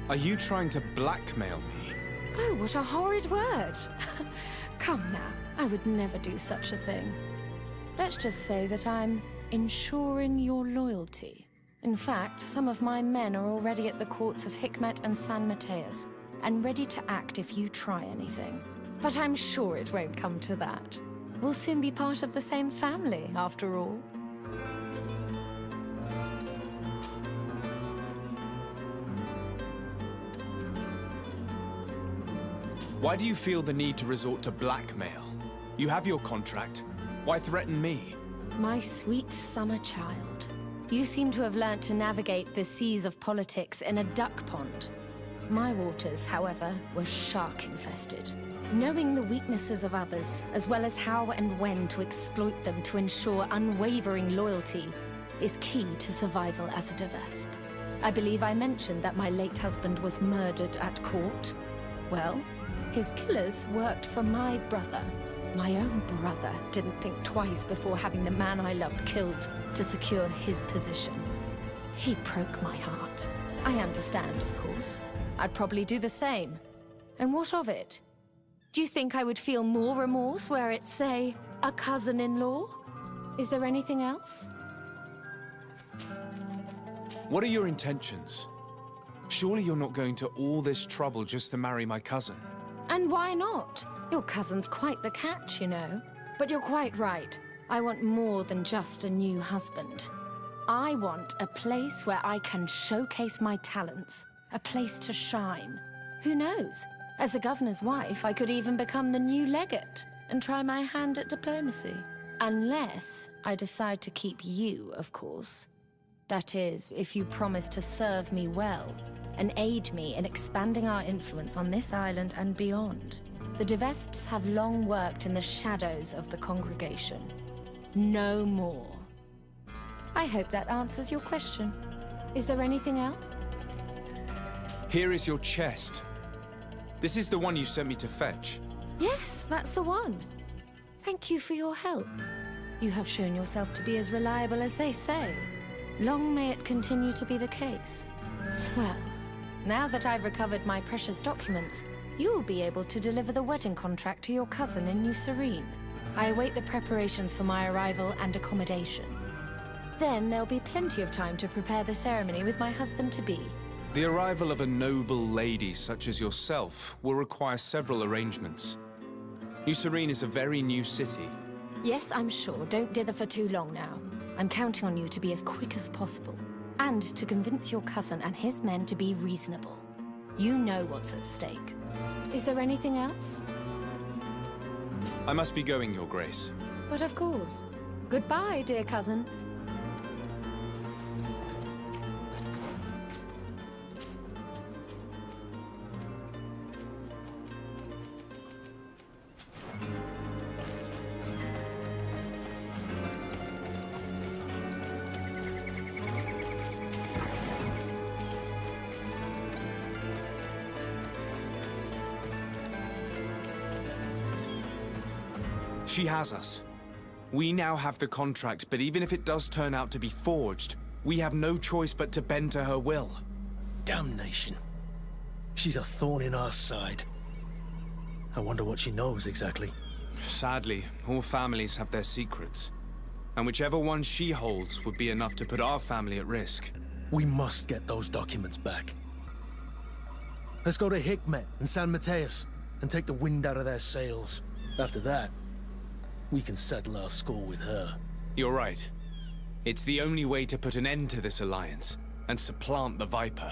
Are you trying to blackmail me? Oh, what a horrid word! Come now, I would never do such a thing. Let's just say that I'm ensuring your loyalty. In fact, some of my men are already at the courts of Hikmet and San Mateus, and ready to act if you try anything. But I'm sure it won't come to that. We'll soon be part of the same family, after all. Why do you feel the need to resort to blackmail? You have your contract. Why threaten me? My sweet summer child. You seem to have learnt to navigate the seas of politics in a duck pond. My waters, however, were shark-infested. Knowing the weaknesses of others, as well as how and when to exploit them to ensure unwavering loyalty, is key to survival as a Vespe. I believe I mentioned that my late husband was murdered at court. Well, his killers worked for my brother. My own brother didn't think twice before having the man I loved killed to secure his position. He broke my heart. I understand, of course. I'd probably do the same. And what of it? Do you think I would feel more remorse were it, say, a cousin-in-law? Is there anything else? What are your intentions? Surely you're not going to all this trouble just to marry my cousin. And why not? Your cousin's quite the catch, you know. But you're quite right. I want more than just a new husband. I want a place where I can showcase my talents. A place to shine. Who knows? As the governor's wife, I could even become the new legate and try my hand at diplomacy. Unless I decide to keep you, of course. That is, if you promise to serve me well and aid me in expanding our influence on this island and beyond. The de Vespes have long worked in the shadows of the congregation. No more. I hope that answers your question. Is there anything else? Here is your chest. This is the one you sent me to fetch. Yes, that's the one. Thank you for your help. You have shown yourself to be as reliable as they say. Long may it continue to be the case. Well, now that I've recovered my precious documents, you'll be able to deliver the wedding contract to your cousin in New Serene. I await the preparations for my arrival and accommodation. Then there'll be plenty of time to prepare the ceremony with my husband-to-be. The arrival of a noble lady such as yourself will require several arrangements. New Serene is a very new city. Yes, I'm sure. Don't dither for too long now. I'm counting on you to be as quick as possible. And to convince your cousin and his men to be reasonable. You know what's at stake. Is there anything else? I must be going, Your Grace. But of course. Goodbye, dear cousin. She has us. We now have the contract, but even if it does turn out to be forged, we have no choice but to bend to her will. Damnation. She's a thorn in our side. I wonder what she knows exactly. Sadly, all families have their secrets. And whichever one she holds would be enough to put our family at risk. We must get those documents back. Let's go to Hikmet and San Mateus and take the wind out of their sails. After that, we can settle our score with her. You're right. It's the only way to put an end to this alliance and supplant the Viper.